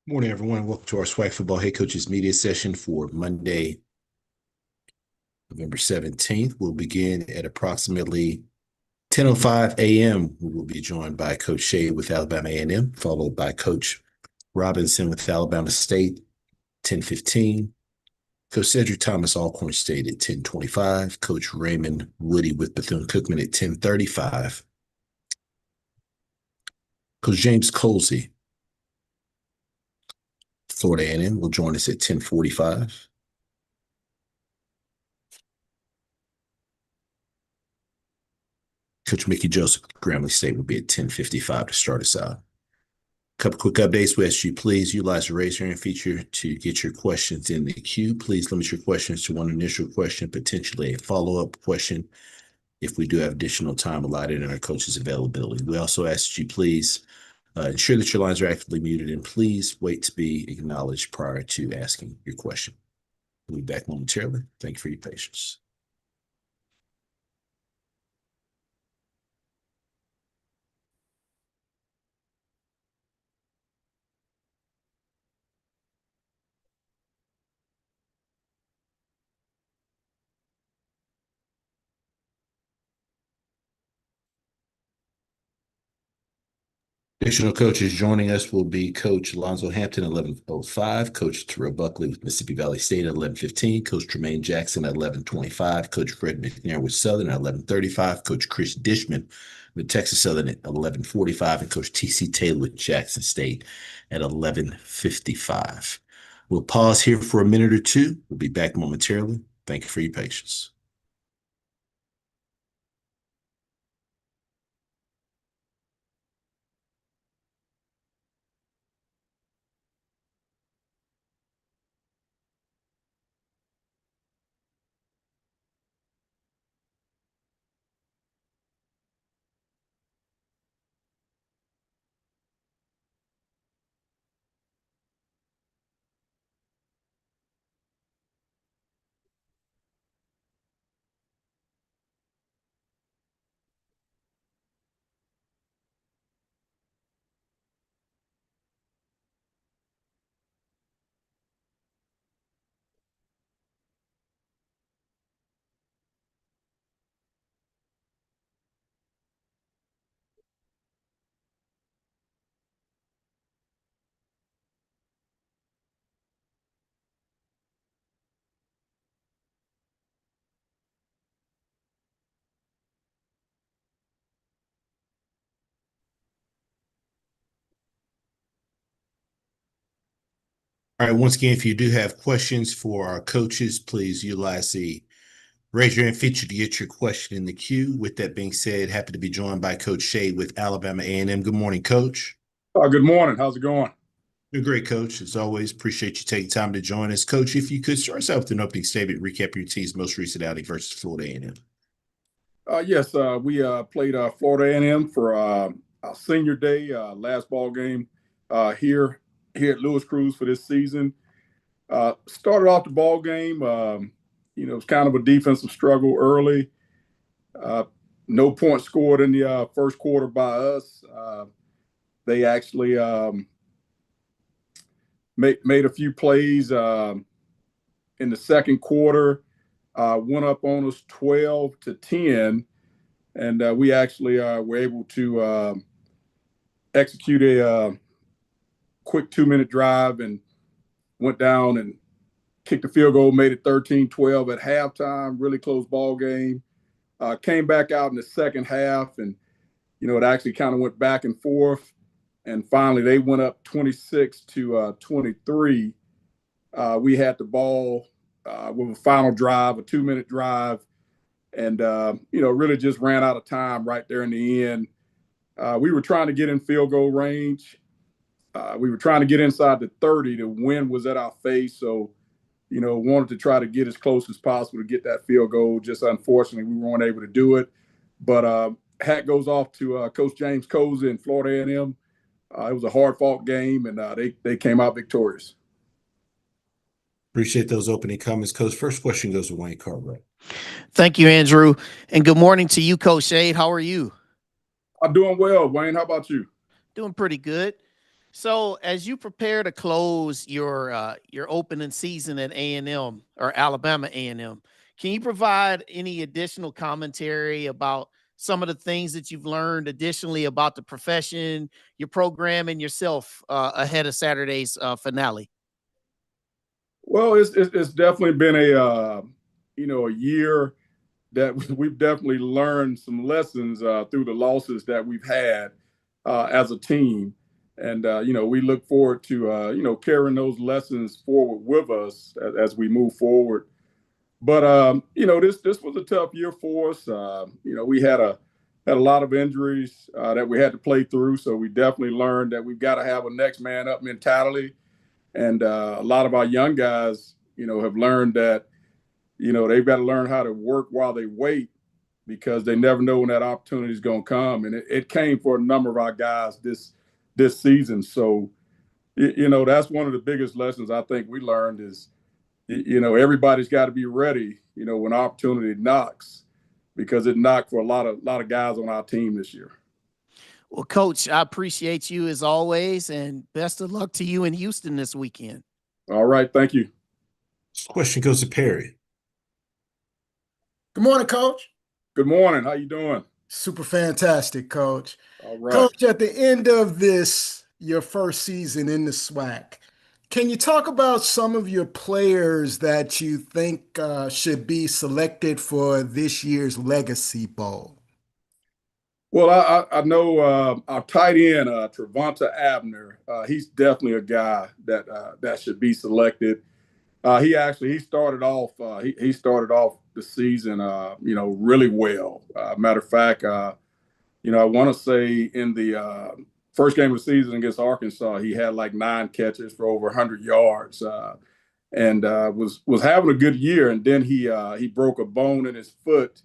Morning, everyone. Welcome to our SWAC Football Head Coaches Media Session for Monday, November 17th. We'll begin at approximately 10:05 a.m. We will be joined by Coach Shea with Alabama A&M, followed by Coach Robinson with Alabama State, 10:15. Coach Cedric Thomas, Alcorn State at 10:25. Coach Raymond Woody with Bethune-Cookman at 10:35. Coach James Colsey, Florida A&M, will join us at 10:45. Coach Mickey Joseph, Grambling State, will be at 10:55 to start us out. A couple quick updates. We ask you please utilize the raise your hand feature to get your questions in the queue. Please limit your questions to one initial question, potentially a follow-up question if we do have additional time allotted in our coach's availability. We also ask that you please ensure that your lines are actively muted, and please wait to be acknowledged prior to asking your question. We'll be back momentarily. Thank you for your patience. Additional coaches joining us will be Coach Alonzo Hampton at 11:05, Coach Terrell Buckley with Mississippi Valley State at 11:15, Coach Tremaine Jackson at 11:25, Coach Fred McNair with Southern at 11:35, Coach Chris Dishman with Texas Southern at 11:45, and Coach T.C. Taylor with Jackson State at 11:55. We'll pause here for a minute or two. We'll be back momentarily. Thank you for your patience. All right, once again, if you do have questions for our coaches, please utilize the raise your hand feature to get your question in the queue. With that being said, happy to be joined by Coach Shea with Alabama A&M. Good morning, Coach. Good morning. How's it going? Doing great, Coach. As always, appreciate you taking time to join us. Coach, if you could start us out with an opening statement, recap your team's most recent outing versus Florida A&M. Yes, we played Florida A&M for our senior day, last ball game here at Louis Cruz for this season. Started off the ball game, it was kind of a defensive struggle early. No points scored in the first quarter by us. They actually made a few plays in the second quarter. Went up on us 12-10, and we actually were able to execute a quick 2-minute drive and went down and kicked the field goal, made it 13-12 at halftime. Really close ball game. Came back out in the second half, and it actually kind of went back and forth. And finally, they went up 26-23. We had the ball with a final drive, a 2-minute drive, and really just ran out of time right there in the end. We were trying to get in field goal range. We were trying to get inside the 30. The wind was at our face, so wanted to try to get as close as possible to get that field goal. Just unfortunately, we weren't able to do it. But hat goes off to Coach James Colsey and Florida A&M. It was a hard-fought game, and they came out victorious. Appreciate those opening comments, Coach. First question goes to Wayne Cartwright. Thank you, Andrew, and good morning to you, Coach Shade. How are you? I'm doing well, Wayne. How about you? Doing pretty good. So as you prepare to close your opening season at A&M or Alabama A&M, can you provide any additional commentary about some of the things that you've learned additionally about the profession, your program, and yourself ahead of Saturday's finale? Well, it's definitely been a year that we've definitely learned some lessons through the losses that we've had as a team. And, we look forward to, carrying those lessons forward with us as we move forward. But, this was a tough year for us. We had a lot of injuries that we had to play through. So we definitely learned that we've got to have a next man up mentality. And a lot of our young guys, have learned that, they've got to learn how to work while they wait because they never know when that opportunity is going to come. And it came for a number of our guys this season. So, that's one of the biggest lessons I think we learned is, everybody's got to be ready, when opportunity knocks because it knocked for a lot of guys on our team this year. Well, Coach, I appreciate you as always, and best of luck to you in Houston this weekend. All right. Thank you. This question goes to Perry. Good morning, Coach. Good morning. How you doing? Super fantastic, Coach. All right. Coach, at the end of your first season in the SWAC, can you talk about some of your players that you think should be selected for this year's Legacy Bowl? Well, I know our tight end, Travonta Abner. He's definitely a guy that should be selected. He started off he started off the season really well. Matter of fact, I want to say in the first game of the season against Arkansas, he had like 9 catches for over 100 yards, and was having a good year. And then he broke a bone in his foot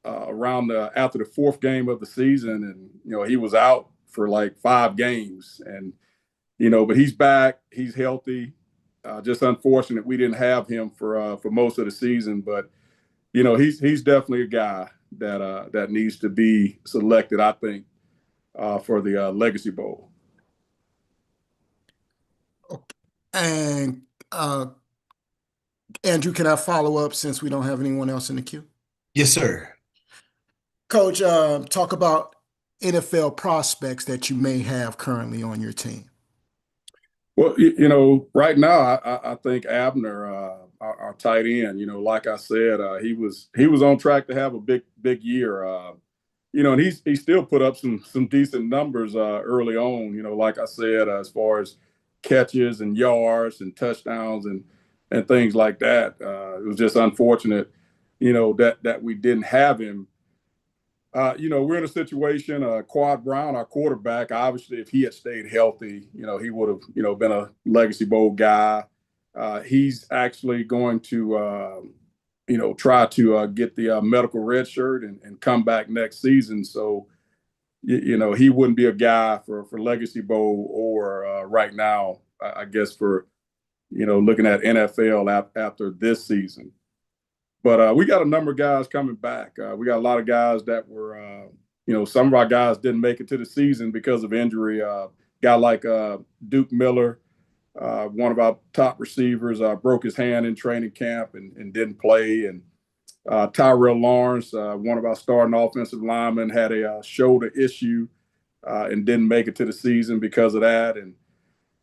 after the 4th game of the season, and he was out for like 5 games. And but he's back, he's healthy. Just unfortunate we didn't have him for most of the season, but he's definitely a guy that needs to be selected, I think, for the Legacy Bowl. Okay. And Andrew, can I follow up since we don't have anyone else in the queue? Yes, sir. Coach, talk about NFL prospects that you may have currently on your team. Well, right now, I think Abner, our tight end, like I said, he was on track to have a big year. And he still put up some decent numbers early on. Like I said, as far as catches and yards and touchdowns and things like that. It was just unfortunate, that we didn't have him. We're in a situation, Quad Brown, our quarterback, obviously, if he had stayed healthy, he would have, been a Legacy Bowl guy. He's actually going to, try to get the medical red shirt and come back next season. So, he wouldn't be a guy for Legacy Bowl or right now, I guess, for, looking at NFL after this season. But we got a number of guys coming back. We got a lot of guys that were, some of our guys didn't make it to the season because of injury. Guy like Duke Miller, one of our top receivers, broke his hand in training camp and didn't play. And Tyrell Lawrence, one of our starting offensive linemen, had a shoulder issue and didn't make it to the season because of that.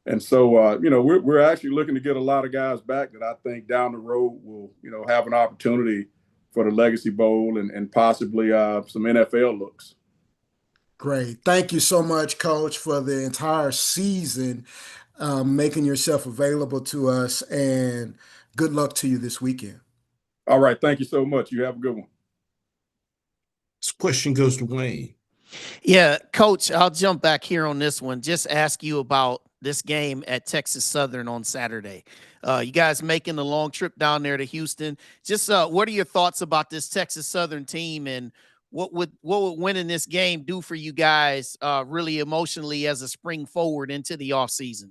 And so, we're actually looking to get a lot of guys back that I think down the road will, have an opportunity for the Legacy Bowl and possibly some NFL looks. Great. Thank you so much, Coach, for the entire season, making yourself available to us, and good luck to you this weekend. All right. Thank you so much. You have a good one. This question goes to Wayne. Yeah, Coach, I'll jump back here on this one. Just ask you about this game at Texas Southern on Saturday. You guys making the long trip down there to Houston. Just what are your thoughts about this Texas Southern team, and what would winning this game do for you guys really emotionally as a spring forward into the offseason?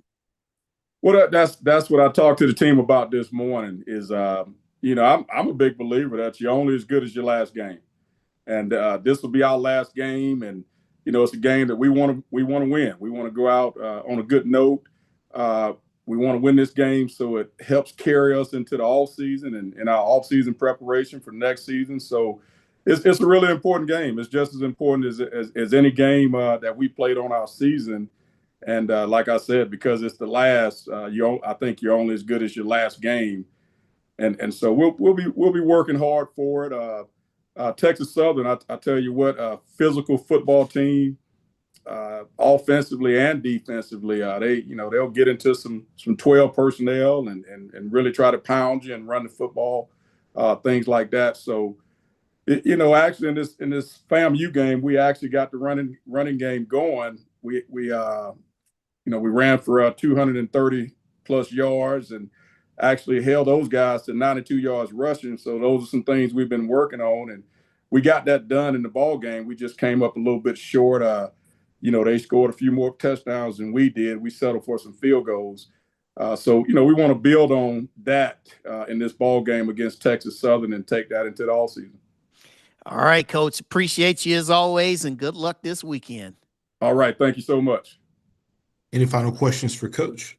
Well, that's what I talked to the team about this morning is, I'm a big believer that you're only as good as your last game. And this will be our last game. And, it's a game that we want to win. We want to go out on a good note. We want to win this game so it helps carry us into the off season and our off season preparation for next season. So it's a really important game. It's just as important as any game that we played on our season. And like I said, because it's the last, I think you're only as good as your last game. And so we'll be working hard for it. Texas Southern, I tell you what, a physical football team, offensively and defensively. They'll get into some 12 personnel and really try to pound you and run the football, things like that. So, actually in this FAMU game, we actually got the running game going. We ran for 230 plus yards and actually held those guys to 92 yards rushing. So those are some things we've been working on, and we got that done in the ball game. We just came up a little bit short. They scored a few more touchdowns than we did. We settled for some field goals. So we want to build on that in this ball game against Texas Southern and take that into the all season. All right, Coach. Appreciate you as always, and good luck this weekend. All right. Thank you so much. Any final questions for Coach?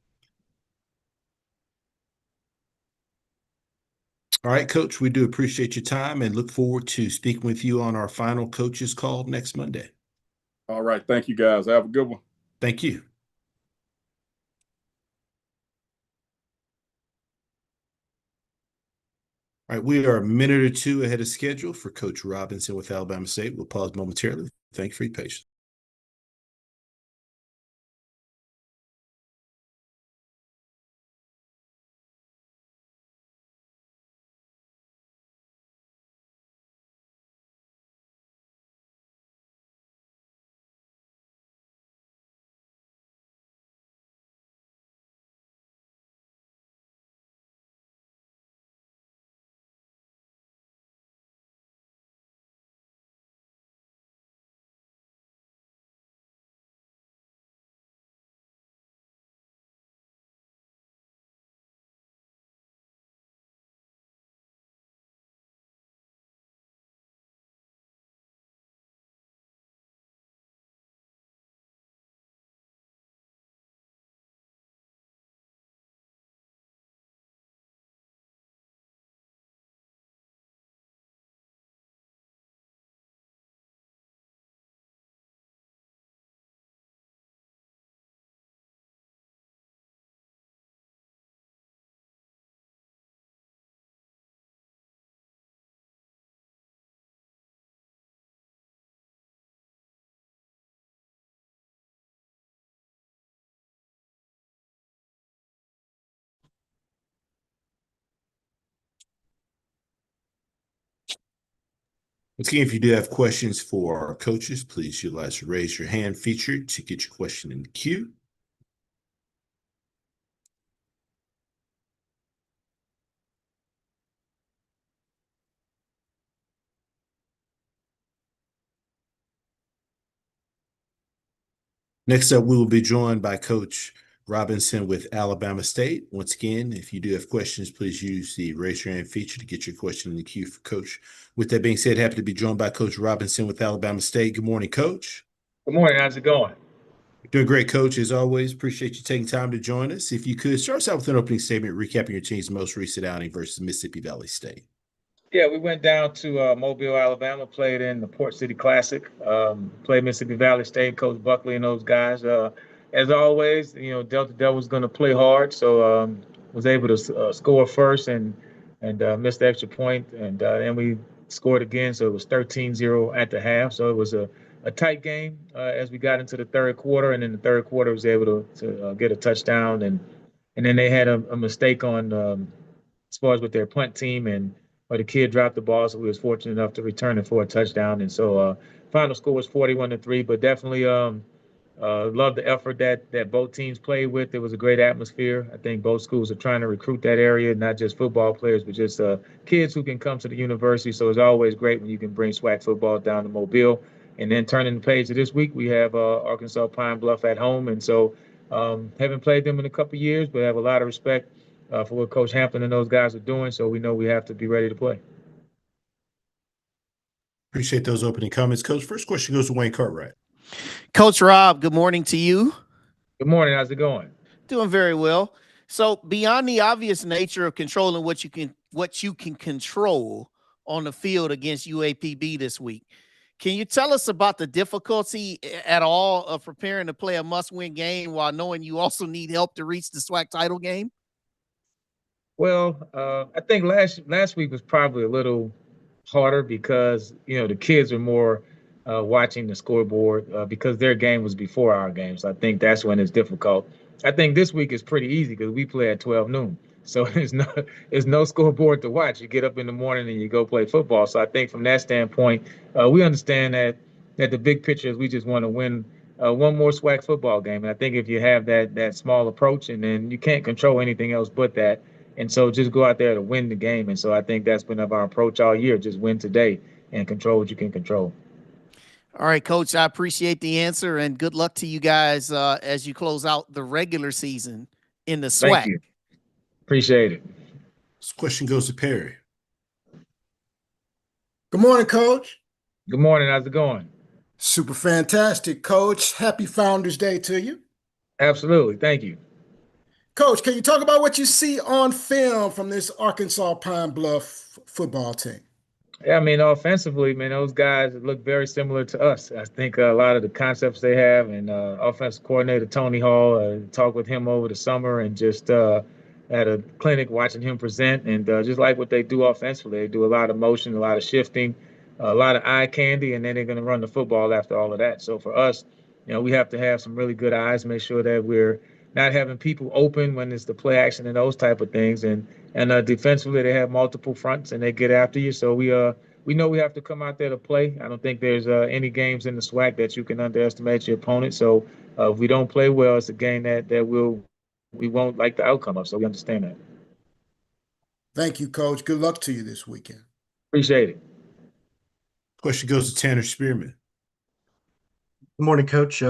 All right, Coach, we do appreciate your time and look forward to speaking with you on our final coaches call next Monday. All right. Thank you, guys. Have a good one. Thank you. All right, we are a minute or two ahead of schedule for Coach Robinson with Alabama State. We'll pause momentarily. Thank you for your patience. Once again, if you do have questions for our coaches, please utilize the raise your hand feature to get your question in the queue. Next up, we will be joined by Coach Robinson with Alabama State. Once again, if you do have questions, please use the raise your hand feature to get your question in the queue for Coach. With that being said, happy to be joined by Coach Robinson with Alabama State. Good morning, Coach. Good morning. How's it going? Doing great, Coach. As always, appreciate you taking time to join us. If you could, start us out with an opening statement recapping your team's most recent outing versus Mississippi Valley State. Yeah, we went down to Mobile, Alabama, played in the Port City Classic, played Mississippi Valley State, Coach Buckley and those guys. As always, Delta Devils was going to play hard, so was able to score first and missed the extra point, and then we scored again, so it was 13-0 at the half. So it was a tight game as we got into the third quarter, and in the third quarter was able to get a touchdown, and then they had a mistake on as far as with their punt team, or the kid dropped the ball, so we was fortunate enough to return it for a touchdown. And so final score was 41-3, but definitely love the effort that both teams played with. It was a great atmosphere. I think both schools are trying to recruit that area, not just football players, but just kids who can come to the university. So it's always great when you can bring SWAC football down to Mobile. And then turning the page to this week, we have Arkansas Pine Bluff at home. And so haven't played them in a couple of years, but have a lot of respect for what Coach Hampton and those guys are doing. So we know we have to be ready to play. Appreciate those opening comments, Coach. First question goes to Wayne Cartwright. Coach Rob, good morning to you. Good morning. How's it going? Doing very well. So beyond the obvious nature of controlling what you can control on the field against UAPB this week, can you tell us about the difficulty at all of preparing to play a must-win game while knowing you also need help to reach the SWAC title game? Well, I think last week was probably a little harder because the kids are more watching the scoreboard because their game was before our game. So I think that's when it's difficult. I think this week is pretty easy because we play at 12 noon. So there's no scoreboard to watch. You get up in the morning and you go play football. So I think from that standpoint, we understand that the big picture is we just want to win one more SWAC football game. And I think if you have that small approach, and then you can't control anything else but that. And so just go out there to win the game. And so I think that's been our approach all year. Just win today and control what you can control. All right, Coach, I appreciate the answer, and good luck to you guys as you close out the regular season in the SWAC. Thank you. Appreciate it. This question goes to Perry. Good morning, Coach. Good morning. How's it going? Super fantastic, Coach. Happy Founders Day to you. Absolutely. Thank you. Coach, can you talk about what you see on film from this Arkansas Pine Bluff football team? Yeah, I mean, offensively, man, those guys look very similar to us. I think a lot of the concepts they have, and offensive coordinator Tony Hall, talked with him over the summer and just at a clinic watching him present, and just like what they do offensively. They do a lot of motion, a lot of shifting, a lot of eye candy, and then they're going to run the football after all of that. So for us, we have to have some really good eyes, make sure that we're not having people open when it's the play action and those type of things. And defensively, they have multiple fronts and they get after you. So we know we have to come out there to play. I don't think there's any games in the SWAC that you can underestimate your opponent. So if we don't play well, it's a game that we won't like the outcome of. So we understand that. Thank you, Coach. Good luck to you this weekend. Appreciate it. Question goes to Tanner Spearman. Good morning, Coach.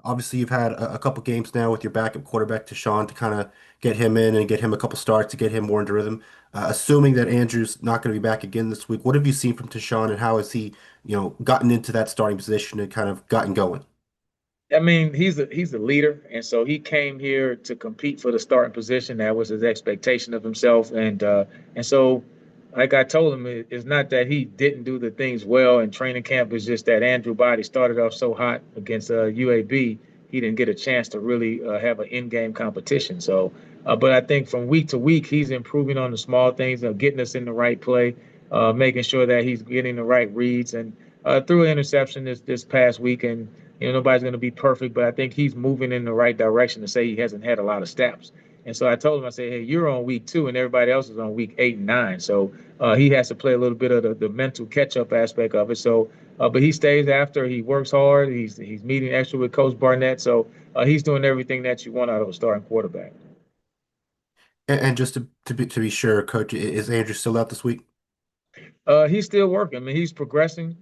Obviously, you've had a couple games now with your backup quarterback, Tashawn, to kind of get him in and get him a couple starts to get him more into rhythm. Assuming that Andrew's not going to be back again this week, what have you seen from Tashawn, and how has he, gotten into that starting position and kind of gotten going? I mean, he's a leader, and so he came here to compete for the starting position. That was his expectation of himself, and so, like I told him, it's not that he didn't do the things well in training camp. It's just that Andrew Body started off so hot against UAB, he didn't get a chance to really have an in-game competition. So, but I think from week to week, he's improving on the small things, getting us in the right play, making sure that he's getting the right reads, and threw an interception this past week. And nobody's going to be perfect, but I think he's moving in the right direction to say he hasn't had a lot of snaps. And so I told him, I said, hey, you're on week 2 and everybody else is on week 8 and 9. So he has to play a little bit of the mental catch-up aspect of it. So, but he stays after. He works hard. He's meeting extra with Coach Barnett. So he's doing everything that you want out of a starting quarterback. And just to be sure, Coach, is Andrew still out this week? He's still working. I mean, he's progressing.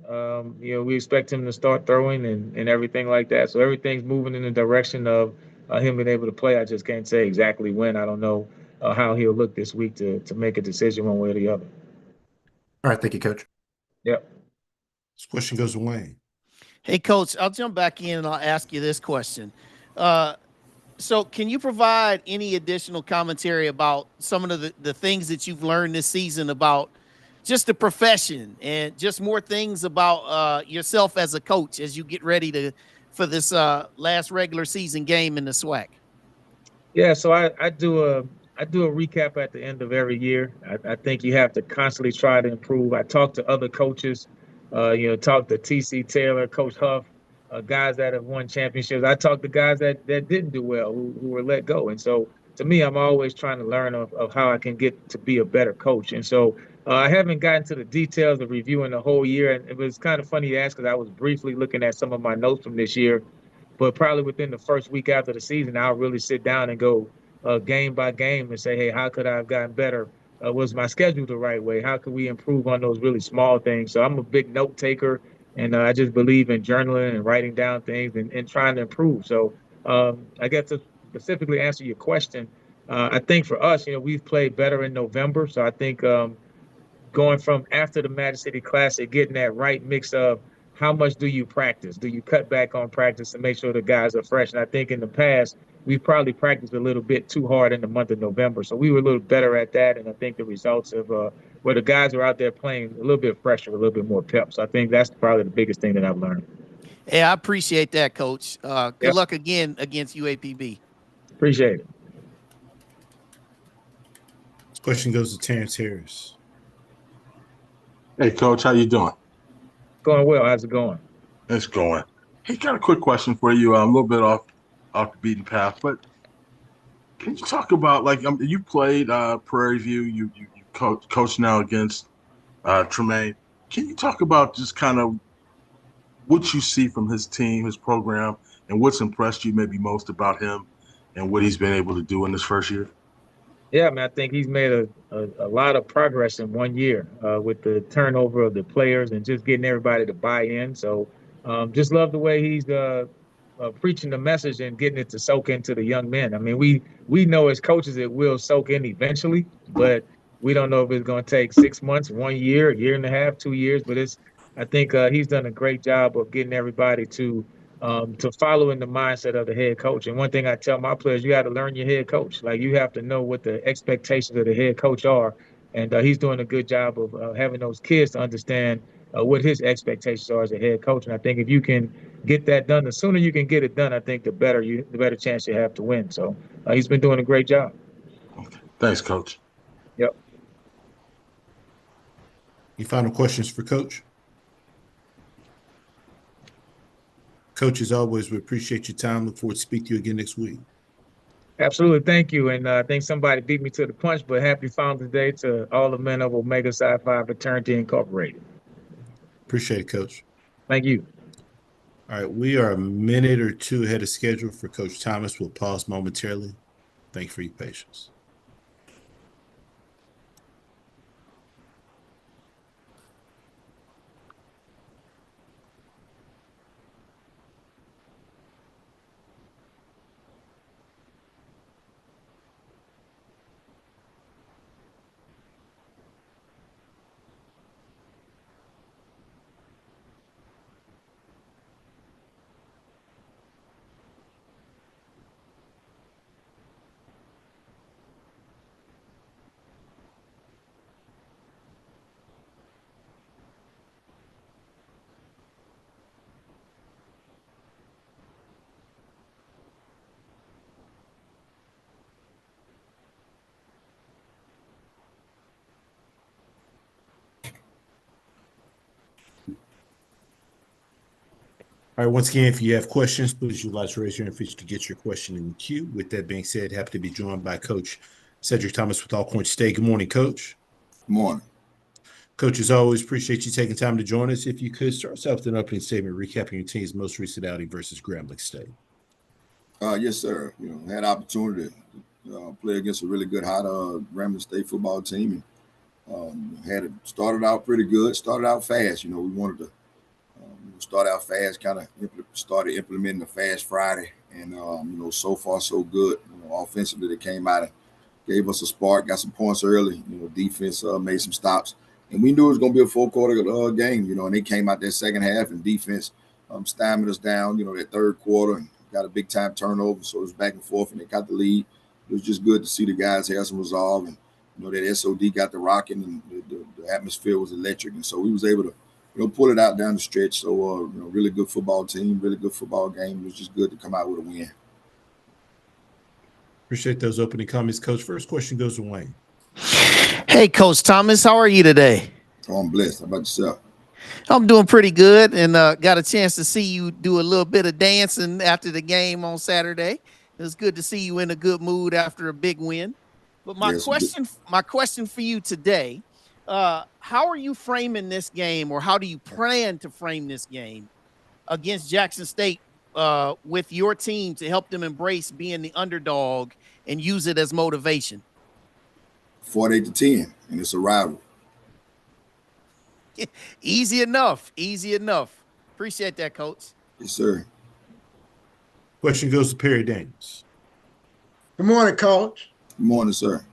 We expect him to start throwing and everything like that. So everything's moving in the direction of him being able to play. I just can't say exactly when. I don't know how he'll look this week to make a decision one way or the other. All right. Thank you, Coach. Yep. This question goes to Wayne. Hey, Coach, I'll jump back in and I'll ask you this question. So can you provide any additional commentary about some of the things that you've learned this season about just the profession and just more things about yourself as a coach as you get ready for this last regular season game in the SWAC? Yeah, so I do a recap at the end of every year. I think you have to constantly try to improve. I talk to other coaches, talk to T.C. Taylor, Coach Huff, guys that have won championships. I talk to guys that didn't do well, who were let go. And so to me, I'm always trying to learn of how I can get to be a better coach. And so I haven't gotten to the details of reviewing the whole year. And it was kind of funny to ask because I was briefly looking at some of my notes from this year. But probably within the first week after the season, I'll really sit down and go game by game and say, hey, how could I have gotten better? Was my schedule the right way? How could we improve on those really small things? So I'm a big note taker, and I just believe in journaling and writing down things and trying to improve. So I guess to specifically answer your question, I think for us, we've played better in November. So I think going from after the Magic City Classic, getting that right mix of how much do you practice? Do you cut back on practice to make sure the guys are fresh? And I think in the past, we've probably practiced a little bit too hard in the month of November. So we were a little better at that. And I think the results of where the guys are out there playing a little bit fresher, a little bit more pep. So I think that's probably the biggest thing that I've learned. Yeah, I appreciate that, Coach. Good Yep. luck again against UAPB. Appreciate it. This question goes to Terrence Harris. Hey, Coach, how you doing? Going well. How's it going? It's going. Hey, got a quick question for you. I'm a little bit off the beaten path, but can you talk about, like, you played Prairie View, you coach now against Tremaine. Can you talk about just kind of what you see from his team, his program, and what's impressed you maybe most about him and what he's been able to do in this first year? Yeah, man, I think he's made a lot of progress in 1 year with the turnover of the players and just getting everybody to buy in. So just love the way he's preaching the message and getting it to soak into the young men. I mean, we know as coaches it will soak in eventually, but we don't know if it's going to take 6 months, 1 year, a year and a half, 2 years. But I think he's done a great job of getting everybody to follow in the mindset of the head coach. And one thing I tell my players, you got to learn your head coach. Like, you have to know what the expectations of the head coach are. And he's doing a good job of having those kids to understand what his expectations are as a head coach. And I think if you can get that done, the sooner you can get it done, I think the better chance you have to win. So he's been doing a great job. Okay. Thanks, Coach. Yep. Any final questions for Coach? Coach, as always, we appreciate your time. Look forward to speaking to you again next week. Absolutely. Thank you. And I think somebody beat me to the punch, but happy Founders Day to all the men of Omega Psi Phi Fraternity Incorporated. Appreciate it, Coach. Thank you. All right, we are a minute or two ahead of schedule for Coach Thomas. We'll pause momentarily. Thank you for your patience. All right, once again, if you have questions, please utilize to raise your hand to get your question in the queue. With that being said, happy to be joined by Coach Cedric Thomas with Alcorn State. Good morning, Coach. Good morning. Coach, as always, appreciate you taking time to join us. If you could start us off with an opening statement recapping your team's most recent outing versus Grambling State. Yes, sir. Had opportunity to play against a really good, hot Grambling State football team, and started out pretty good. Started out fast. We wanted to start out fast. Kind of started implementing the Fast Friday, and so far so good. Offensively, they came out and gave us a spark. Got some points early. Defense made some stops. And we knew it was going to be a full-quarter game, and they came out that second half, and defense stymied us down, that third quarter, and got a big-time turnover, so it was back and forth, and they got the lead. It was just good to see the guys have some resolve, and, that SOD got the rocking, and the atmosphere was electric, and so we was able to, pull it out down the stretch. So, really good football team, really good football game. It was just good to come out with a win. Appreciate those opening comments, Coach. First question goes to Wayne. Hey, Coach Thomas, how are you today? Oh, I'm blessed. How about yourself? I'm doing pretty good, and got a chance to see you do a little bit of dancing after the game on Saturday. It was good to see you in a good mood after a big win. But my question for you today, how are you framing this game, or how do you plan to frame this game against Jackson State with your team to help them embrace being the underdog and use it as motivation? 48-10, and it's a rival. Easy enough. Appreciate that, Coach. Yes, sir. Question goes to Perry Daniels. Good morning, Coach. Good morning, sir.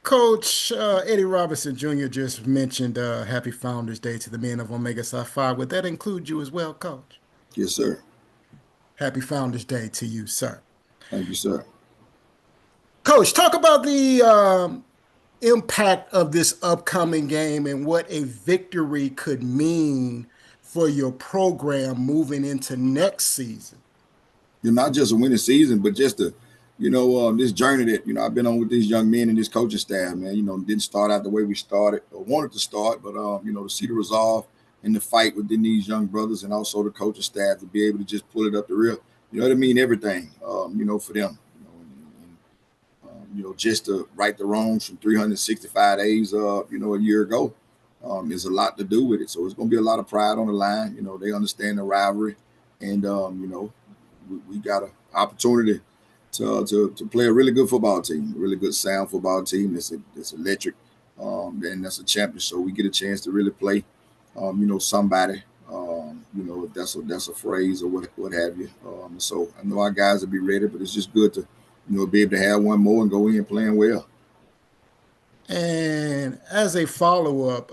Coach Eddie Robinson Jr. just mentioned Happy Founders Day to the men of Omega Psi Phi. Would that include you as well, Coach? Yes, sir. Happy Founders Day to you, sir. Thank you, sir. Coach, talk about the impact of this upcoming game and what a victory could mean for your program moving into next season. You're not just a winning season, but just this journey that, I've been on with these young men and this coaching staff, man. Didn't start out the way we started or wanted to start, but, to see the resolve and the fight within these young brothers and also the coaching staff to be able to just pull it up the real, it mean everything, for them. Just to right the wrongs from 365 days, a year ago, is a lot to do with it. So it's going to be a lot of pride on the line. They understand the rivalry, and we got an opportunity to play a really good football team, a really good sound football team. It's electric, and that's a champion. So we get a chance to really play, somebody, if that's a phrase or what have you. So I know our guys will be ready, but it's just good to be able to have one more and go in playing well. And as a follow-up,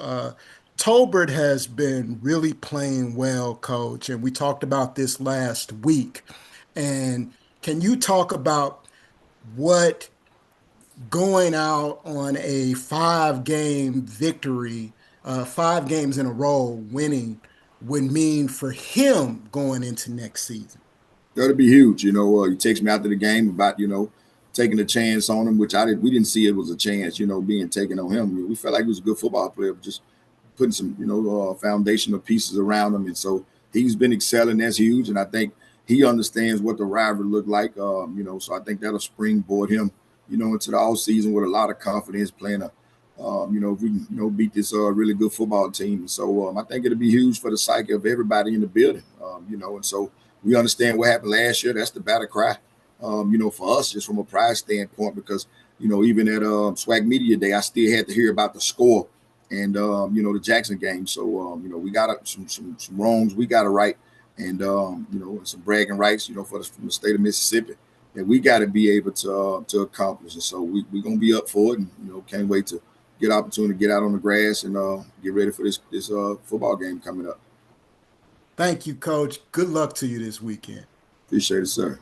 Tolbert has been really playing well, Coach, and we talked about this last week. And can you talk about what going out on a 5-game victory, 5 games in a row winning, would mean for him going into next season? That'll be huge. He texted me after the game about, taking a chance on him, which we didn't see it was a chance, being taken on him. We felt like he was a good football player, but just putting some, foundational pieces around him. And so he's been excelling. That's huge. And I think he understands what the rivalry looked like, so I think that'll springboard him, into the all season with a lot of confidence playing if we can, beat this really good football team. And so I think it'll be huge for the psyche of everybody in the building, and so we understand what happened last year. That's the battle cry, for us, just from a pride standpoint, because, even at SWAC Media Day, I still had to hear about the score and, the Jackson game. So, we got some wrongs we got to right, and, some bragging rights, from the state of Mississippi that we got to be able to accomplish. And so we're going to be up for it, and, can't wait to get opportunity to get out on the grass and get ready for this football game coming up. Thank you, Coach. Good luck to you this weekend. Appreciate it, sir.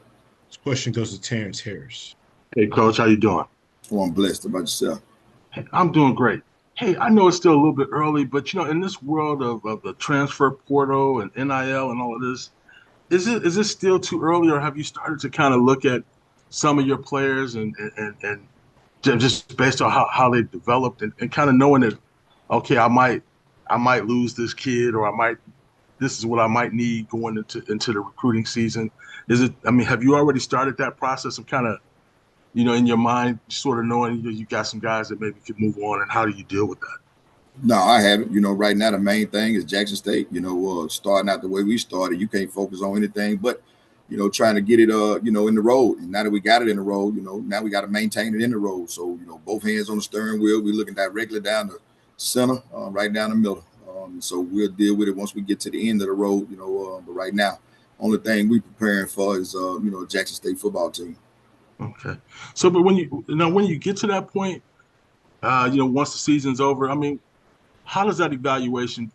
This question goes to Terrence Harris. Hey, Coach, how you doing? Oh, I'm blessed. How about yourself? Hey, I'm doing great. Hey, I know it's still a little bit early, but, in this world of the transfer portal and NIL and all of this, is it still too early, or have you started to kind of look at some of your players and just based on how they've developed and kind of knowing that, okay, I might lose this kid, or this is what I might need going into the recruiting season? Have you already started that process of kind of, in your mind, sort of knowing you got some guys that maybe could move on, and how do you deal with that? No, I haven't. Right now the main thing is Jackson State. Starting out the way we started, you can't focus on anything but, trying to get it, in the road. And now that we got it in the road, now we got to maintain it in the road. So, both hands on the steering wheel. We're looking directly down the center, right down the middle. So we'll deal with it once we get to the end of the road, but right now, only thing we're preparing for is, Jackson State football team. Okay. So, but when you get to that point, once the season's over, how does that evaluation,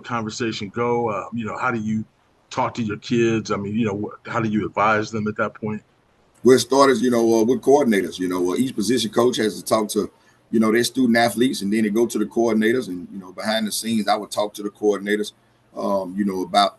conversation go? How do you talk to your kids? How do you advise them at that point? We're starters, with coordinators. Each position coach has to talk to, their student athletes, and then they go to the coordinators. And, behind the scenes, I would talk to the coordinators, about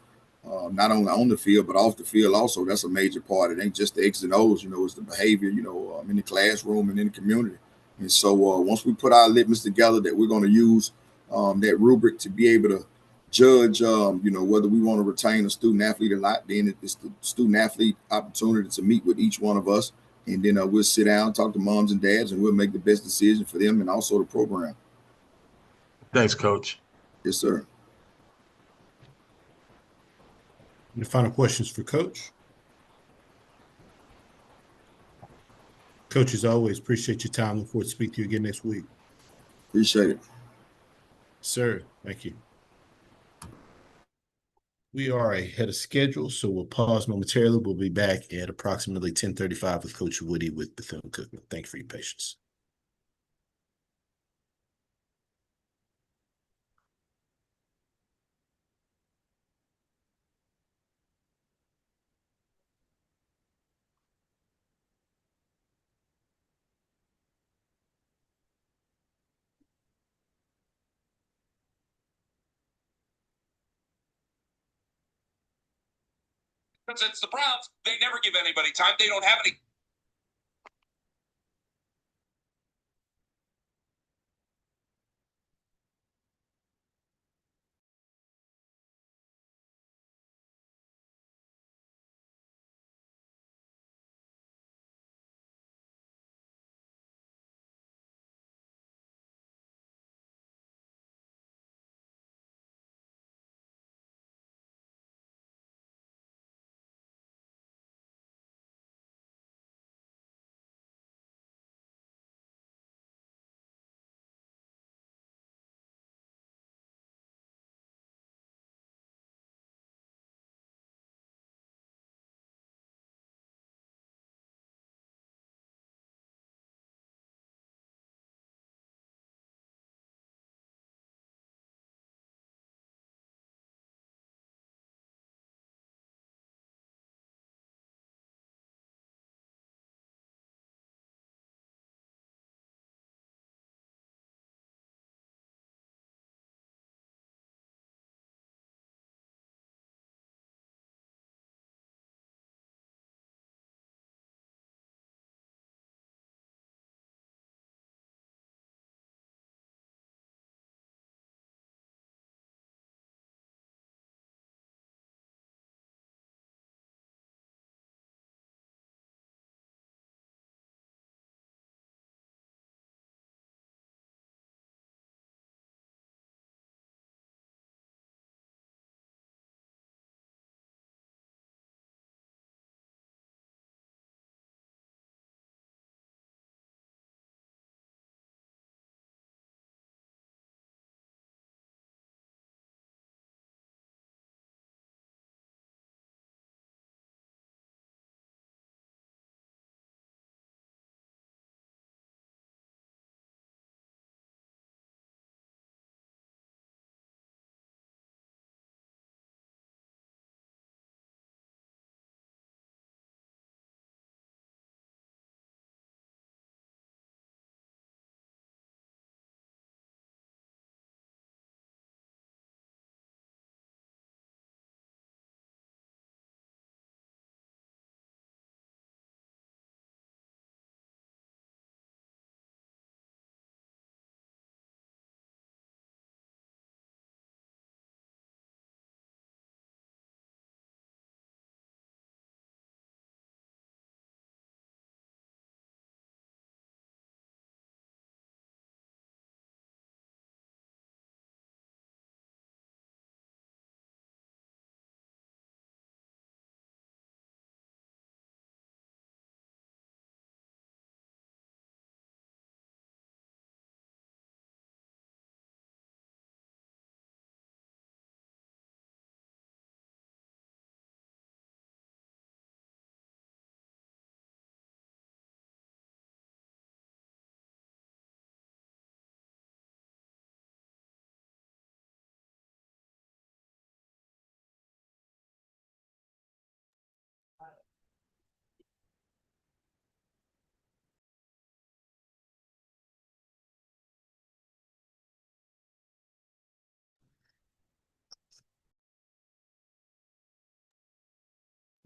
not only on the field, but off the field also. That's a major part. It ain't just the X's and O's, it's the behavior, in the classroom and in the community. And so once we put our litmus together that we're going to use that rubric to be able to judge, whether we want to retain a student athlete or not, then it's the student athlete opportunity to meet with each one of us. And then we'll sit down, talk to moms and dads, and we'll make the best decision for them and also the program. Thanks, Coach. Yes, sir. Any final questions for Coach? Coach, as always, appreciate your time. Look forward to speak to you again next week. Appreciate it. Sir, thank you. We are ahead of schedule, so we'll pause momentarily. We'll be back at approximately 10:35 with Coach Woody with Bethune-Cookman. Thank you for your patience. Because it's the Browns. They never give anybody time. They don't have any.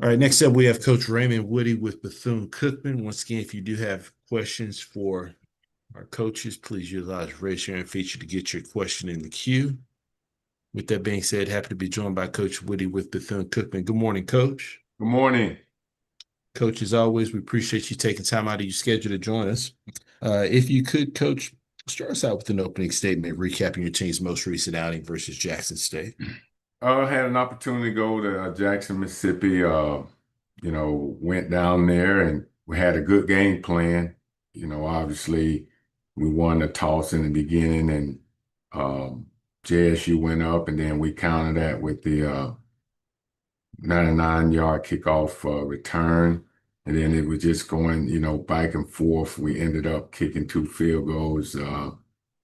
All right, next up, we have Coach Raymond Woody with Bethune-Cookman. Once again, if you do have questions for our coaches, please utilize raise your hand feature to get your question in the queue. With that being said, happy to be joined by Coach Woody with Bethune-Cookman. Good morning, Coach. Good morning. Coach, as always, we appreciate you taking time out of your schedule to join us. If you could, Coach, start us out with an opening statement recapping your team's most recent outing versus Jackson State. I had an opportunity to go to Jackson, Mississippi. Went down there and we had a good game plan. Obviously we won the toss in the beginning and JSU went up and then we countered that with the 99-yard kickoff return. And then it was just going, back and forth. We ended up kicking 2 field goals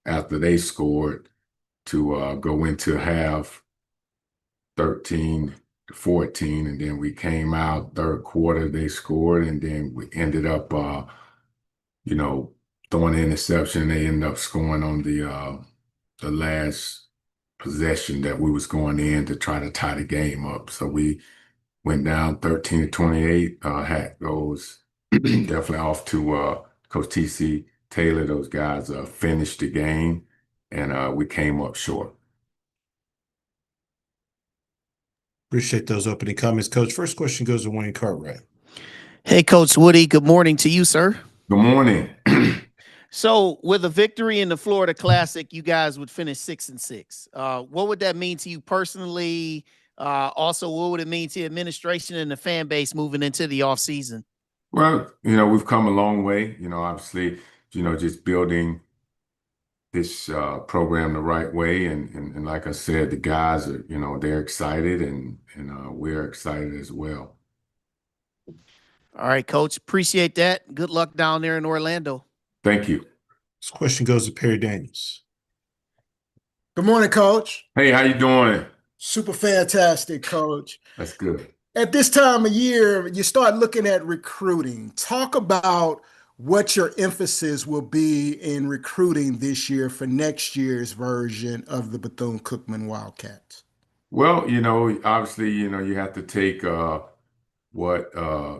after they scored to go into half 13-14. And then we came out third quarter, they scored, and then we ended up, throwing an interception. They ended up scoring on the last possession that we was going in to try to tie the game up. So we went down 13-28. Hat goes definitely off to Coach TC Taylor. Those guys finished the game, and we came up short. Appreciate those opening comments, Coach. First question goes to Wayne Cartwright. Hey, Coach Woody. Good morning to you, sir. Good morning. So, with a victory in the Florida Classic, you guys would finish 6-6. What would that mean to you personally? Also, what would it mean to the administration and the fan base moving into the offseason? Well, we've come a long way. Obviously, just building this program the right way, and like I said, the guys are, they're excited, and we're excited as well. All right, Coach. Appreciate that. Good luck down there in Orlando. Thank you. This question goes to Perry Daniels. Good morning, Coach. Hey, how you doing? Super fantastic, Coach. That's good. At this time of year, you start looking at recruiting. Talk about what your emphasis will be in recruiting this year for next year's version of the Bethune-Cookman Wildcats. Well, obviously, you have to take what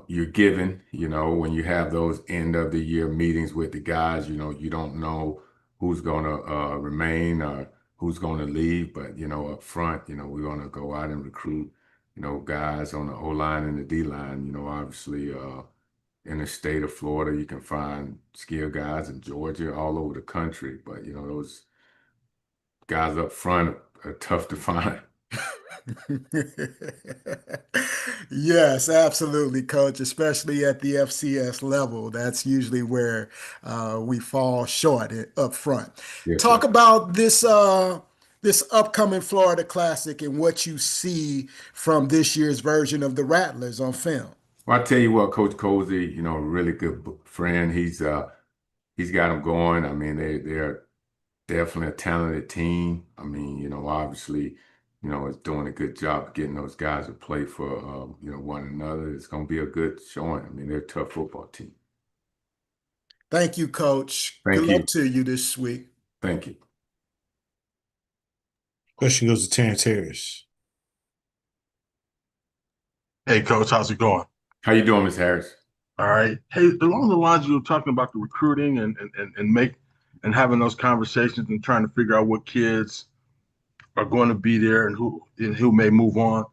you're given, when you have those end of the year meetings with the guys, you don't know who's going to remain or who's going to leave. But, up front, we're going to go out and recruit, guys on the O-line and the D-line. Obviously, in the state of Florida, you can find skilled guys in Georgia, all over the country. But, those guys up front are tough to find. Yes, absolutely, Coach, especially at the FCS level. That's usually where we fall short up front. Yes, Talk sir. about this upcoming Florida Classic and what you see from this year's version of the Rattlers on film. Well, I tell you what, Coach Cozy, a really good friend. He's got them going. I mean, they're definitely a talented team. I mean, obviously, is doing a good job of getting those guys to play for, one another. It's going to be a good showing. I mean, they're a tough football team. Thank you, Coach. Thank Good you. luck to you this week. Thank you. Question goes to Terrence Harris. Hey, Coach, how's it going? How you doing, Ms. Harris? All right. Hey, along the lines you were talking about the recruiting and having those conversations and trying to figure out what kids are going to be there and who may move on.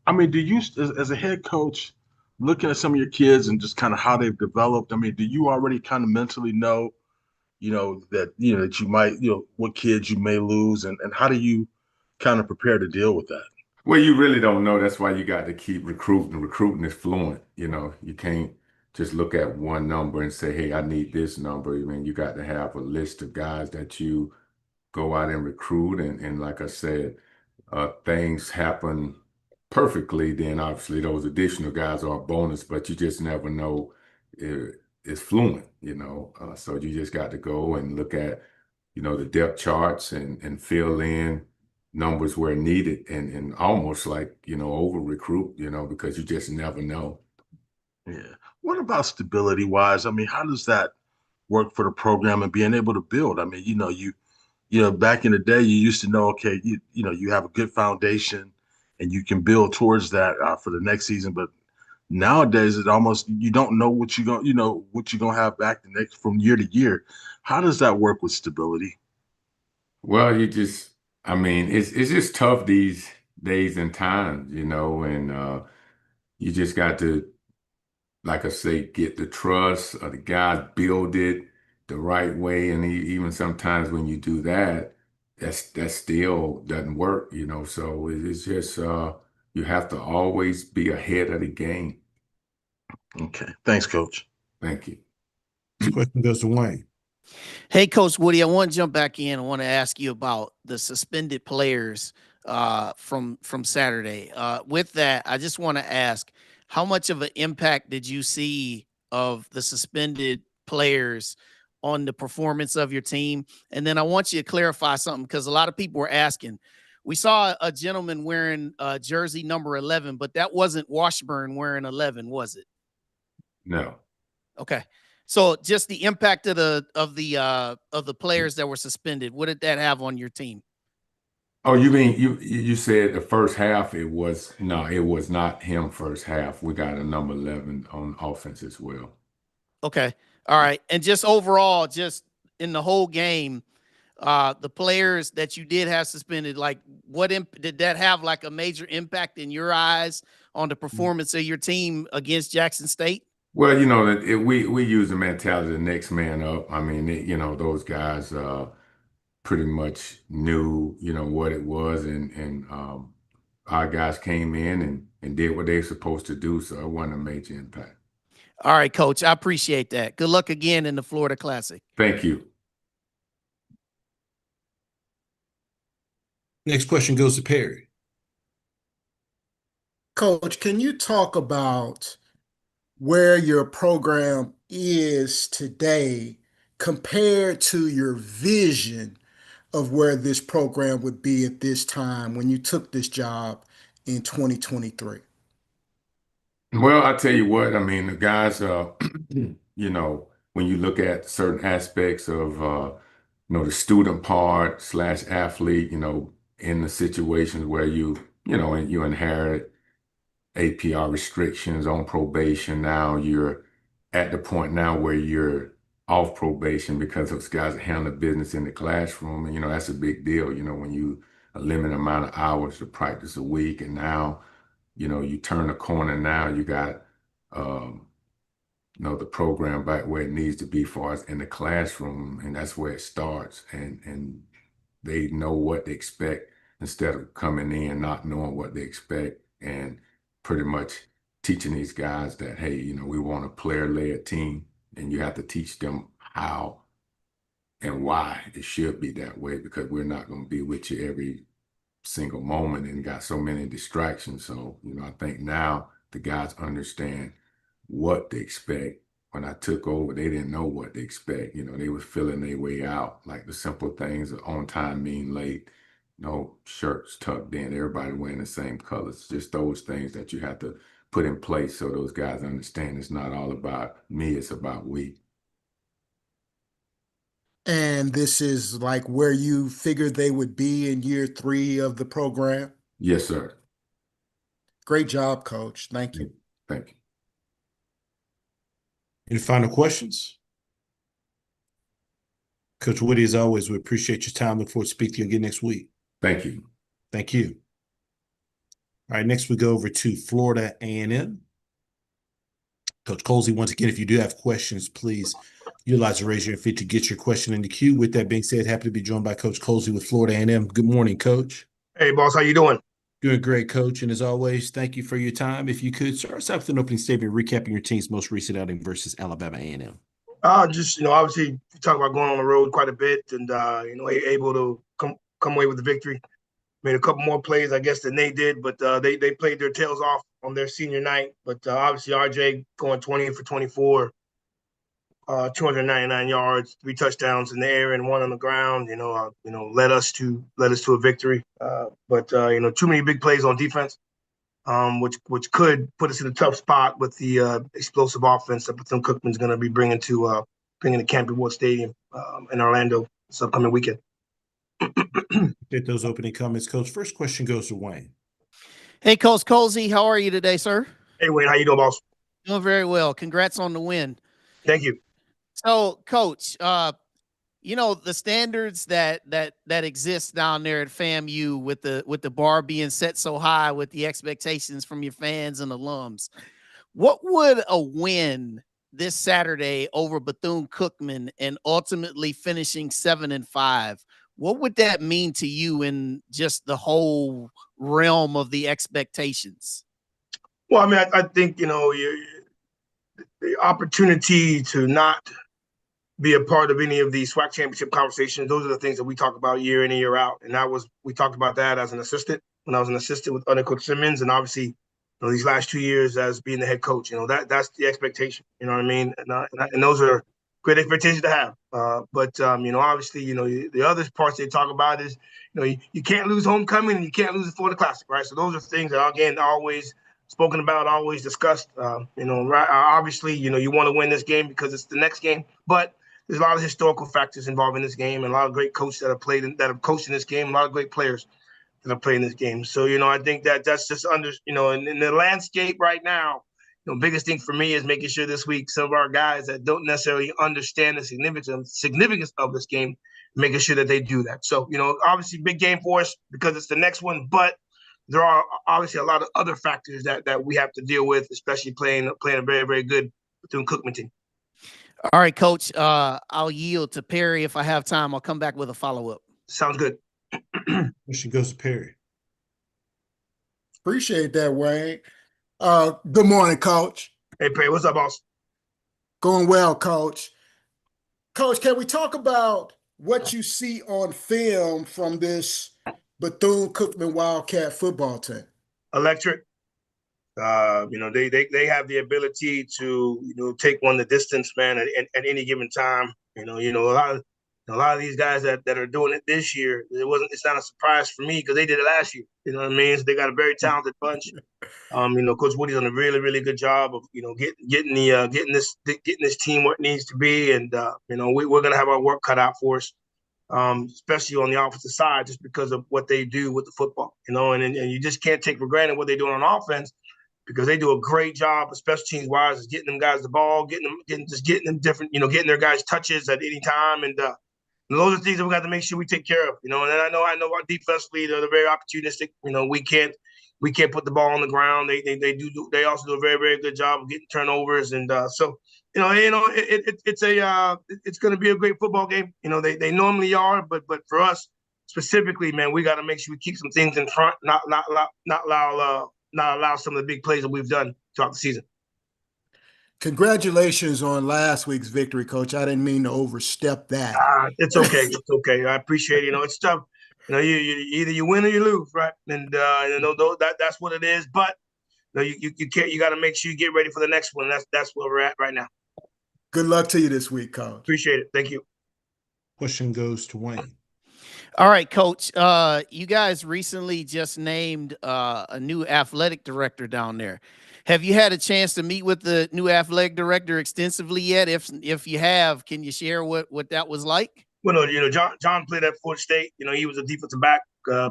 I mean, do you, as a head coach, looking at some of your kids and just kind of how they've developed, I mean, do you already kind of mentally know, that you might, what kids you may lose, and how do you kind of prepare to deal with that? Well, you really don't know. That's why you got to keep recruiting. Recruiting is fluent. You can't just look at one number and say, hey, I need this number. I mean, you got to have a list of guys that you go out and recruit. And like I said, things happen perfectly, then obviously those additional guys are a bonus, but you just never know. It's fluent, so you just got to go and look at, the depth charts and fill in numbers where needed and almost like, over recruit, because you just never know. Yeah. What about stability wise? I mean, how does that work for the program and being able to build? I mean, back in the day, you used to know, okay, you have a good foundation and you can build towards that for the next season. But nowadays, it almost, you don't know what you're going to have back the next from year to year. How does that work with stability? Well, I mean, it's just tough these days and times, and you just got to, like I say, get the trust of the guys, build it the right way. And even sometimes when you do that, that still doesn't work, so it's just you have to always be ahead of the game. Okay. Thanks, Coach. Thank you. This question goes to Wayne. Hey, Coach Woody, I want to jump back in. I want to ask you about the suspended players from Saturday. With that, I just want to ask, how much of an impact did you see of the suspended players on the performance of your team? And then I want you to clarify something, because a lot of people were asking. We saw a gentleman wearing jersey number 11, but that wasn't Washburn wearing 11, was it? No. Okay. So just the impact of the players that were suspended, what did that have on your team? Oh, you mean you said the first half? It was not him first half. We got a number 11 on offense as well. Okay. All right. And just overall, just in the whole game, the players that you did have suspended, like did that have like a major impact in your eyes on the performance of your team against Jackson State? Well, we use the mentality the next man up. I mean, those guys pretty much knew, what it was, and our guys came in and did what they were supposed to do, so it wasn't a major impact. All right, Coach, I appreciate that. Good luck again in the Florida Classic. Thank you. Next question goes to Perry. Coach, can you talk about where your program is today compared to your vision of where this program would be at this time when you took this job in 2023? Well, I tell you what, I mean, the guys, when you look at certain aspects of, the student part / athlete, in the situations where and you inherit APR restrictions on probation. Now you're at the point now where you're off probation because those guys are handling business in the classroom. And, that's a big deal, when you a limited amount of hours to practice a week. And now, you turn the corner now, you got, the program back where it needs to be for us in the classroom. And that's where it starts. And they know what they expect instead of coming in not knowing what they expect, and pretty much teaching these guys that, hey, we want a player-led team, and you have to teach them how and why it should be that way, because we're not going to be with you every single moment and got so many distractions. So, I think now the guys understand what they expect. When I took over, they didn't know what they expect. They were feeling their way out, like the simple things of on time being late, no shirts tucked in, everybody wearing the same colors, just those things that you have to put in place so those guys understand it's not all about me, it's about we. And this is like where you figured they would be in year 3 of the program? Yes, sir. Great job, Coach. Thank you. Thank you. Any final questions? Coach Woody, as always, we appreciate your time. Look forward to speaking to you again next week. Thank you. Thank you. All right, next we go over to Florida A&M. Coach Colsey, once again, if you do have questions, please utilize the raise your hand feature to get your question in the queue. With that being said, happy to be joined by Coach Colsey with Florida A&M. Good morning, Coach. Hey, boss. How you doing? Doing great, Coach. And as always, thank you for your time. If you could start us out with an opening statement recapping your team's most recent outing versus Alabama A&M. Just, obviously, you talk about going on the road quite a bit and, able to come away with the victory. Made a couple more plays, I guess, than they did, but they played their tails off on their senior night. But obviously, RJ going 20 for 24, 299 yards, 3 touchdowns in the air and 1 on the ground. Led us to a victory. But too many big plays on defense, which could put us in a tough spot with the explosive offense that Bethune-Cookman is going to be bringing to Campbell Ward Stadium in Orlando this upcoming weekend. Get those opening comments, Coach. First question goes to Wayne. Hey, Coach Colsey, how are you today, sir? Hey, Wayne, how you doing, boss? Doing very well. Congrats on the win. Thank you. So, Coach, the standards that exist down there at FAMU with the bar being set so high with the expectations from your fans and alums, what would a win this Saturday over Bethune-Cookman and ultimately finishing 7-5, what would that mean to you in just the whole realm of the expectations? Well, I mean, I think, the opportunity to not be a part of any of these SWAC championship conversations, those are the things that we talk about year in and year out. And we talked about that as an assistant when I was an assistant under Coach Simmons, and obviously, these last 2 years as being the head coach. That's the expectation. You know what I mean? And those are great expectations to have. But obviously, the other parts they talk about is, you can't lose homecoming and you can't lose the Florida Classic, right? So those are things that, again, always spoken about, always discussed. Right? Obviously, you want to win this game because it's the next game, but there's a lot of historical factors involved in this game and a lot of great coaches that have coached in this game, a lot of great players. that are playing this game. So, I think that's just in the landscape right now, biggest thing for me is making sure this week some of our guys that don't necessarily understand the significance of this game, making sure that they do that. So, obviously big game for us because it's the next one, but there are obviously a lot of other factors that we have to deal with, especially playing a very, very good Bethune-Cookman team. All right, Coach. I'll yield to Perry. If I have time, I'll come back with a follow-up. Sounds good. Question goes to Perry. Appreciate that, Wayne. Good morning, Coach. Hey, Perry, what's up, boss? Going well, Coach. Coach, can we talk about what you see on film from this Bethune-Cookman Wildcat football team? Electric. They have the ability to take one the distance, man, at any given time. A lot of these guys that are doing it this year, it's not a surprise for me because they did it last year. You know what I mean? So they got a very talented bunch. Coach Woody's done a really, really good job of getting this team where it needs to be, and we're gonna have our work cut out for us, especially on the offensive side, just because of what they do with the football. And you just can't take for granted what they do on offense, because they do a great job, special teams wise, getting them guys the ball, getting them different, getting their guys touches at any time, and those are things that we got to make sure we take care of. And then I know our defensively, they're very opportunistic. We can't put the ball on the ground. They also do a very, very good job of getting turnovers, and it's going to be a great football game. They normally are, but for us specifically, man, we got to make sure we keep some things in front, not allow some of the big plays that we've done throughout the season. Congratulations on last week's victory, Coach. I didn't mean to overstep that. It's okay. It's okay. I appreciate it. It's tough. You either you win or you lose, right? And that's what it is. But you can't. You got to make sure you get ready for the next one. That's where we're at right now. Good luck to you this week, Coach. Appreciate it. Thank you. Question goes to Wayne. All right, Coach. You guys recently just named a new athletic director down there. Have you had a chance to meet with the new athletic director extensively yet? If you have, can you share what that was like? Well, no, John played at Florida State. He was a defensive back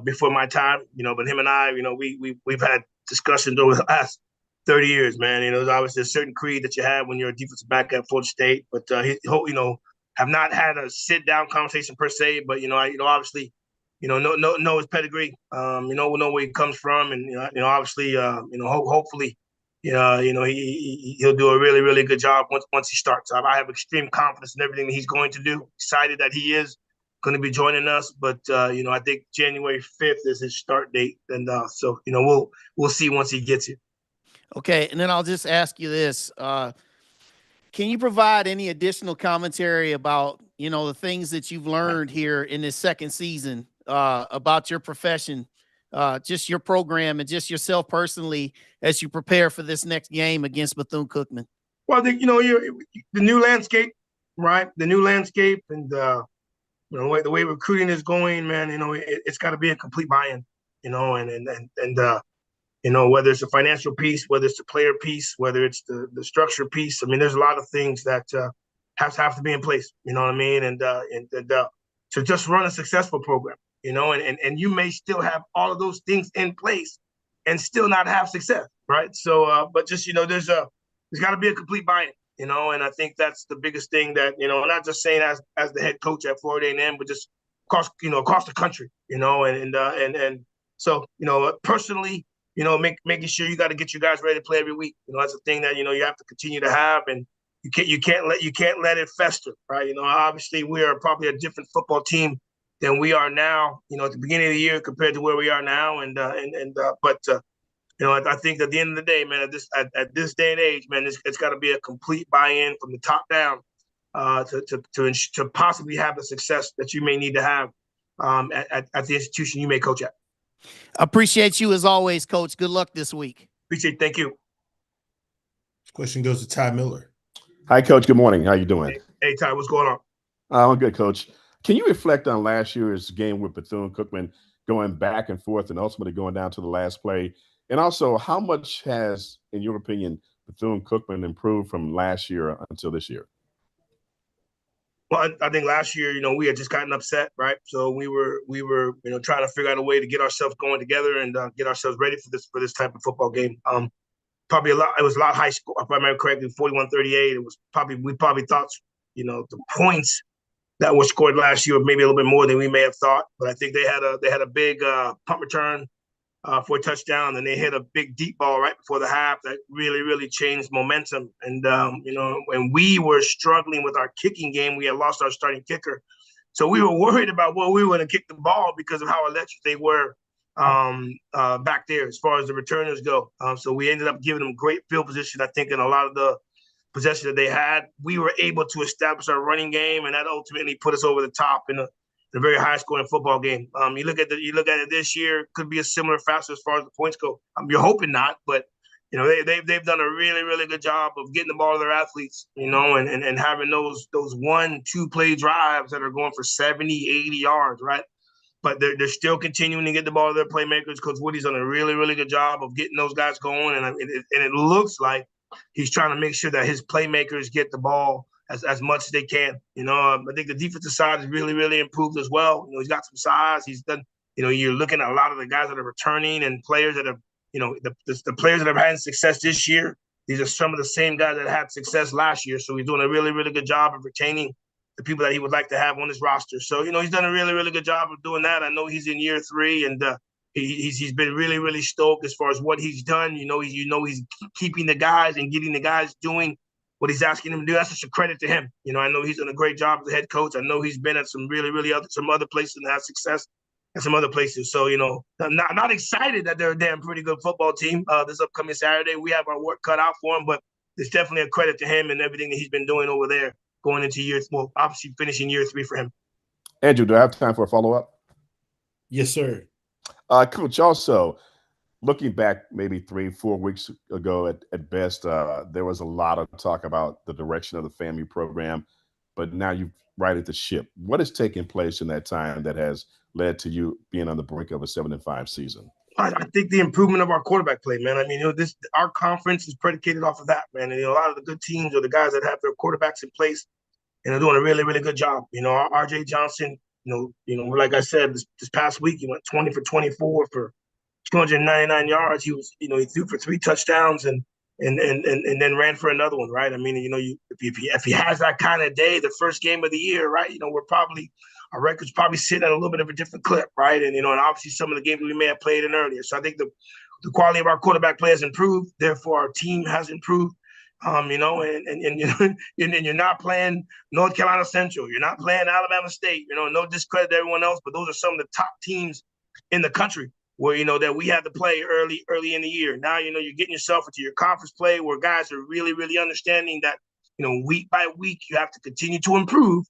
before my time. But him and I, we've had discussions over the last 30 years, man. There's obviously a certain creed that you have when you're a defensive back at Florida State, but have not had a sit down conversation per se. But obviously, know his pedigree. Know where he comes from, and obviously, hopefully. He'll do a really, really good job once he starts. I have extreme confidence in everything that he's going to do. Excited that he is going to be joining us, but I think January 5th is his start date, and so we'll see once he gets here. Okay, and then I'll just ask you this: can you provide any additional commentary about the things that you've learned here in this second season about your profession? Just your program and just yourself personally as you prepare for this next game against Bethune-Cookman? Well, I think, the new landscape, right? The new landscape, and the way recruiting is going, man, it's got to be a complete buy-in, whether it's a financial piece, whether it's the player piece, whether it's the structure piece. I mean, there's a lot of things that have to be in place, you know what I mean? And to just run a successful program. And you may still have all of those things in place and still not have success, right? So, but just, there's got to be a complete buy-in, and I think that's the biggest thing that, not just saying as the head coach at Florida A&M, but just across the country, and so, personally, making sure you got to get your guys ready to play every week. That's a thing that, you have to continue to have, and you can't let it fester, right? Obviously we are probably a different football team than we are now, at the beginning of the year compared to where we are now. But I think at the end of the day, man, at this day and age, man, it's got to be a complete buy-in from the top down to possibly have the success that you may need to have at the institution you may coach at. Appreciate you as always, Coach. Good luck this week. Appreciate it. Thank you. Question goes to Ty Miller. Hi, Coach. Good morning. How you doing? Hey, Ty, what's going on? I'm good, Coach. Can you reflect on last year's game with Bethune-Cookman, going back and forth and ultimately going down to the last play? And also, how much has, in your opinion, Bethune-Cookman improved from last year until this year? Well, I think last year, we had just gotten upset, right? So we were, trying to figure out a way to get ourselves going together and get ourselves ready for this type of football game. Probably it was a lot high score, if I remember correctly, 41-38. It was we probably thought, the points that were scored last year maybe a little bit more than we may have thought. But I think they had a big punt return for a touchdown, and they hit a big deep ball right before the half that really, really changed momentum. And when we were struggling with our kicking game, we had lost our starting kicker, so we were worried about where we were going to kick the ball because of how electric they were back there as far as the returners go. So we ended up giving them great field position. I think in a lot of the possession that they had, we were able to establish our running game, and that ultimately put us over the top in a very high-scoring football game. You look at it this year, could be a similar facet as far as the points go. You're hoping not, but they've done a really, really good job of getting the ball to their athletes, and having those 1-2 play drives that are going for 70, 80 yards, right? But they're still continuing to get the ball to their playmakers. Coach Woody's done a really, really good job of getting those guys going, and it looks like he's trying to make sure that his playmakers get the ball as much as they can. I think the defensive side has really, really improved as well. He's got some size. He's done, you're looking at a lot of the guys that are returning and players that have, the players that have had success this year. These are some of the same guys that had success last year. So he's doing a really, really good job of retaining the people that he would like to have on his roster. So, he's done a really, really good job of doing that. I know he's in year 3, and he's been really, really stoked as far as what he's done. He's keeping the guys and getting the guys doing what he's asking them to do. That's just a credit to him. I know he's done a great job as a head coach. I know he's been at some really, really some other places and had success at some other places. So, I'm not excited that they're a damn pretty good football team this upcoming Saturday. We have our work cut out for him, but it's definitely a credit to him and everything that he's been doing over there going into obviously finishing year 3 for him. Andrew, do I have time for a follow-up? Yes, sir. Coach, also, looking back maybe 3-4 weeks ago at best, there was a lot of talk about the direction of the FAMU program, but now you've righted the ship. What has taken place in that time that has led to you being on the brink of a 7-5 season? I think the improvement of our quarterback play, man. Our conference is predicated off of that, man. And a lot of the good teams are the guys that have their quarterbacks in place and are doing a really, really good job. RJ Johnson, like I said, this past week, he went 20 for 24 for 299 yards. He threw for 3 touchdowns and then ran for another one, right? If he has that kind of day, the first game of the year, right? Our record's probably sitting at a little bit of a different clip, right? And obviously some of the games we may have played in earlier. So I think the quality of our quarterback play has improved. Therefore, our team has improved. And you're not playing North Carolina Central. You're not playing Alabama State. No discredit to everyone else, but those are some of the top teams in the country where, that we had to play early in the year. Now, you're getting yourself into your conference play where guys are really, really understanding that, week by week, you have to continue to improve.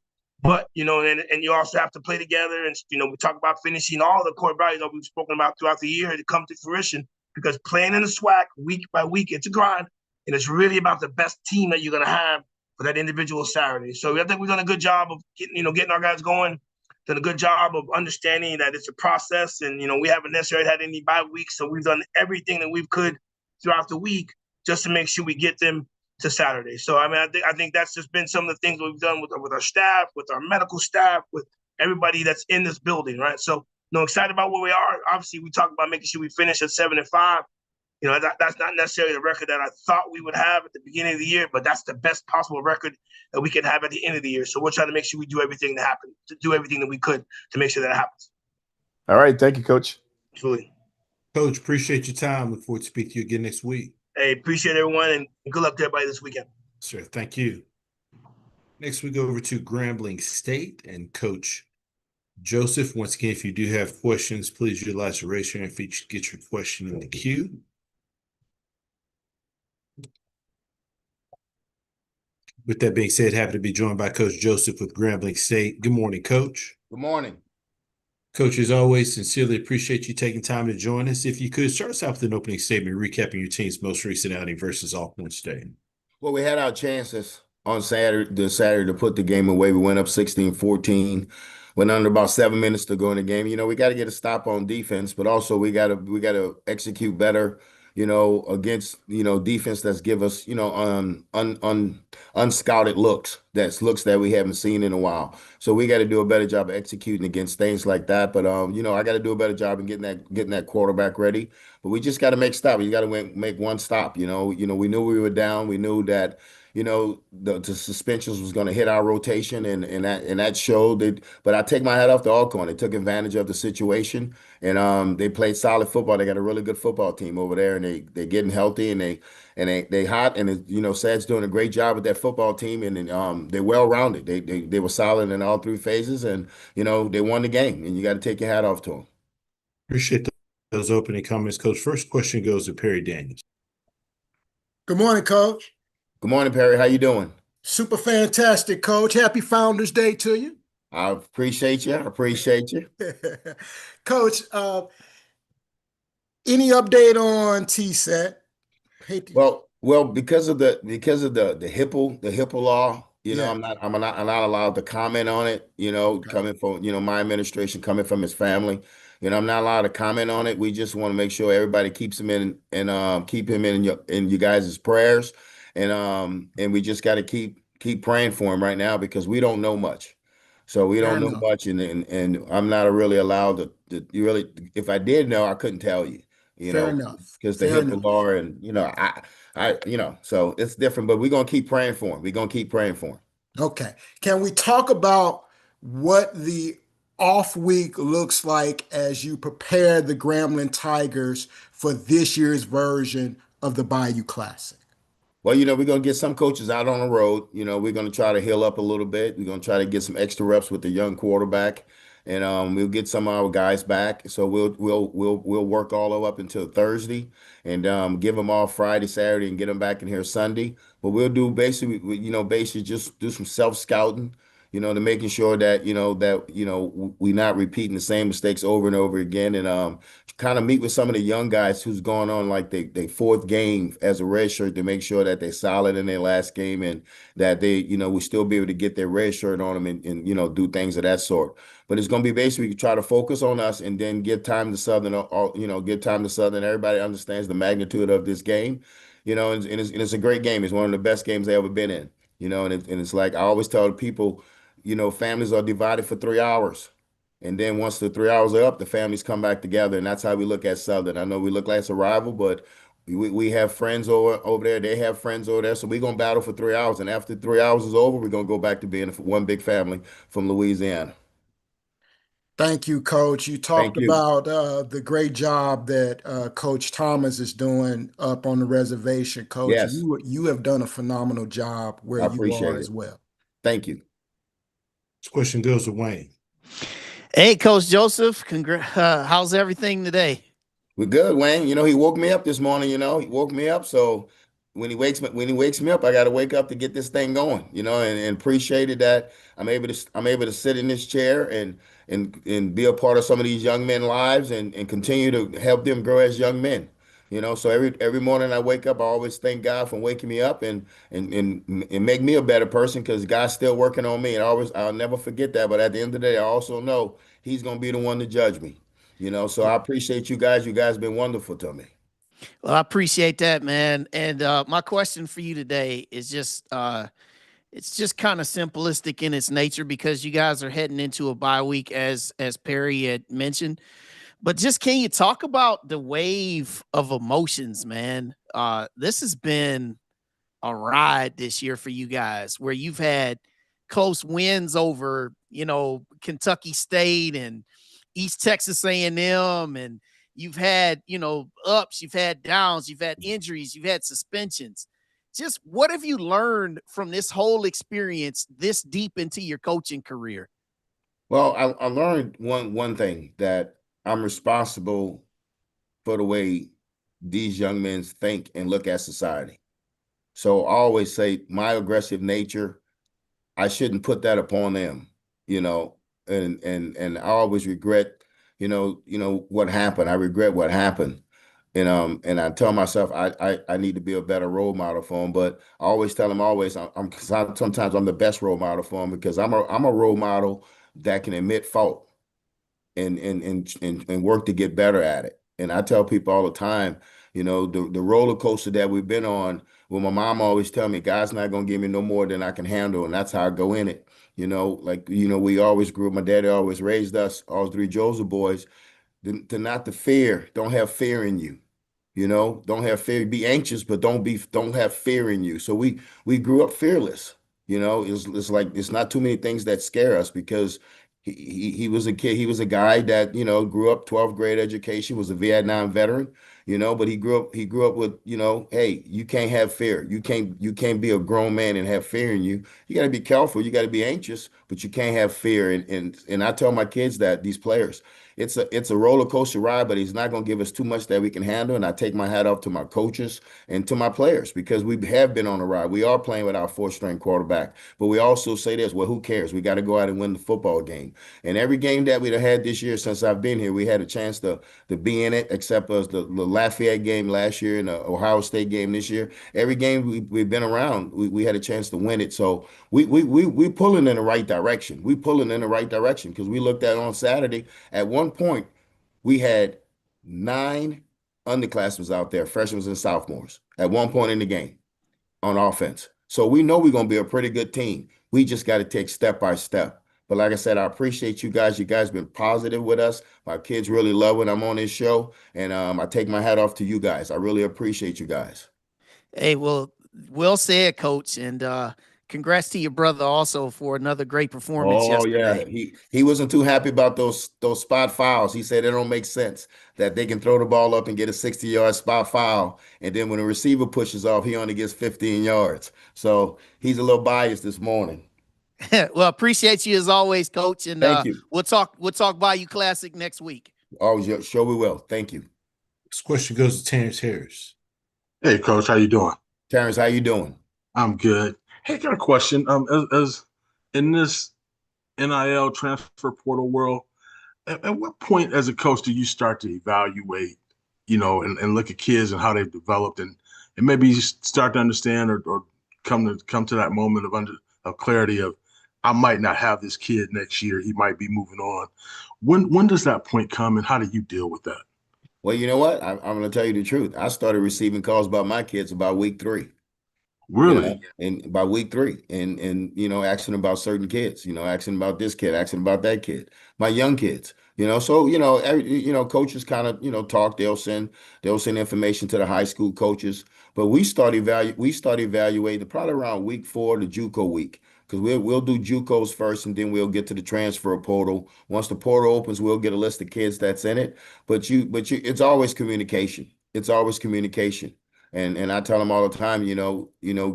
But, and you also have to play together. And, we talk about finishing all the core values that we've spoken about throughout the year to come to fruition, because playing in the SWAC week by week, it's a grind. And it's really about the best team that you're going to have for that individual Saturday. So I think we've done a good job of getting our guys going, done a good job of understanding that it's a process. And, we haven't necessarily had any bye weeks. So we've done everything that we could throughout the week just to make sure we get them to Saturday. So, I think that's just been some of the things we've done with our staff, with our medical staff, with everybody that's in this building, right? So, excited about where we are. Obviously, we talk about making sure we finish at 7-5. That's not necessarily the record that I thought we would have at the beginning of the year, but that's the best possible record that we can have at the end of the year. So we're trying to make sure we do everything that we could to make sure that happens. All right. Thank you, Coach. Absolutely. Coach, appreciate your time. Look forward to speaking to you again next week. Hey, appreciate everyone, and good luck to everybody this weekend. Sure. Thank you. Next, we go over to Grambling State and Coach Joseph. Once again, if you do have questions, please utilize the raise your hand feature to get your question in the queue. With that being said, happy to be joined by Coach Joseph with Grambling State. Good morning, Coach. Good morning. Coach, as always, sincerely appreciate you taking time to join us. If you could, start us out with an opening statement recapping your team's most recent outing versus Alcorn State. Well, we had our chances on Saturday to put the game away. We went up 16-14. Went under about 7 minutes to go in the game. We got to get a stop on defense, but also we got to execute better, against, defense that's give us, unscouted looks. That's looks that we haven't seen in a while. So we got to do a better job of executing against things like that. But I got to do a better job in getting that quarterback ready. But we just got to make stops. You got to make one stop. We knew we were down. We knew that the suspensions was going to hit our rotation, and that showed that. But I take my hat off to Alcorn. They took advantage of the situation, and they played solid football. They got a really good football team over there, and they're getting healthy, and they hot, and Sad's doing a great job with that football team, and they're well rounded. They were solid in all three phases, and they won the game, and you got to take your hat off to them. Appreciate those opening comments, Coach. First question goes to Perry Daniels. Good morning, Coach. Good morning, Perry. How you doing? Super fantastic, Coach. Happy Founders Day to you. I appreciate you. Coach, any update on TSET? Well, because of the HIPAA law, I'm not allowed to comment on it. Coming from my administration, coming from his family, I'm not allowed to comment on it. We just want to make sure everybody keeps him in and keep him in you guys' prayers, and we just got to keep praying for him right now because we don't know much. So we don't know much, and I'm not really allowed to really. If I did know, I couldn't tell you. Fair enough. Because the HIPAA law, and so it's different. But we're gonna keep praying for him. Okay. Can we talk about what the off week looks like as you prepare the Grambling Tigers for this year's version of the Bayou Classic? Well, we're going to get some coaches out on the road. We're going to try to heal up a little bit. We're going to try to get some extra reps with the young quarterback, and we'll get some of our guys back. So we'll work all the way up until Thursday, and give them all Friday, Saturday, and get them back in here Sunday. But we'll do basically just do some self-scouting, to making sure that we're not repeating the same mistakes over and over again, and kind of meet with some of the young guys who's going on like they fourth game as a red shirt to make sure that they're solid in their last game, and that they we still be able to get their red shirt on them, and do things of that sort. But it's going to be basically try to focus on us, and then give time to Southern. Give time to Southern. Everybody understands the magnitude of this game, and it's a great game. It's one of the best games they've ever been in. And it's like I always tell the people, families are divided for 3 hours. And then once the 3 hours are up, the families come back together. And that's how we look at Southern. I know we look like it's a rival, but we have friends over there. They have friends over there. So we're going to battle for 3 hours. And after 3 hours is over, we're going to go back to being one big family from Louisiana. Thank you, Coach. You talked about the great job that Coach Thomas is doing up on the reservation, Coach. Yes. You have done a phenomenal job where you are as well. Thank you. This question goes to Wayne. Hey, Coach Joseph. How's everything today? We're good, Wayne. He woke me up this morning. He woke me up. So when he wakes me up, I got to wake up to get this thing going. And appreciated that I'm able to sit in this chair and be a part of some of these young men's lives and continue to help them grow as young men. So every morning I wake up, I always thank God for waking me up and make me a better person, because God's still working on me. And I'll never forget that. But at the end of the day, I also know He's going to be the one to judge me. So I appreciate you guys. You guys have been wonderful to me. Well, I appreciate that, man. And my question for you today is just it's just kind of simplistic in its nature, because you guys are heading into a bye week, as Perry had mentioned. But just, can you talk about the wave of emotions, man? This has been a ride this year for you guys, where you've had close wins over, Kentucky State and East Texas A&M, and you've had, ups, you've had downs, you've had injuries, you've had suspensions. Just what have you learned from this whole experience this deep into your coaching career? Well, I learned one thing, that I'm responsible for the way these young men think and look at society. So I always say my aggressive nature, I shouldn't put that upon them, and I always regret, what happened. I regret what happened. And I tell myself I need to be a better role model for them. But I always tell them, sometimes I'm the best role model for them, because I'm a role model that can admit fault and work to get better at it. And I tell people all the time, You know, the roller coaster that we've been on. Well, my mom always tell me, God's not gonna give me no more than I can handle, and that's how I go in it. You know, like we always grew up. My daddy always raised us, all three Joseph boys, to not to fear. Don't have fear in you. You know, don't have fear. Be anxious, but don't have fear in you. So we grew up fearless. You know, it's like it's not too many things that scare us because he was a kid. He was a guy that, grew up 12th grade education, was a Vietnam veteran, but he grew up with, hey, you can't have fear. You can't be a grown man and have fear in you. You got to be careful. You got to be anxious, but you can't have fear. And I tell my kids that, these players, it's a roller coaster ride, but he's not going to give us too much that we can handle. And I take my hat off to my coaches and to my players because we have been on a ride. We are playing with our fourth-string quarterback, but we also say this: well, who cares? We got to go out and win the football game. And every game that we've had this year since I've been here, we had a chance to be in it, except as the Lafayette game last year and the Ohio State game this year. Every game we've been around, we had a chance to win it. So we pulling in the right direction. We pulling in the right direction because we looked at on Saturday. At one point, we had 9 underclassmen out there, freshmen and sophomores, at one point in the game on offense. So we know we're going to be a pretty good team. We just got to take step by step. But like I said, I appreciate you guys. You guys been positive with us. My kids really love when I'm on this show. And I take my hat off to you guys. I really appreciate you guys. Hey, well said, Coach. And congrats to your brother also for another great performance yesterday. Yeah, he wasn't too happy about those spot fouls. He said it don't make sense that they can throw the ball up and get a 60-yard spot foul, and then when the receiver pushes off, he only gets 15 yards. So he's a little biased this morning. Well, appreciate you as always, Coach. And thank you. We'll talk Bayou Classic next week. Always, sure we will. Thank you. This question goes to Terrence Harris. Hey, Coach, how you doing? Terrence, how you doing? I'm good. Hey, got a question. As in this NIL transfer portal world, at what point as a coach do you start to evaluate, and look at kids and how they've developed and maybe you start to understand or come to that moment of clarity of, I might not have this kid next year. He might be moving on. When does that point come and how do you deal with that? Well, you know what? I'm going to tell you the truth. I started receiving calls about my kids about week 3. Really? And by week 3 and asking about certain kids, asking about this kid, asking about that kid, my young kids, so, coaches kind of, talk, they'll send information to the high school coaches, but we start evaluating probably around week 4, the JUCO week, because we'll do JUCOs first and then we'll get to the transfer portal. Once the portal opens, we'll get a list of kids that's in it, but it's always communication. It's always communication. And I tell them all the time,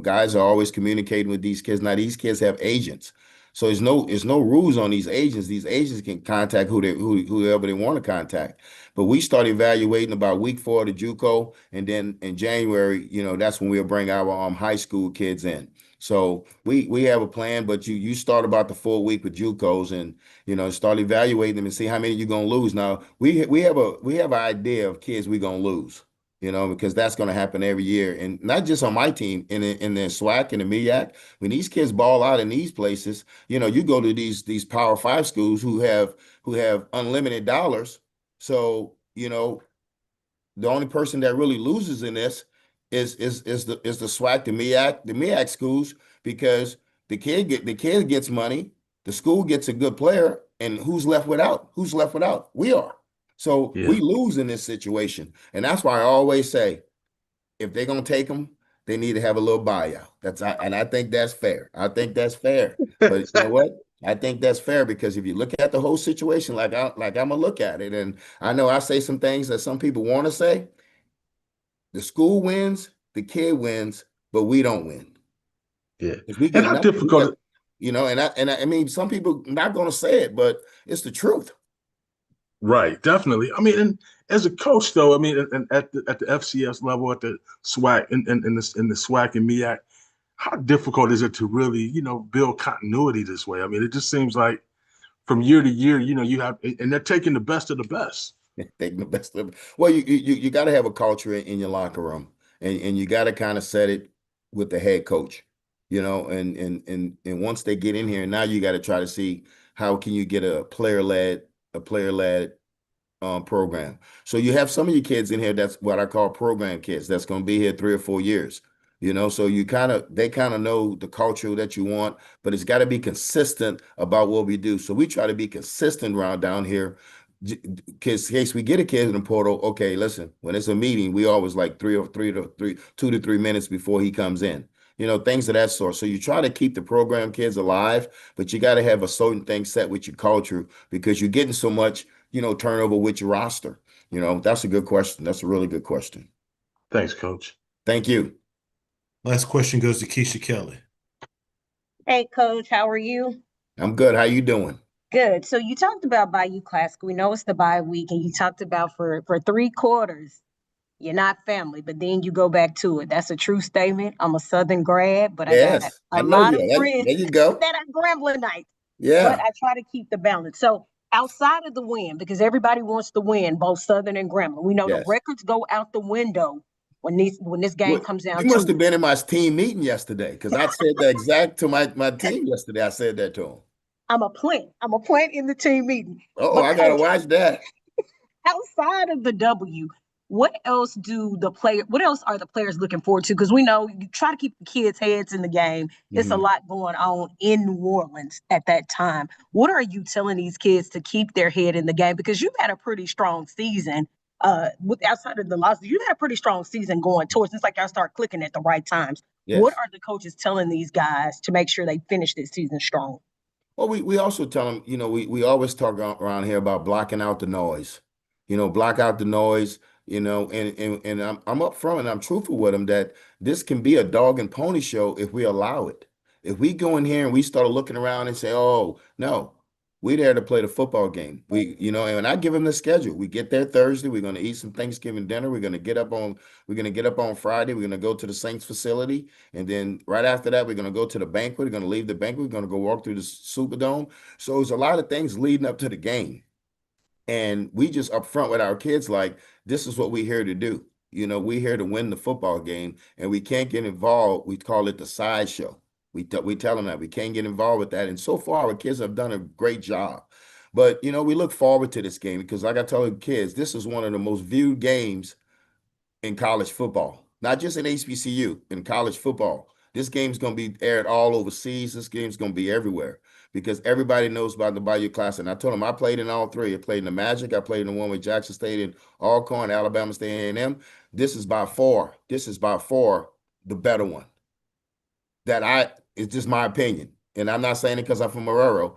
guys are always communicating with these kids. Now these kids have agents, so there's no rules on these agents. These agents can contact whoever they want to contact. But we start evaluating about week 4 to JUCO, and then in January, that's when we'll bring our high school kids in. So we have a plan, but you start about the full week with JUCOs and start evaluating them and see how many you're gonna lose. Now we have an idea of kids we're gonna lose. Because that's going to happen every year. And not just on my team, in the SWAC and the MEAC. When these kids ball out in these places, you go to these Power 5 schools who have unlimited dollars. So, the only person that really loses in this is the SWAC, the MEAC schools, because the kid gets money, the school gets a good player, and who's left without? Who's left without? We are. So we lose in this situation. And that's why I always say, if they're going to take them, they need to have a little buyout. And I think that's fair. I think that's fair. But you know what? I think that's fair because if you look at the whole situation, like I'm going to look at it, and I know I say some things that some people want to say. The school wins, the kid wins, but we don't win. Yeah. If we and how difficult, and I mean, some people not going to say it, but it's the truth. Right, definitely. I mean, and as a coach, though, I mean, and at the FCS level, at the SWAC, in the SWAC and MEAC, how difficult is it to really, build continuity this way? I mean, it just seems like from year to year, you have, and they're taking the best of the best. Taking the best of. Well, you got to have a culture in your locker room, and you got to kind of set it with the head coach, and once they get in here, now you got to try to see how can you get a player led program. So you have some of your kids in here that's what I call program kids that's going to be here 3 or 4 years. So they kind of know the culture that you want, but it's got to be consistent about what we do. So we try to be consistent around down here. In case we get a kid in the portal, okay, listen, when it's a meeting, we always like 2 to 3 minutes before he comes in. Things of that sort. So you try to keep the program kids alive, but you got to have a certain thing set with your culture because you're getting so much, turnover with your roster. That's a good question. That's a really good question. Thanks, Coach. Thank you. Last question goes to Keisha Kelly. Hey, Coach, how are you? I'm good. How you doing? Good. So you talked about Bayou Classic. We know it's the bye week, and you talked about for 3 quarters, you're not family, but then you go back to it. That's a true statement. I'm a Southern grad, but I got Yes, a I know lot you. of friends There you go. that are Grambling nights. But Yeah. I try to keep the balance. So outside of the win, because everybody wants to win, both Southern and Grambling, we know the Yes. records go out the window when this game comes down You must to have been in my team meeting yesterday because I said that exact to my team yesterday. I said that to them. I'm a plant in the team meeting. Oh, But I gotta Coach, watch that. outside of the W, what else are the players looking forward to? Because we know you try to keep the kids' heads in the game. It's a Mhm. lot going on in New Orleans at that time. What are you telling these kids to keep their head in the game? Because you've had a pretty strong season. Outside of the losses, you've had a pretty strong season going towards. It's like y'all start clicking at the right times. What Yes. are the coaches telling these guys to make sure they finish this season strong? Well, we also tell them, we always talk around here about blocking out the noise. Block out the noise, and I'm upfront and I'm truthful with them that this can be a dog and pony show if we allow it. If we go in here and we start looking around and say, oh, no, we're there to play the football game. And I give them the schedule. We get there Thursday. We're going to eat some Thanksgiving dinner. We're going to get up on Friday. We're going to go to the Saints facility. And then right after that, we're going to go to the banquet. We're going to leave the banquet. We're going to go walk through the Superdome. So there's a lot of things leading up to the game. And we just upfront with our kids, like, this is what we're here to do. We're here to win the football game, and we can't get involved. We call it the sideshow. We tell them that we can't get involved with that. And so far, our kids have done a great job. But, we look forward to this game because, like I tell the kids, this is one of the most viewed games in college football, not just in HBCU, in college football. This game's going to be aired all overseas. This game's going to be everywhere because everybody knows about the Bayou Classic. And I told them I played in all 3. I played in the Magic. I played in the one with Jackson State and Alcorn, Alabama State A&M. This is by far the better one. It's just my opinion. And I'm not saying it because I'm from Marrero,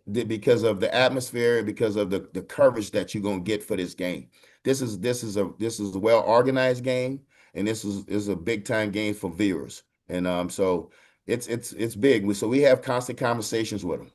because of the atmosphere and because of the coverage that you're going to get for this game. This is a well organized game, and this is a big time game for viewers. And so it's big. So we have constant conversations with them.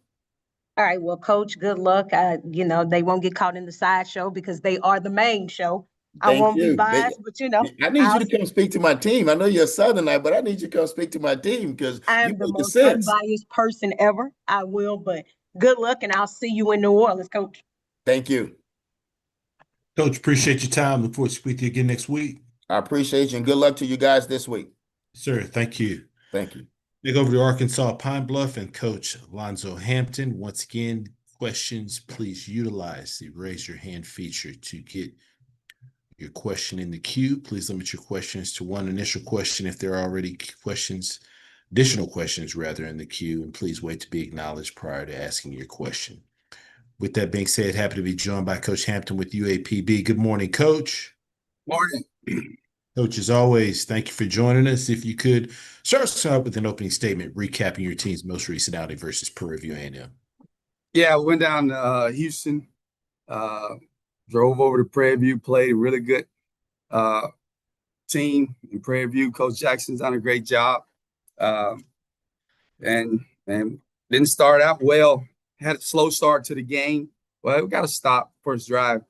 All right, well, Coach, good luck. They won't get caught in the sideshow because they are the main show. I Thank won't be you. biased, but I need you to come speak to my team. I know you're a Southernite, but I need you to come speak to my team because I you am the make most sense. unbiased person ever. I will, but good luck, and I'll see you in New Orleans, Coach. Thank you. Coach, appreciate your time. Look forward to speaking to you again next week. I appreciate you, and good luck to you guys this week. Sir, thank you. Thank you. Take over to Arkansas Pine Bluff and Coach Alonzo Hampton. Once again, questions, please utilize the raise your hand feature to get your question in the queue. Please limit your questions to one initial question if there are already additional questions rather in the queue, and please wait to be acknowledged prior to asking your question. With that being said, happy to be joined by Coach Hampton with UAPB. Good morning, Coach. Morning. Coach, as always, thank you for joining us. If you could start us out with an opening statement recapping your team's most recent outing versus Prairie View A&M. Yeah, we went down to Houston, drove over to Prairie View, played a really good team in Prairie View. Coach Jackson's done a great job, and didn't start out well. Had a slow start to the game. Well, we got to stop first drive,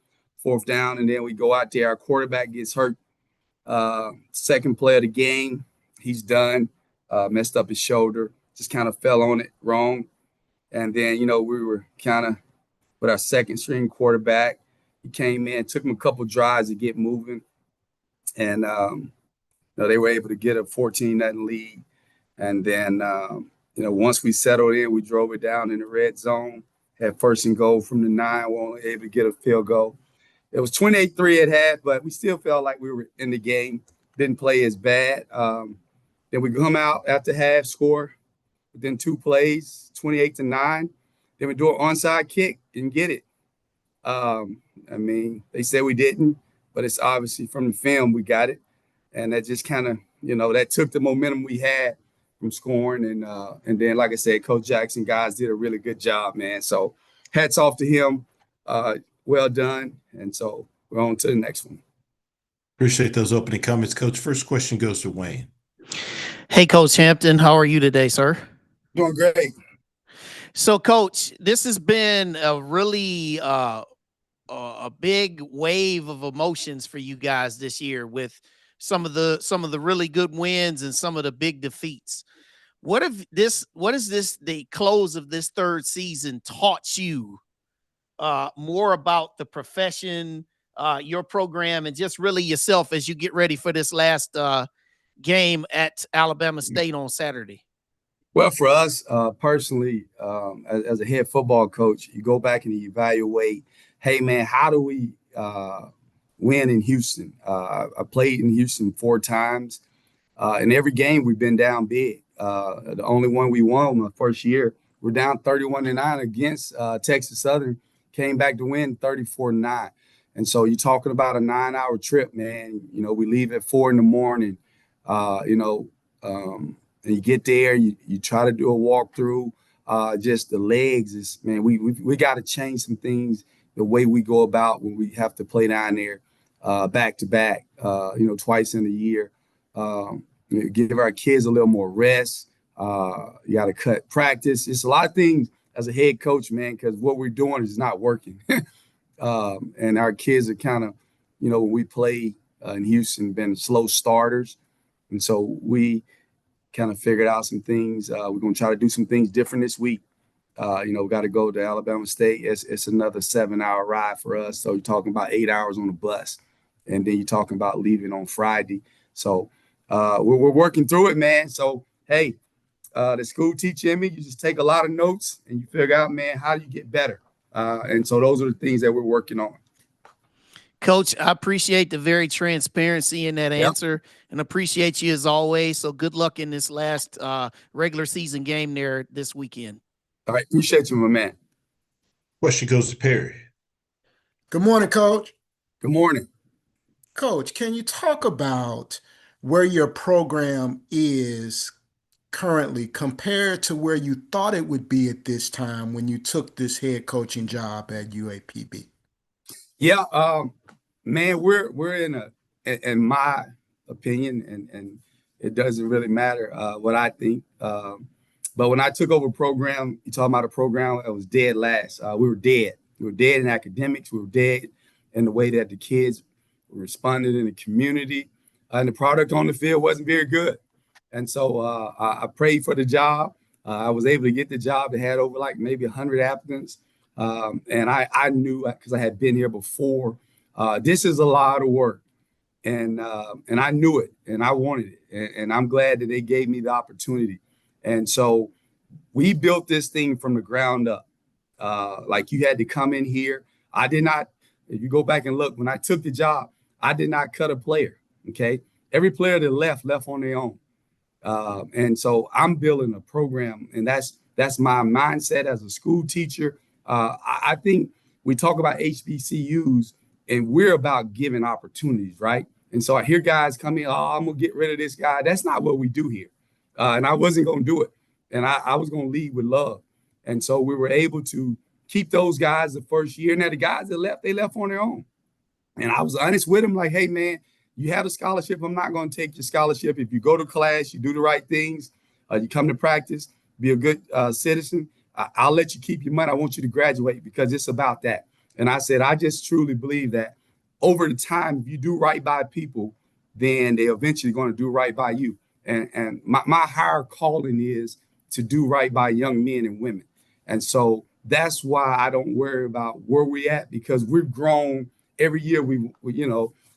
4th down, and then we go out there. Our quarterback gets hurt. Second play of the game, he's done. Messed up his shoulder. Just kind of fell on it wrong. And then, we were kind of with our second string quarterback. He came in, took him a couple drives to get moving. And, they were able to get a 14-0 lead. And then, once we settled in, we drove it down in the red zone, had 1st and goal from the 9, we were only able to get a field goal. It was 28-3 at half, but we still felt like we were in the game. Didn't play as bad. Then we come out after half, score within 2 plays, 28-9. Then we do an onside kick and get it. I mean, they said we didn't, but it's obviously from the film we got it. And that just kind of, that took the momentum we had from scoring. And then, like I said, Coach Jackson, guys did a really good job, man. So hats off to him. Well done. And so we're on to the next one. Appreciate those opening comments, Coach. First question goes to Wayne. Hey, Coach Hampton, how are you today, sir? Doing great. So, Coach, this has been a really a big wave of emotions for you guys this year with some of the really good wins and some of the big defeats. What is the close of this third season taught you more about the profession, your program, and just really yourself as you get ready for this last game at Alabama State on Saturday? Well, for us personally, as a head football coach, you go back and you evaluate, hey, man, how do we win in Houston? I played in Houston 4 times. In every game, we've been down big. The only one we won my first year, we're down 31-9 against Texas Southern, came back to win 34-9. And so you're talking about a 9-hour trip, man. We leave at 4 a.m. And you get there, you try to do a walkthrough. Just the legs is, man, we got to change some things, the way we go about when we have to play down there back to back, twice in a year. Give our kids a little more rest. You got to cut practice. It's a lot of things as a head coach, man, because what we're doing is not working. And our kids are kind of, when we play in Houston, been slow starters. And so we kind of figured out some things. We're going to try to do some things different this week. We got to go to Alabama State. It's another 7-hour ride for us. So you're talking about 8 hours on the bus. And then you're talking about leaving on Friday. So we're working through it, man. So, hey, the school teacher in me, you just take a lot of notes and you figure out, man, how do you get better? And so those are the things that we're working on. Coach, I appreciate the very transparency in that answer and appreciate you as always. So good luck in this last regular season game there this weekend. All right. Appreciate you, my man. Question goes to Perry. Good morning, Coach. Good morning. Coach, can you talk about where your program is currently compared to where you thought it would be at this time when you took this head coaching job at UAPB? Yeah, man, we're in my opinion, and it doesn't really matter what I think. But when I took over a program, you talking about a program that was dead last. We were dead. We were dead in academics. We were dead in the way that the kids responded in the community, and the product on the field wasn't very good. And so I prayed for the job. I was able to get the job. They had over like maybe 100 applicants. And I knew, because I had been here before, this is a lot of work. And I knew it and I wanted it. And I'm glad that they gave me the opportunity. And so we built this thing from the ground up. Like you had to come in here. I did not, if you go back and look, when I took the job, I did not cut a player. Okay. Every player that left on their own. And so I'm building a program, and that's my mindset as a school teacher. I think we talk about HBCUs and we're about giving opportunities, right? And so I hear guys come in, I'm going to get rid of this guy. That's not what we do here. And I wasn't going to do it. And I was going to lead with love. And so we were able to keep those guys the first year. Now the guys that left, they left on their own. And I was honest with them, like, hey, man, you have a scholarship. I'm not going to take your scholarship. If you go to class, you do the right things, you come to practice, be a good citizen, I'll let you keep your money. I want you to graduate because it's about that. And I said, I just truly believe that over the time, if you do right by people, then they're eventually going to do right by you. And my higher calling is to do right by young men and women. And so that's why I don't worry about where we're at, because we've grown every year. We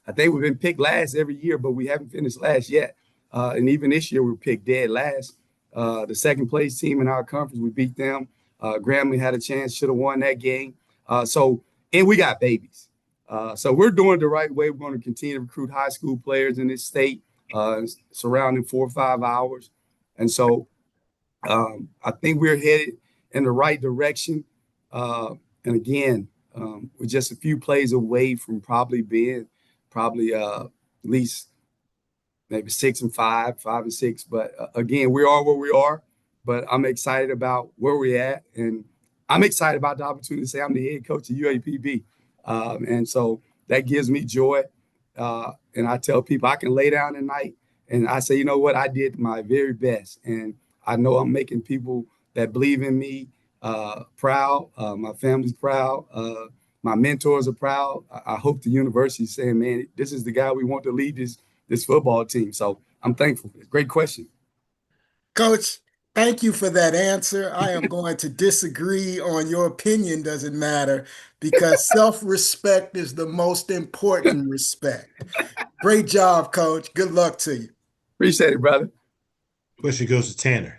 I think we've been picked last every year, but we haven't finished last yet. And even this year, we were picked dead last. The second place team in our conference, we beat them. Grambling had a chance, should have won that game. And we got babies. So we're doing it the right way. We're going to continue to recruit high school players in this state, surrounding 4 or 5 hours. And so I think we're headed in the right direction. And again, we're just a few plays away from being at least maybe 6-5, 5-6. But again, we are where we are. But I'm excited about where we're at, and I'm excited about the opportunity to say I'm the head coach of UAPB. And so that gives me joy. And I tell people I can lay down at night and I say, you know what, I did my very best. And I know I'm making people that believe in me proud. My family's proud. My mentors are proud. I hope the university is saying, man, this is the guy we want to lead this football team. So I'm thankful. Great question. Coach, thank you for that answer. I am going to disagree on your opinion doesn't matter because self-respect is the most important respect. Great job, Coach. Good luck to you. Appreciate it, brother. Question goes to Tanner.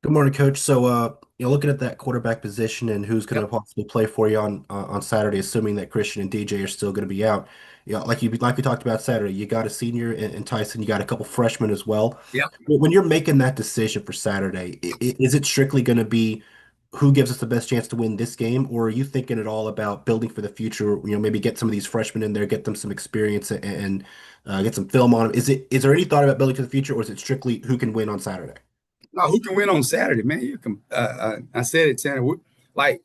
Good morning, Coach. So, looking at that quarterback position and who's going to possibly play for you on Saturday, assuming that Christian and DJ are still going to be out. Like we talked about Saturday, you got a senior in Tyson, you got a couple freshmen as well. Yep. When you're making that decision for Saturday, is it strictly going to be who gives us the best chance to win this game, or are you thinking at all about building for the future? Maybe get some of these freshmen in there, get them some experience, and get some film on them. Is there any thought about building for the future, or is it strictly who can win on Saturday? No, who can win on Saturday, man? You can. I said it, Tanner. Like,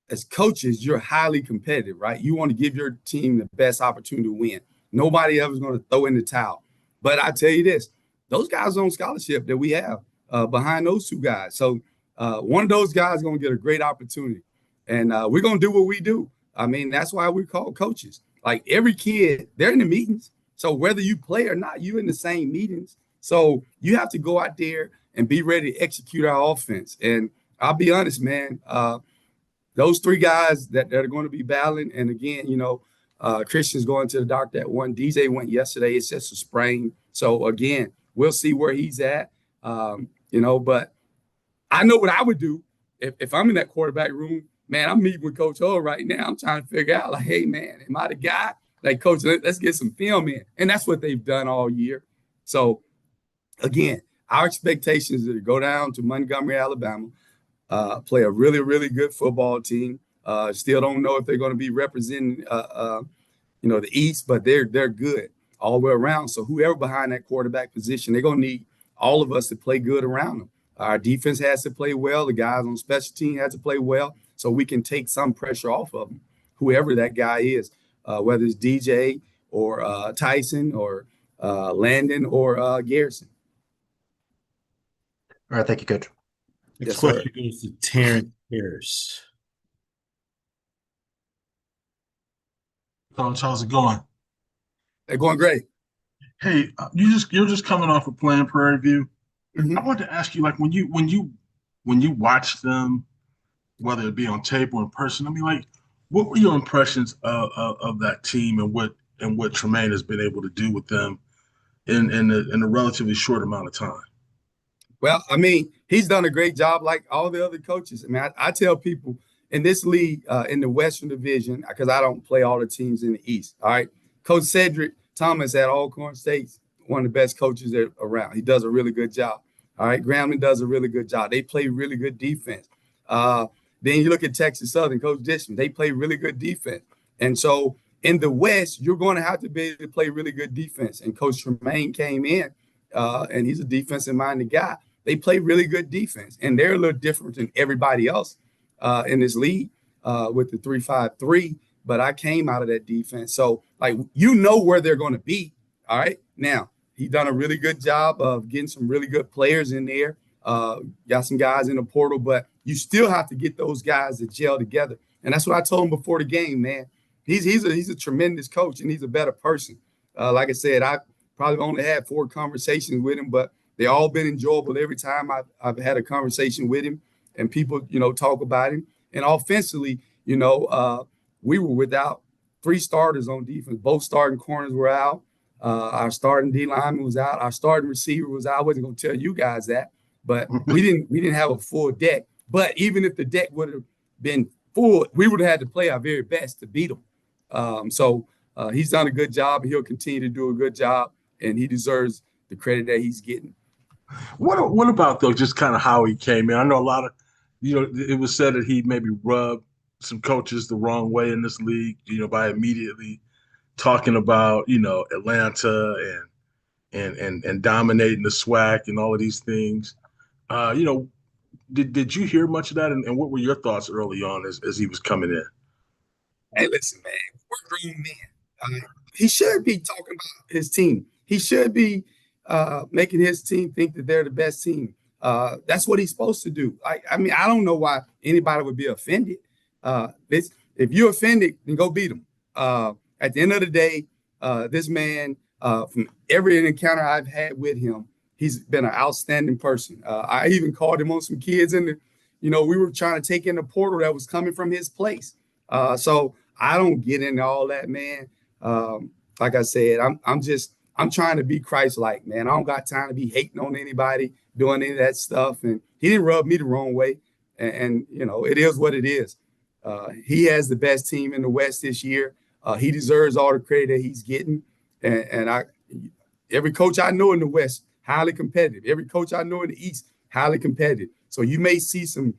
as coaches, you're highly competitive, right? You want to give your team the best opportunity to win. Nobody ever is going to throw in the towel. But I tell you this, those guys on scholarship that we have behind those two guys. So one of those guys is going to get a great opportunity. And we're going to do what we do. I mean, that's why we're called coaches. Like, every kid, they're in the meetings. So whether you play or not, you're in the same meetings. So you have to go out there and be ready to execute our offense. And I'll be honest, man, those three guys that are going to be battling. And again, Christian's going to the doctor at 1. DJ went yesterday. It's just a sprain. So again, we'll see where he's at. But I know what I would do if I'm in that quarterback room. Man, I'm meeting with Coach Hull right now. I'm trying to figure out, like, hey, man, am I the guy? Like, Coach, let's get some film in. And that's what they've done all year. So again, our expectations is to go down to Montgomery, Alabama, play a really, really good football team. Still don't know if they're going to be representing, the East, but they're good all the way around. So whoever behind that quarterback position, they're going to need all of us to play good around them. Our defense has to play well. The guys on special team has to play well so we can take some pressure off of them, whoever that guy is, whether it's DJ or Tyson or Landon or Garrison. All right, thank you, Coach. Next question goes to Terrence Harris. Coach, how's it going? They're going great. Hey, you're just coming off of playing Prairie View. Mm-hmm. I wanted to ask you, like, when you watch them, whether it be on tape or in person, I mean, like, what were your impressions of that team and what Tremaine has been able to do with them in a relatively short amount of time? Well, I mean, he's done a great job like all the other coaches. I mean, I tell people in this league, in the Western Division, because I don't play all the teams in the East, all right? Coach Cedric Thomas at Alcorn State, one of the best coaches around. He does a really good job, all right? Grambling does a really good job. They play really good defense. Then you look at Texas Southern, Coach Dishman, they play really good defense. And so in the West, you're going to have to be able to play really good defense. And Coach Tremaine came in, and he's a defensive-minded guy. They play really good defense, and they're a little different than everybody else in this league with the 3-5-3. But I came out of that defense. So, like, where they're going to be, all right? Now, he's done a really good job of getting some really good players in there. Got some guys in the portal, but you still have to get those guys to gel together. And that's what I told him before the game, man. He's a tremendous coach, and he's a better person. Like I said, I probably only had 4 conversations with him, but they all been enjoyable every time I've had a conversation with him and people, talk about him. And offensively, we were without 3 starters on defense. Both starting corners were out. Our starting D lineman was out. Our starting receiver was out. I wasn't going to tell you guys that, but we didn't have a full deck. But even if the deck would have been we would have had to play our very best to beat him. So he's done a good job, and he'll continue to do a good job, and he deserves the credit that he's getting. What about though? Just kind of how he came in. I know a lot of, it was said that he maybe rubbed some coaches the wrong way in this league. By immediately talking about Atlanta and dominating the SWAC and all of these things. Did you hear much of that? And what were your thoughts early on as he was coming in? Hey, listen, man, we're grown men. He should be talking about his team. He should be making his team think that they're the best team. That's what he's supposed to do. I mean, I don't know why anybody would be offended. If you're offended, then go beat him. At the end of the day, this man, from every encounter I've had with him, he's been an outstanding person. I even called him on some kids we were trying to take in the portal that was coming from his place. So I don't get into all that, man. Like I said, I'm trying to be Christ-like, man. I don't got time to be hating on anybody, doing any of that stuff. And he didn't rub me the wrong way. And it is what it is. He has the best team in the West this year. He deserves all the credit that he's getting. And every coach I know in the West, highly competitive. Every coach I know in the East, highly competitive. So you may see some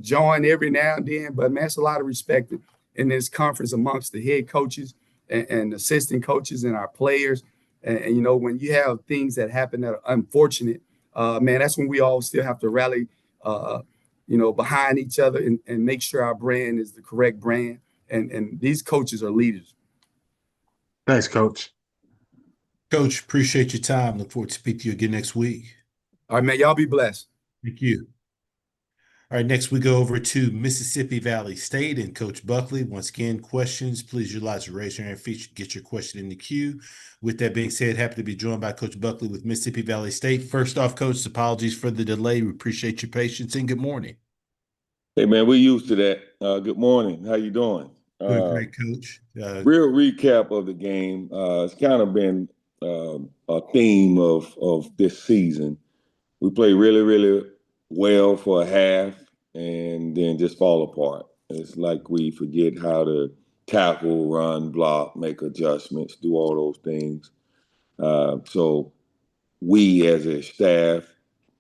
join every now and then, but man, it's a lot of respect in this conference amongst the head coaches and assistant coaches and our players. And when you have things that happen that are unfortunate, man, that's when we all still have to rally, behind each other and make sure our brand is the correct brand. And these coaches are leaders. Thanks, Coach. Coach, appreciate your time. Look forward to speaking to you again next week. All right, man. Y'all be blessed. Thank you. All right, next we go over to Mississippi Valley State and Coach Buckley. Once again, questions, please utilize the raise your hand feature to get your question in the queue. With that being said, happy to be joined by Coach Buckley with Mississippi Valley State. First off, Coach, apologies for the delay. We appreciate your patience and good morning. Hey, man, we're used to that. Good morning. How you doing? Doing great, Coach. Real recap of the game. It's kind of been a theme of this season. We played really, really well for a half and then just fall apart. It's like we forget how to tackle, run, block, make adjustments, do all those things. So we as a staff,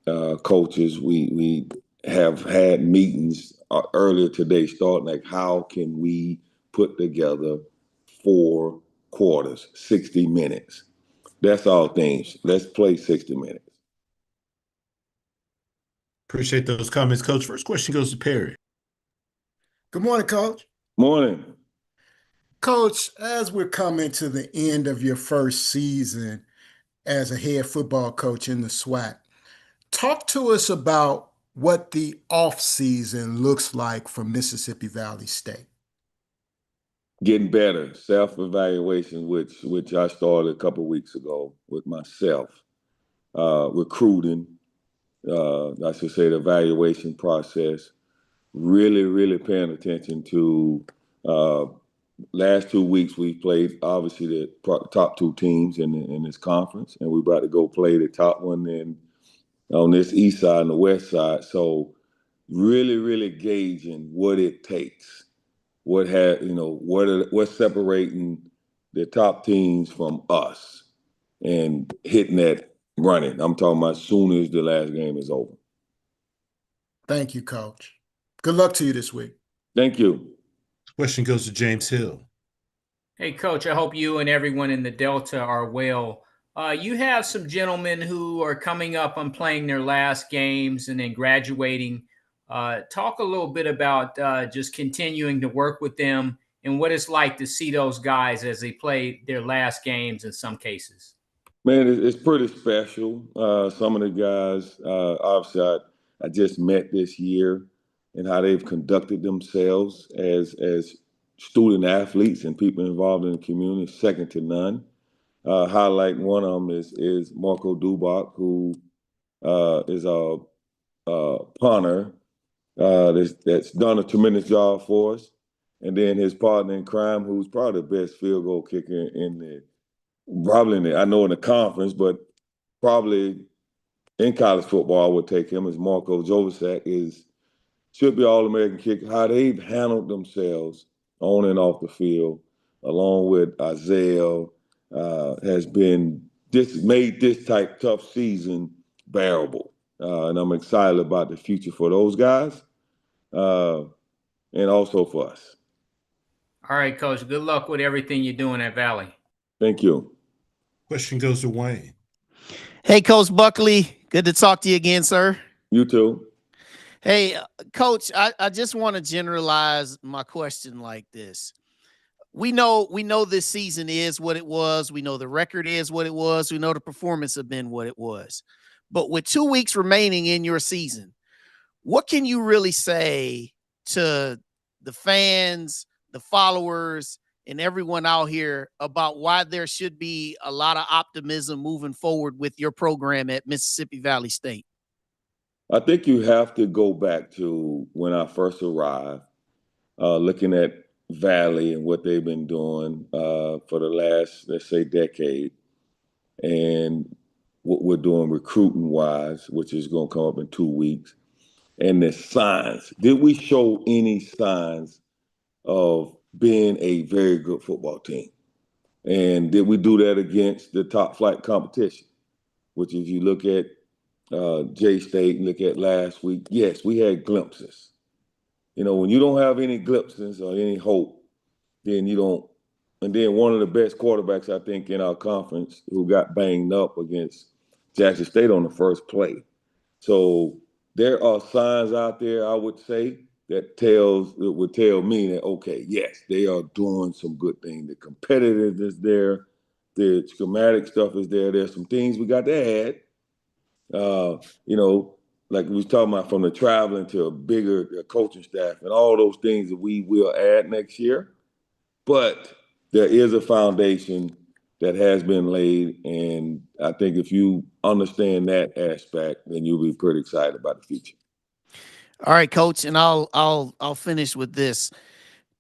coaches, we have had meetings earlier today starting like how can we put together 4 quarters, 60 minutes. That's all things. Let's play 60 minutes. Appreciate those comments, Coach. First question goes to Perry. Good morning, Coach. Morning. Coach, as we're coming to the end of your first season as a head football coach in the SWAC, talk to us about what the off-season looks like for Mississippi Valley State. Getting better, self-evaluation, which I started a couple of weeks ago with myself. Recruiting, I should say the evaluation process. Really, really paying attention to last 2 weeks we played obviously the top 2 teams in this conference, and we're about to go play the top one on this east side and the west side. So really, really gauging what it takes. What's separating the top teams from us and hitting that running. I'm talking about as soon as the last game is over. Thank you, Coach. Good luck to you this week. Thank you. Question goes to James Hill. Hey, Coach, I hope you and everyone in the Delta are well. You have some gentlemen who are coming up on playing their last games and then graduating. Talk a little bit about just continuing to work with them and what it's like to see those guys as they play their last games in some cases. Man, it's pretty special. Some of the guys, obviously, I just met this year and how they've conducted themselves as student athletes and people involved in the community, second to none. Highlight one of them is Marco Dubach, who is a punter that's done a tremendous job for us. And then his partner in crime, who's probably the best field goal kicker in the conference, but probably in college football, I would take him as Marco Jovasak is should be All-American kicker, how they've handled themselves on and off the field, along with Isaiah, has made this type tough season bearable. And I'm excited about the future for those guys and also for us. All right, Coach. Good luck with everything you're doing at Valley. Thank you. Question goes to Wayne. Hey, Coach Buckley. Good to talk to you again, sir. You too. Hey, Coach, I just want to generalize my question like this. We know this season is what it was. We know the record is what it was. We know the performance have been what it was. But with 2 weeks remaining in your season, what can you really say to the fans, the followers, and everyone out here about why there should be a lot of optimism moving forward with your program at Mississippi Valley State? I think you have to go back to when I first arrived, looking at Valley and what they've been doing for the last, let's say, decade, and what we're doing recruiting-wise, which is going to come up in 2 weeks, and the signs. Did we show any signs of being a very good football team? And did we do that against the top flight competition? Which, if you look at J-State and look at last week, yes, we had glimpses. You know, when you don't have any glimpses or any hope, then you don't. And then one of the best quarterbacks, I think, in our conference who got banged up against Jackson State on the first play. So there are signs out there, I would say, that would tell me that, okay, yes, they are doing some good things. The competitiveness is there. The schematic stuff is there. There's some things we got to add. You know, like we was talking about, from the traveling to a bigger coaching staff and all those things that we will add next year. But there is a foundation that has been laid, and I think if you understand that aspect, then you'll be pretty excited about the future. All right, Coach, and I'll finish with this.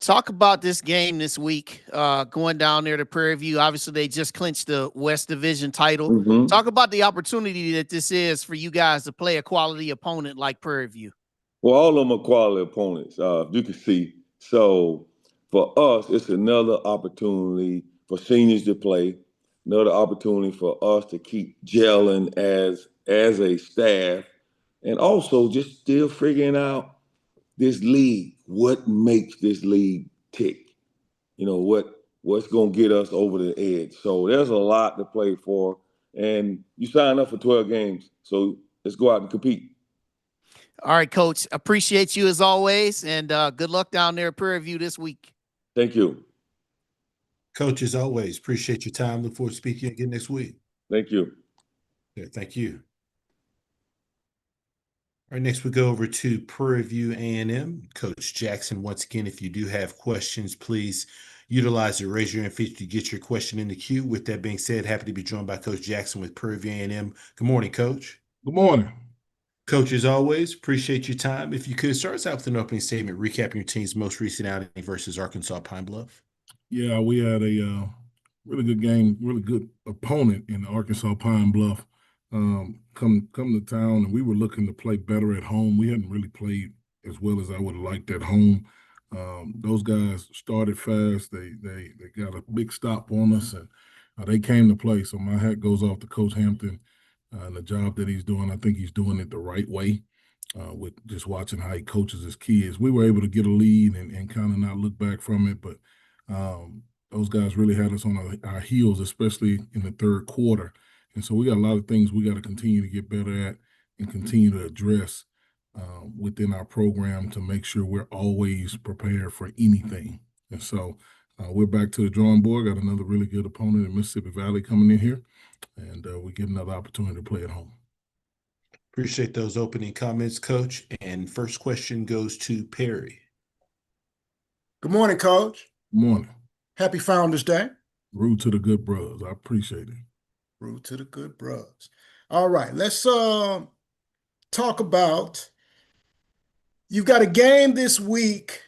Talk about this game this week, going down there to Prairie View. Obviously, they just clinched the West Division title. Mm-hmm. Talk about the opportunity that this is for you guys to play a quality opponent like Prairie View. Well, all of them are quality opponents, you can see. So for us, it's another opportunity for seniors to play, another opportunity for us to keep gelling as a staff, and also just still figuring out this league, what makes this league tick, you know, what's going to get us over the edge. So there's a lot to play for, and you sign up for 12 games, so let's go out and compete. All right, Coach, appreciate you as always, and good luck down there at Prairie View this week. Thank you. Coach, as always, appreciate your time. Look forward to speaking again next week. Thank you. Yeah, thank you. All right, next we go over to Prairie View A&M. Coach Jackson, once again, if you do have questions, please utilize the raise your hand feature to get your question in the queue. With that being said, happy to be joined by Coach Jackson with Prairie View A&M. Good morning, Coach. Good morning. Coach, as always, appreciate your time. If you could start us out with an opening statement, recapping your team's most recent outing versus Arkansas Pine Bluff. Yeah, we had a really good game, really good opponent in Arkansas Pine Bluff. Come to town, and we were looking to play better at home. We hadn't really played as well as I would have liked at home. Those guys started fast. They got a big stop on us, and they came to play. So my hat goes off to Coach Hampton and the job that he's doing. I think he's doing it the right way with just watching how he coaches his kids. We were able to get a lead and kind of not look back from it, but those guys really had us on our heels, especially in the third quarter. And so we got a lot of things we got to continue to get better at and continue to address within our program to make sure we're always prepared for anything. And so we're back to the drawing board. Got another really good opponent in Mississippi Valley coming in here, and we get another opportunity to play at home. Appreciate those opening comments, Coach. And first question goes to Perry. Good morning, Coach. Good morning. Happy Founders Day. Rude to the good brothers. I appreciate it. Rude to the good brothers. All right, let's talk about, you've got a game this week,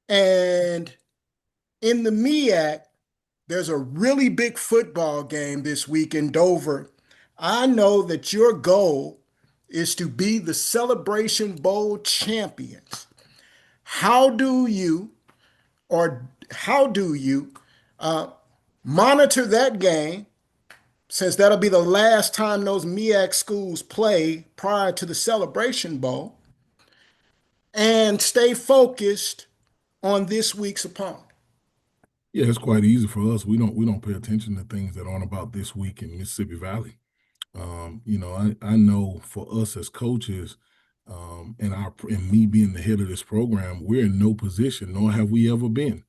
and in the MEAC, there's a really big football game this week in Dover. I know that your goal is to be the Celebration Bowl champions. How do you monitor that game, since that'll be the last time those MEAC schools play prior to the Celebration Bowl, and stay focused on this week's opponent? Yeah, it's quite easy for us. We don't pay attention to things that aren't about this week in Mississippi Valley. I know for us as coaches, and me being the head of this program, we're in no position, nor have we ever been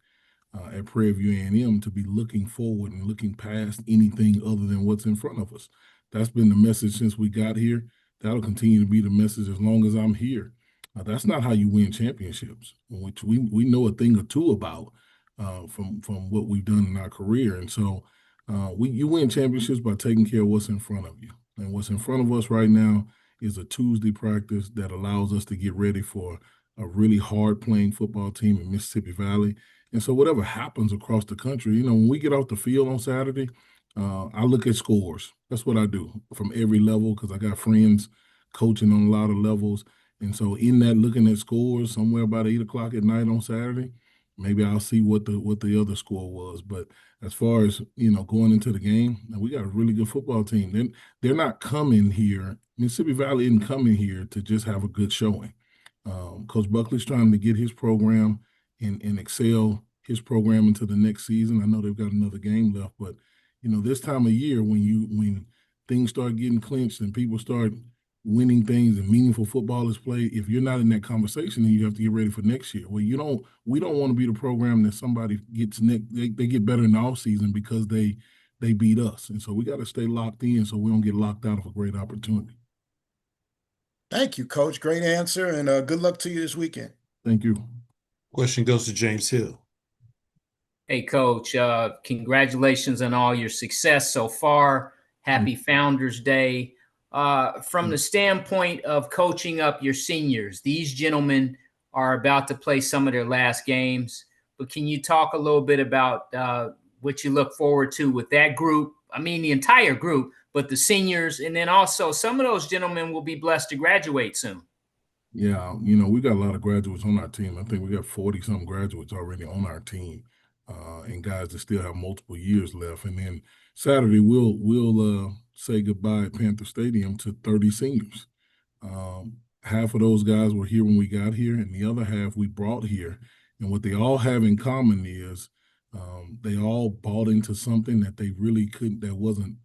at Prairie View A&M, to be looking forward and looking past anything other than what's in front of us. That's been the message since we got here. That'll continue to be the message as long as I'm here. That's not how you win championships, which we know a thing or two about from what we've done in our career. And so you win championships by taking care of what's in front of you. And what's in front of us right now is a Tuesday practice that allows us to get ready for a really hard playing football team in Mississippi Valley. And so whatever happens across the country, when we get off the field on Saturday, I look at scores. That's what I do from every level, because I got friends coaching on a lot of levels. And so in that, looking at scores somewhere about 8 o'clock at night on Saturday, maybe I'll see what the other score was. But as far as, going into the game, we got a really good football team. They're not coming here. Mississippi Valley isn't coming here to just have a good showing. Coach Buckley's trying to get his program and excel his program into the next season. I know they've got another game left, but this time of year when things start getting clinched and people start winning things and meaningful football is played, if you're not in that conversation, then you have to get ready for next year. Well, we don't want to be the program that somebody gets they get better in the offseason because they beat us. And so we got to stay locked in so we don't get locked out of a great opportunity. Thank you, Coach. Great answer, and good luck to you this weekend. Thank you. Question goes to James Hill. Hey, Coach, congratulations on all your success so far. Happy Founders Day. From the standpoint of coaching up your seniors, these gentlemen are about to play some of their last games, but can you talk a little bit about what you look forward to with that group? I mean, the entire group, but the seniors, and then also some of those gentlemen will be blessed to graduate soon. Yeah, we got a lot of graduates on our team. I think we got 40-something graduates already on our team, and guys that still have multiple years left. And then Saturday, we'll say goodbye at Panther Stadium to 30 seniors. Half of those guys were here when we got here, and the other half we brought here. And what they all have in common is they all bought into something that they really couldn't.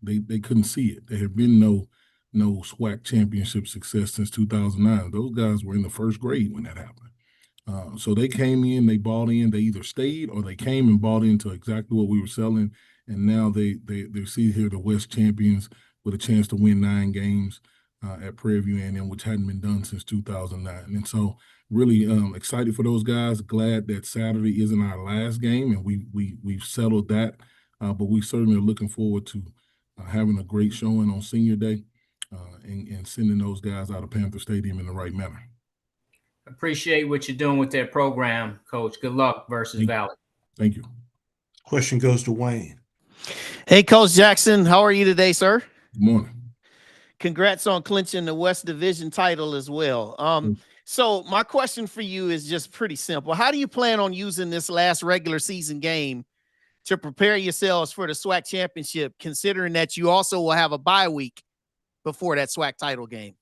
They couldn't see it. There had been no SWAC championship success since 2009. Those guys were in the first grade when that happened. So they came in, they bought in, they either stayed or they came and bought into exactly what we were selling. And now they're seated here, the West champions, with a chance to win 9 games at Prairie View A&M, which hadn't been done since 2009. And so really excited for those guys. Glad that Saturday isn't our last game, and we've settled that. But we certainly are looking forward to having a great showing on Senior Day and sending those guys out of Panther Stadium in the right manner. Appreciate what you're doing with that program, Coach. Good luck versus Valley. Thank you. Question goes to Wayne. Hey, Coach Jackson, how are you today, sir? Good morning. Congrats on clinching the West Division title as well. So my question for you is just pretty simple. How do you plan on using this last regular season game to prepare yourselves for the SWAC championship, considering that you also will have a bye week before that SWAC title game?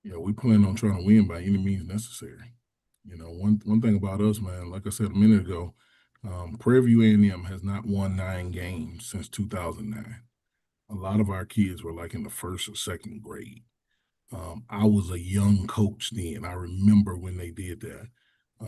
Yeah, we plan on trying to win by any means necessary. One thing about us, man, like I said a minute ago, Prairie View A&M has not won 9 games since 2009. A lot of our kids were like in the first or second grade. I was a young coach then. I remember when they did that.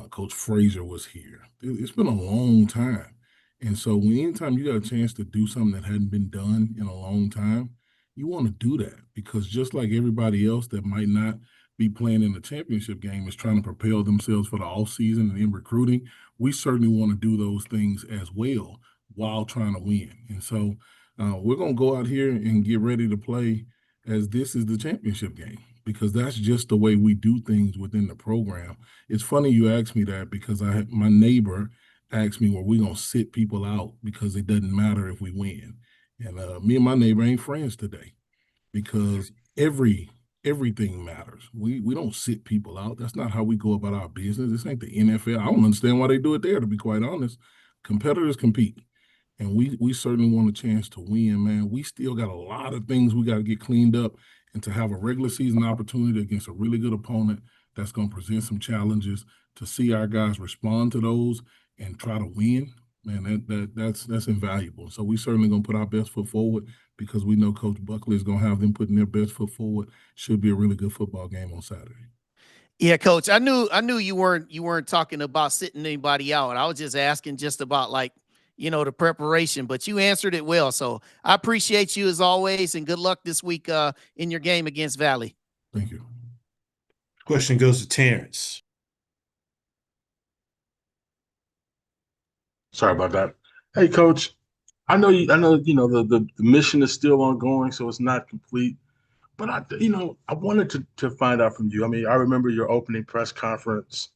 Coach Frazier was here. It's been a long time. And so anytime you got a chance to do something that hadn't been done in a long time, you want to do that, because just like everybody else that might not be playing in the championship game is trying to propel themselves for the offseason and in recruiting, we certainly want to do those things as well while trying to win. And so we're going to go out here and get ready to play as this is the championship game, because that's just the way we do things within the program. It's funny you asked me that, because my neighbor asked me, well, we're going to sit people out because it doesn't matter if we win. And me and my neighbor ain't friends today, because every everything matters. We don't sit people out. That's not how we go about our business. This ain't the NFL. I don't understand why they do it there, to be quite honest. Competitors compete. And we certainly want a chance to win, man. We still got a lot of things we got to get cleaned up, and to have a regular season opportunity against a really good opponent that's going to present some challenges, to see our guys respond to those and try to win, man, that's invaluable. So we certainly going to put our best foot forward, because we know Coach Buckley is going to have them putting their best foot forward. Should be a really good football game on Saturday. Yeah, Coach, I knew you weren't talking about sitting anybody out. I was just asking just about, like, the preparation, but you answered it well. So I appreciate you as always, and good luck this week in your game against Valley. Thank you. Question goes to Terrence. Sorry about that. Hey, Coach, I know the mission is still ongoing, so it's not complete. But I wanted to find out from you. I mean, I remember your opening press conference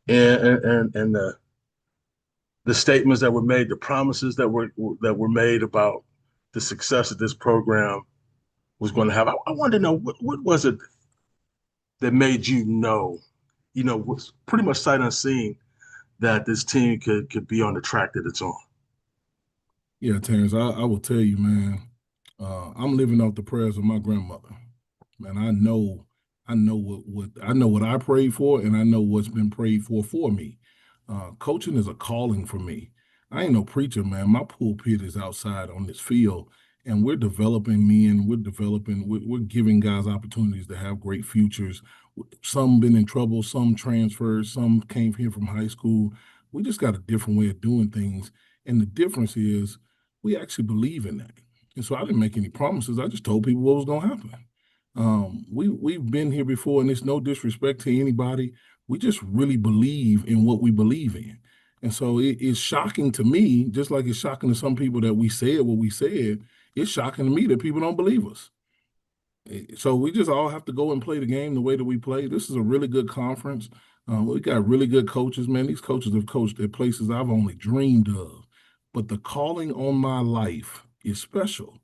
and the statements that were made, the promises that were made about the success that this program was going to have. I wanted to know what was it that made was pretty much sight unseen, that this team could be on the track that it's on. Yeah, Terrence, I will tell you, man, I'm living off the prayers of my grandmother. Man, I know what I prayed for, and I know what's been prayed for me. Coaching is a calling for me. I ain't no preacher, man. My pulpit is outside on this field, and we're developing men. We're giving guys opportunities to have great futures. Some been in trouble, some transferred, some came here from high school. We just got a different way of doing things. And the difference is we actually believe in that. And so I didn't make any promises. I just told people what was going to happen. We've been here before, and it's no disrespect to anybody. We just really believe in what we believe in. And so it's shocking to me, just like it's shocking to some people that we said what we said. It's shocking to me that people don't believe us. So we just all have to go and play the game the way that we play. This is a really good conference. We got really good coaches, man. These coaches have coached at places I've only dreamed of. But the calling on my life is special,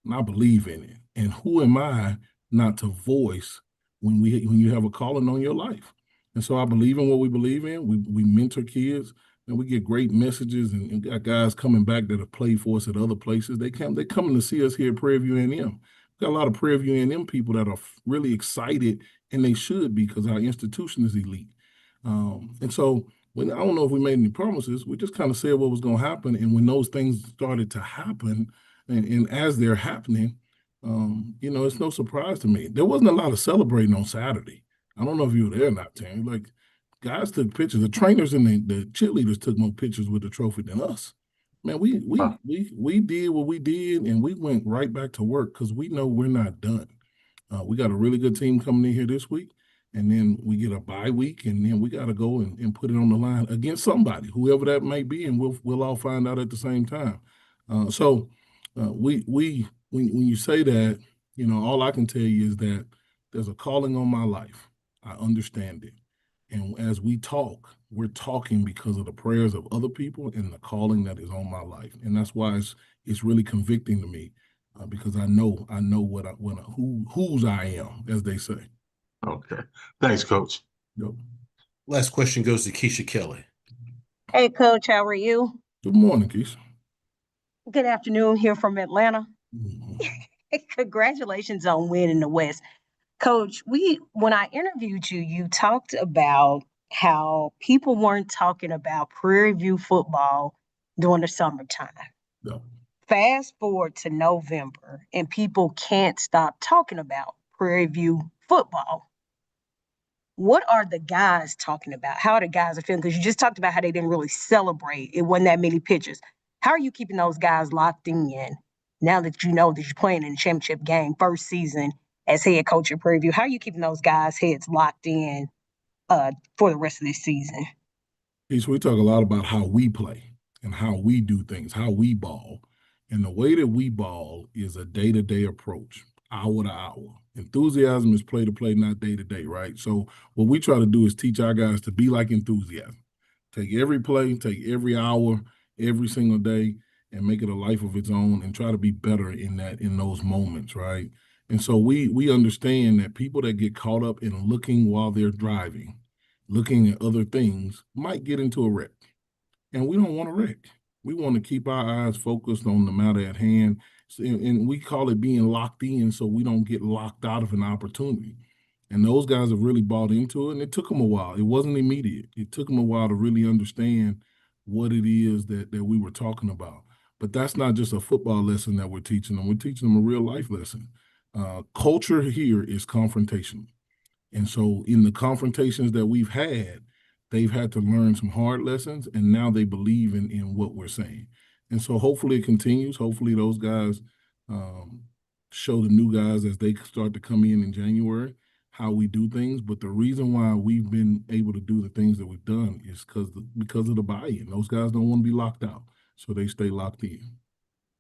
and I believe in it. And who am I not to voice when you have a calling on your life? And so I believe in what we believe in. We mentor kids, and we get great messages, and got guys coming back that have played for us at other places. They coming to see us here at Prairie View A&M. Got a lot of Prairie View A&M people that are really excited, and they should be, because our institution is elite. And so I don't know if we made any promises. We just kind of said what was going to happen. And when those things started to happen, and as they're happening, it's no surprise to me. There wasn't a lot of celebrating on Saturday. I don't know if you were there or not, Terry. Like, guys took pictures. The trainers and the cheerleaders took more pictures with the trophy than us. Man, we did what we did, and we went right back to work, because we know we're not done. We got a really good team coming in here this week, and then we get a bye week, and then we got to go and put it on the line against somebody, whoever that may be, and we'll all find out at the same time. When you say that, all I can tell you is that there's a calling on my life. I understand it. And as we talk, we're talking because of the prayers of other people and the calling that is on my life. And that's why it's really convicting to me, because I know whose I am, as they say. Okay. Thanks, Coach. Yep. Last question goes to Keisha Kelly. Hey, Coach, how are you? Good morning, Keisha. Good afternoon here from Atlanta. Congratulations on winning the West. Coach, when I interviewed you, you talked about how people weren't talking about Prairie View football during the summertime. No. Fast forward to November, and people can't stop talking about Prairie View football. What are the guys talking about? How are the guys feeling? Because you just talked about how they didn't really celebrate. It wasn't that many pictures. How are you keeping those guys locked in now that you know that you're playing in the championship game, first season as head coach at Prairie View? How are you keeping those guys' heads locked in for the rest of this season? We talk a lot about how we play and how we do things, how we ball. And the way that we ball is a day-to-day approach, hour to hour. Enthusiasm is play to play, not day to day, right? So what we try to do is teach our guys to be like enthusiasm. Take every play, take every hour, every single day, and make it a life of its own, and try to be better in those moments, right? And so we understand that people that get caught up in looking while they're driving, looking at other things, might get into a wreck. And we don't want to wreck. We want to keep our eyes focused on the matter at hand. And we call it being locked in so we don't get locked out of an opportunity. And those guys have really bought into it, and it took them a while. It wasn't immediate. It took them a while to really understand what it is that we were talking about. But that's not just a football lesson that we're teaching them. We're teaching them a real life lesson. Culture here is confrontational. And so in the confrontations that we've had, they've had to learn some hard lessons, and now they believe in what we're saying. And so hopefully it continues. Hopefully those guys show the new guys as they start to come in January how we do things. But the reason why we've been able to do the things that we've done is because of the buy-in. Those guys don't want to be locked out, so they stay locked in.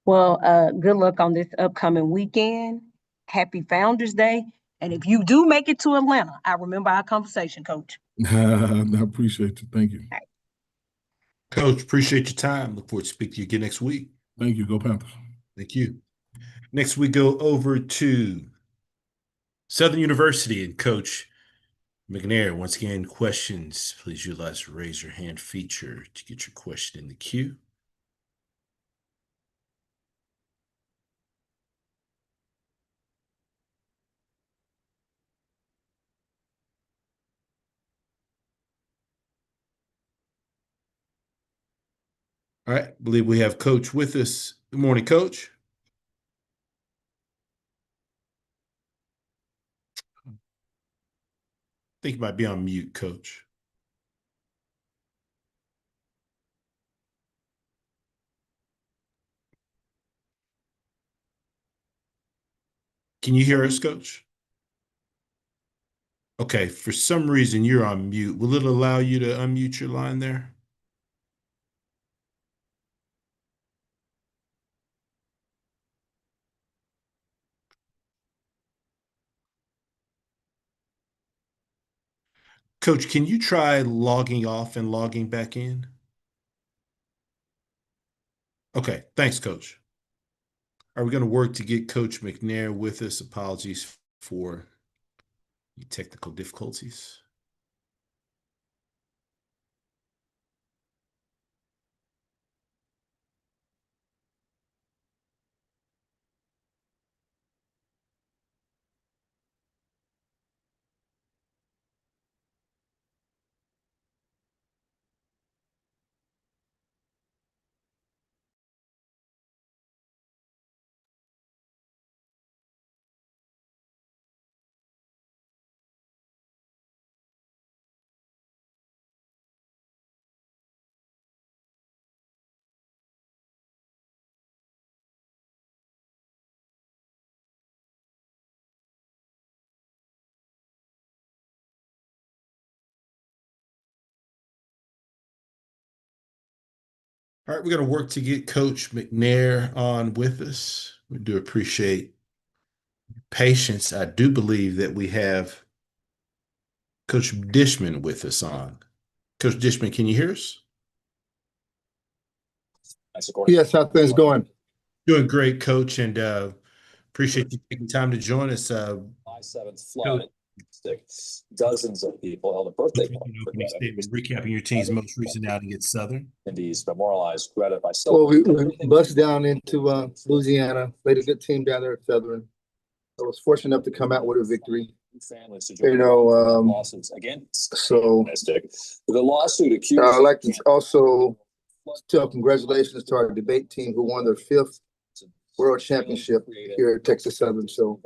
Well, good luck on this upcoming weekend. Happy Founders Day. And if you do make it to Atlanta, I remember our conversation, Coach. I appreciate you. Thank you. Coach, appreciate your time. Look forward to speaking to you again next week. Thank you. Go Panthers. Thank you. Next, we go over to Southern University and Coach McNair. Once again, questions, please utilize the raise your hand feature to get your question in the queue. All right, I believe we have Coach with us. Good morning, Coach. I think you might be on mute, Coach. Can you hear us, Coach? Okay, for some reason you're on mute. Will it allow you to unmute your line there? Coach, can you try logging off and logging back in? Okay, thanks, Coach. Are we going to work to get Coach McNair with us? Apologies for the technical difficulties. All right, we're going to work to get Coach McNair on with us. We do appreciate patience. I do believe that we have Coach Dishman with us on. Coach Dishman, can you hear us? Yes, how things going? Doing great, Coach, and appreciate you taking time to join us. My seventh flood. Dozens of people held a birthday party. Opening statement recapping your team's most recent outing at Southern. Attendees memorialized Greta by Well, we busted down into Louisiana, played a good team down there at Southern. I was fortunate enough to come out with a victory. You know, lawsuits against so the lawsuit accused. I'd like to also tell congratulations to our debate team who won their 5th World Championship here at Texas Southern. So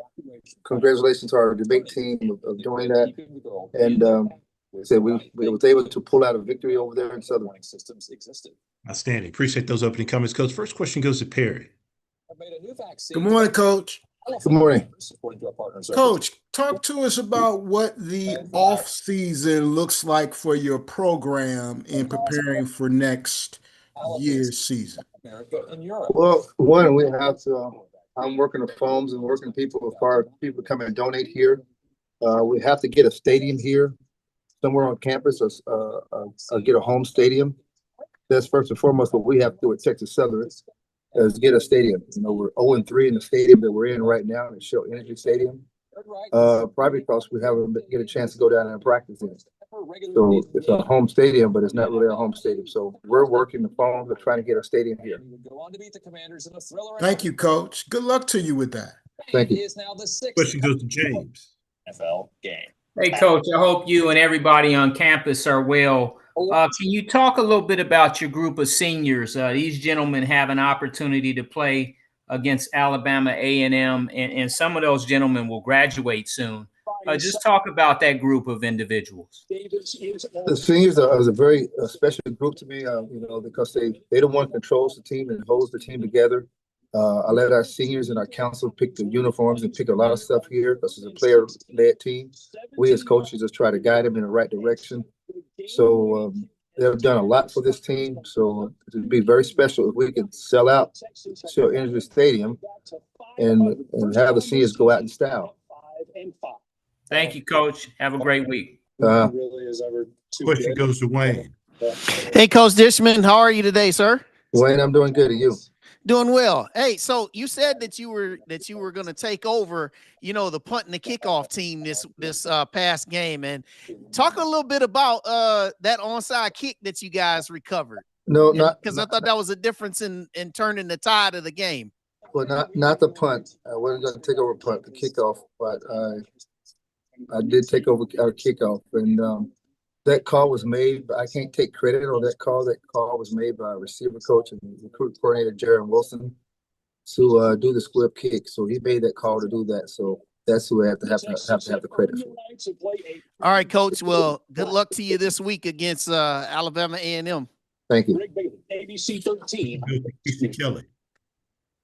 congratulations to our debate team of doing that. And so we was able to pull out a victory over there in Southern. Outstanding. Appreciate those opening comments, Coach. First question goes to Perry. Good morning, Coach. Good morning. Coach, talk to us about what the off season looks like for your program in preparing for next year's season. Well, one, we have to, I'm working the phones and working people as far as people come and donate here. We have to get a stadium here somewhere on campus or get a home stadium. That's first and foremost what we have to do at Texas Southern. is get a stadium. You know, we're 0-3 in the stadium that we're in right now, the Shell Energy Stadium. Probably because we haven't get a chance to go down and practice in it. So it's a home stadium, but it's not really a home stadium. So we're working the phone to try to get a stadium here. Thank you, Coach. Good luck to you with that. Thank you. Question goes to James. NFL game. Hey, Coach, I hope you and everybody on campus are well. Can you talk a little bit about your group of seniors? These gentlemen have an opportunity to play against Alabama A&M, and some of those gentlemen will graduate soon. Just talk about that group of individuals. The seniors are a very special group to me, you know, because they the one controls the team and holds the team together. I let our seniors and our council pick the uniforms and pick a lot of stuff here because it's a player-led team. We as coaches just try to guide them in the right direction. So they've done a lot for this team. So it would be very special if we could sell out Shell Energy Stadium and have the seniors go out in style. Thank you, Coach. Have a great week. Question goes to Wayne. Hey, Coach Dishman, how are you today, sir? Wayne, I'm doing good. Are you? Doing well. Hey, so you said that you were going to take over, you know, the punt and the kickoff team this past game, and talk a little bit about that onside kick that you guys recovered. No, because I thought that was a difference in turning the tide of the game. Well, not the punt. We're going to take over punt, the kickoff, but I did take over our kickoff, and that call was made. I can't take credit on that call. That call was made by our receiver coach and recruit coordinator Jaron Wilson to do the squib kick. So he made that call to do that. So that's who I have to have the credit for. All right, Coach. Well, good luck to you this week against Alabama A&M. Thank you. ABC 13. Kelly.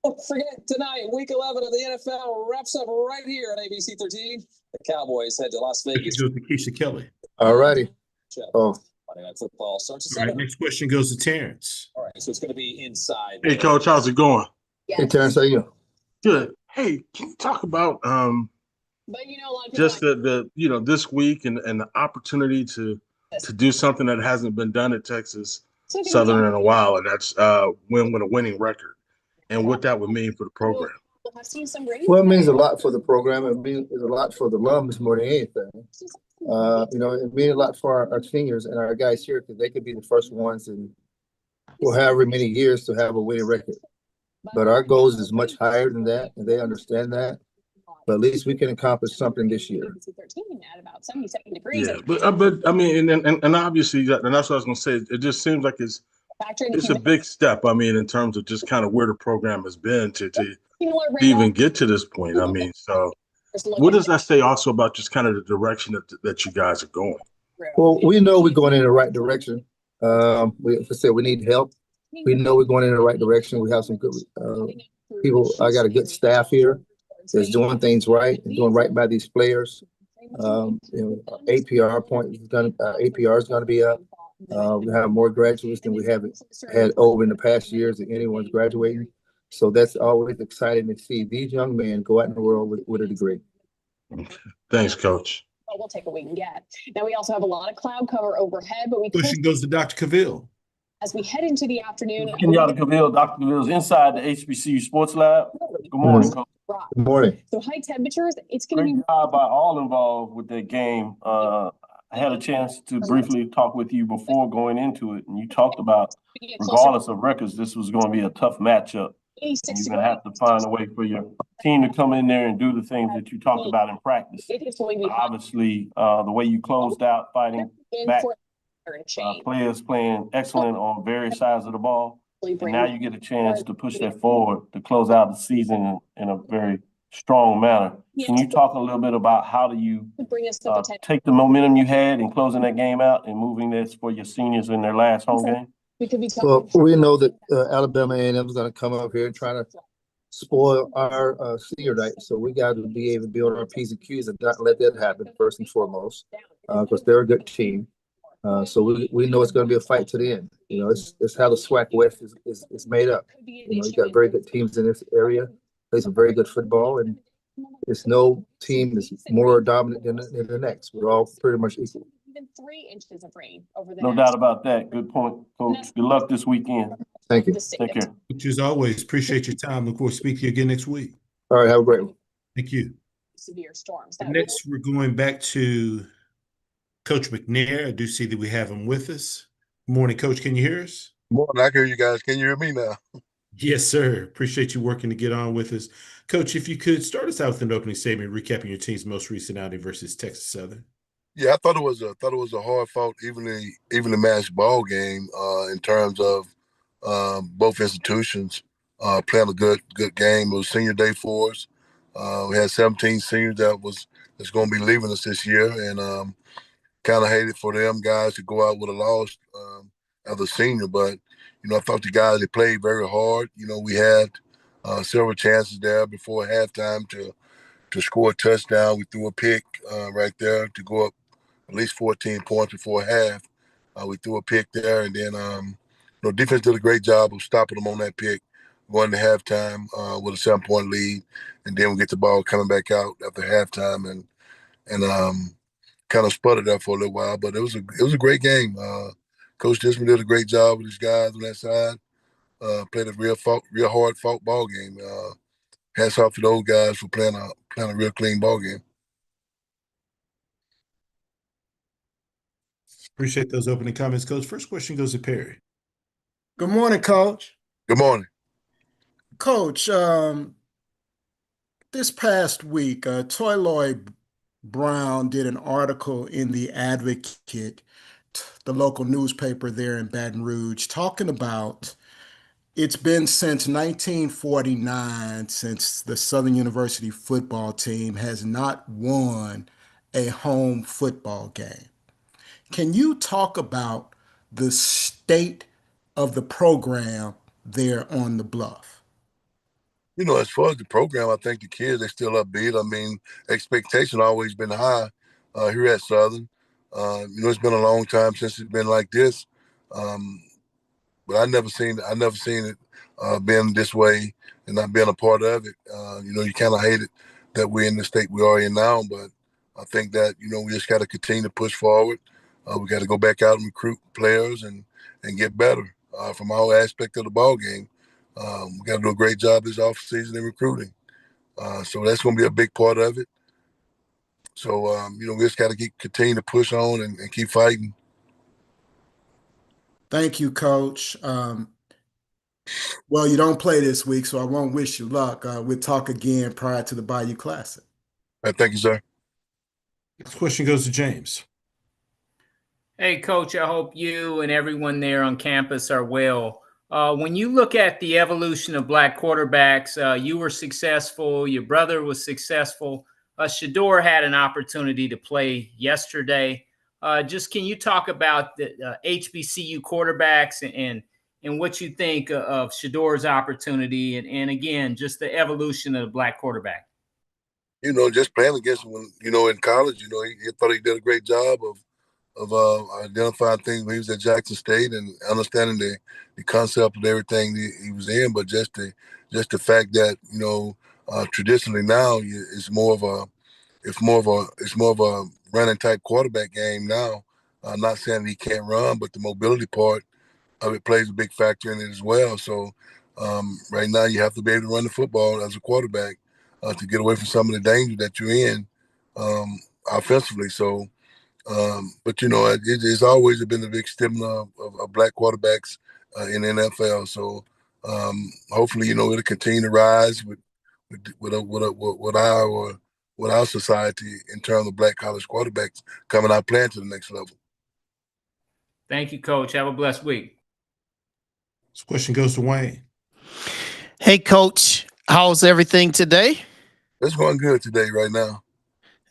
Don't forget tonight, week 11 of the NFL wraps up right here on ABC 13. The Cowboys head to Las Vegas. Goes to Keisha Kelly. All righty. Oh. Monday Night Football starts at All 7. right, next question goes to Terrence. All right, so it's going to be inside. Hey, Coach, how's it going? Hey, Terrence, how are you? Good. Hey, can you talk about just the you know, this week and the opportunity to do something that hasn't been done at Texas Southern in a while, and that's win with a winning record, and what that would mean for the program. Well, it means a lot for the program. It means a lot for the alums more than anything. You know, it means a lot for our seniors and our guys here because they could be the first ones in however many years to have a winning record. But our goals is much higher than that, and they understand that. But at least we can accomplish something this year. Yeah, but I mean, and obviously, and that's what I was going to say. It just seems like it's a big step. I mean, in terms of just kind of where the program has been to even get to this point. I mean, so what does that say also about just kind of the direction that you guys are going? Well, we know we're going in the right direction. Like I said, we need help. We know we're going in the right direction. We have some good people. I got a good staff here that's doing things right and doing right by these players. You know, APR is going to be up. We have more graduates than we have had over in the past years that anyone's graduating. So that's always exciting to see these young men go out in the world with a degree. Thanks, Coach. We'll take what we can get. Now we also have a lot of cloud cover overhead, but we Question goes to Dr. Cavill. As we head into the afternoon. Kenyatta Cavill, Dr. Cavill's inside the HBCU Sports Lab. Good morning, Coach. Good morning. So high temperatures, it's going to be. Job by all involved with that game. I had a chance to briefly talk with you before going into it, and you talked about, regardless of records, this was going to be a tough matchup. You're going to have to find a way for your team to come in there and do the things that you talked about in practice. Obviously, the way you closed out fighting back, players playing excellent on various sides of the ball. And now you get a chance to push that forward to close out the season in a very strong manner. Can you talk a little bit about how do you take the momentum you had in closing that game out and moving this for your seniors in their last home game? Well, we know that Alabama A&M is going to come up here and try to spoil our senior night. So we got to be able to build our P's and Q's and not let that happen first and foremost, because they're a good team. So we know it's going to be a fight to the end. You know, it's how the SWAC West is made up. You know, you got very good teams in this area, play some very good football, and there's no team that's more dominant than the next. We're all pretty much equal. Even 3 inches of rain over the No doubt about that. Good point, Coach. Good luck this weekend. Thank you. Take care. Coach, as always, appreciate your time. Look forward to speaking to you again next week. All right, have a great one. Thank you. Severe storms. Next, we're going back to Coach McNair. I do see that we have him with us. Good morning, Coach. Can you hear us? Morning. I can hear you guys. Can you hear me now? Yes, sir. Appreciate you working to get on with us. Coach, if you could start us out with an opening statement, recapping your team's most recent outing versus Texas Southern. Yeah, I thought it was a hard fought, evenly matched ball game in terms of both institutions playing a good game. It was senior day for us. We had 17 seniors that's going to be leaving us this year, and kind of hated for them guys to go out with a loss as a senior. But I thought the guys, they played very hard. We had several chances there before halftime to score a touchdown. We threw a pick right there to go up at least 14 points before half. We threw a pick there, and then defense did a great job of stopping them on that pick, going to halftime with a 7-point lead, and then we get the ball coming back out after halftime and kind of sputtered there for a little while. But it was a great game. Coach Disman did a great job with his guys on that side. Played a real hard fought ball game. Hats off to those guys for playing a real clean ball game. Appreciate those opening comments, Coach. First question goes to Perry. Good morning, Coach. Good morning. Coach, this past week, Toy Lloyd Brown did an article in The Advocate, the local newspaper there in Baton Rouge, talking about it's been since 1949 since the Southern University football team has not won a home football game. Can you talk about the state of the program there on the Bluff? As far as the program, I think the kids, they still upbeat. I mean, expectation always been high here at Southern. It's been a long time since it's been like this. But I never seen it being this way and not being a part of it. You kind of hate it that we're in the state we are in now, but I think that, we just got to continue to push forward. We got to go back out and recruit players and get better from all aspects of the ball game. We got to do a great job this offseason in recruiting. So that's going to be a big part of it. So, we just got to continue to push on and keep fighting. Thank you, Coach. Well, you don't play this week, so I won't wish you luck. We'll talk again prior to the Bayou Classic. Thank you, sir. Next question goes to James. Hey, Coach, I hope you and everyone there on campus are well. When you look at the evolution of Black quarterbacks, you were successful. Your brother was successful. Shador had an opportunity to play yesterday. Just can you talk about the HBCU quarterbacks and what you think of Shador's opportunity and again, just the evolution of the Black quarterback? Just playing against him, in college, he thought he did a great job of identifying things when he was at Jackson State and understanding the concept of everything he was in. But just the fact that traditionally now it's more of a running type quarterback game now. I'm not saying he can't run, but the mobility part of it plays a big factor in it as well. So right now you have to be able to run the football as a quarterback to get away from some of the danger that you're in offensively. So, but it's always been a big stigma of Black quarterbacks in the NFL. So hopefully, it'll continue to rise with our society in terms of Black college quarterbacks coming out playing to the next level. Thank you, Coach. Have a blessed week. This question goes to Wayne. Hey, Coach, how's everything today? It's going good today right now.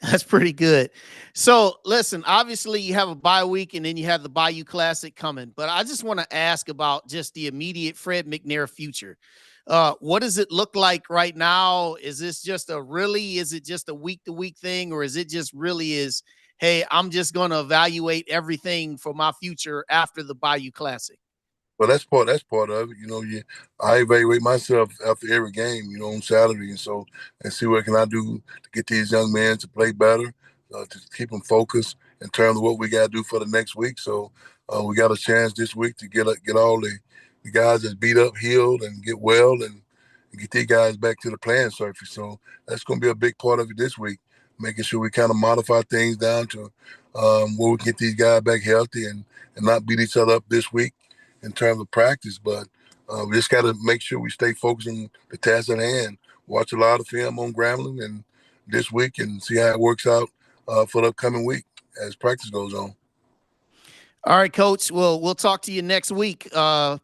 That's pretty good. So listen, obviously you have a bye week and then you have the Bayou Classic coming, but I just want to ask about just the immediate Fred McNair future. What does it look like right now? Is it just a week to week thing, or is it just really is, hey, I'm just going to evaluate everything for my future after the Bayou Classic? Well, that's part of it. I evaluate myself after every game, on Saturday, and see what can I do to get these young men to play better, to keep them focused in terms of what we got to do for the next week. So we got a chance this week to get all the the guys that's beat up healed and get well and get these guys back to the playing surface. So that's going to be a big part of it this week, making sure we kind of modify things down to where we can get these guys back healthy and not beat each other up this week in terms of practice. But we just got to make sure we stay focused on the task at hand, watch a lot of film on Grambling and this week and see how it works out for the upcoming week as practice goes on. All right, Coach. Well, we'll talk to you next week. Good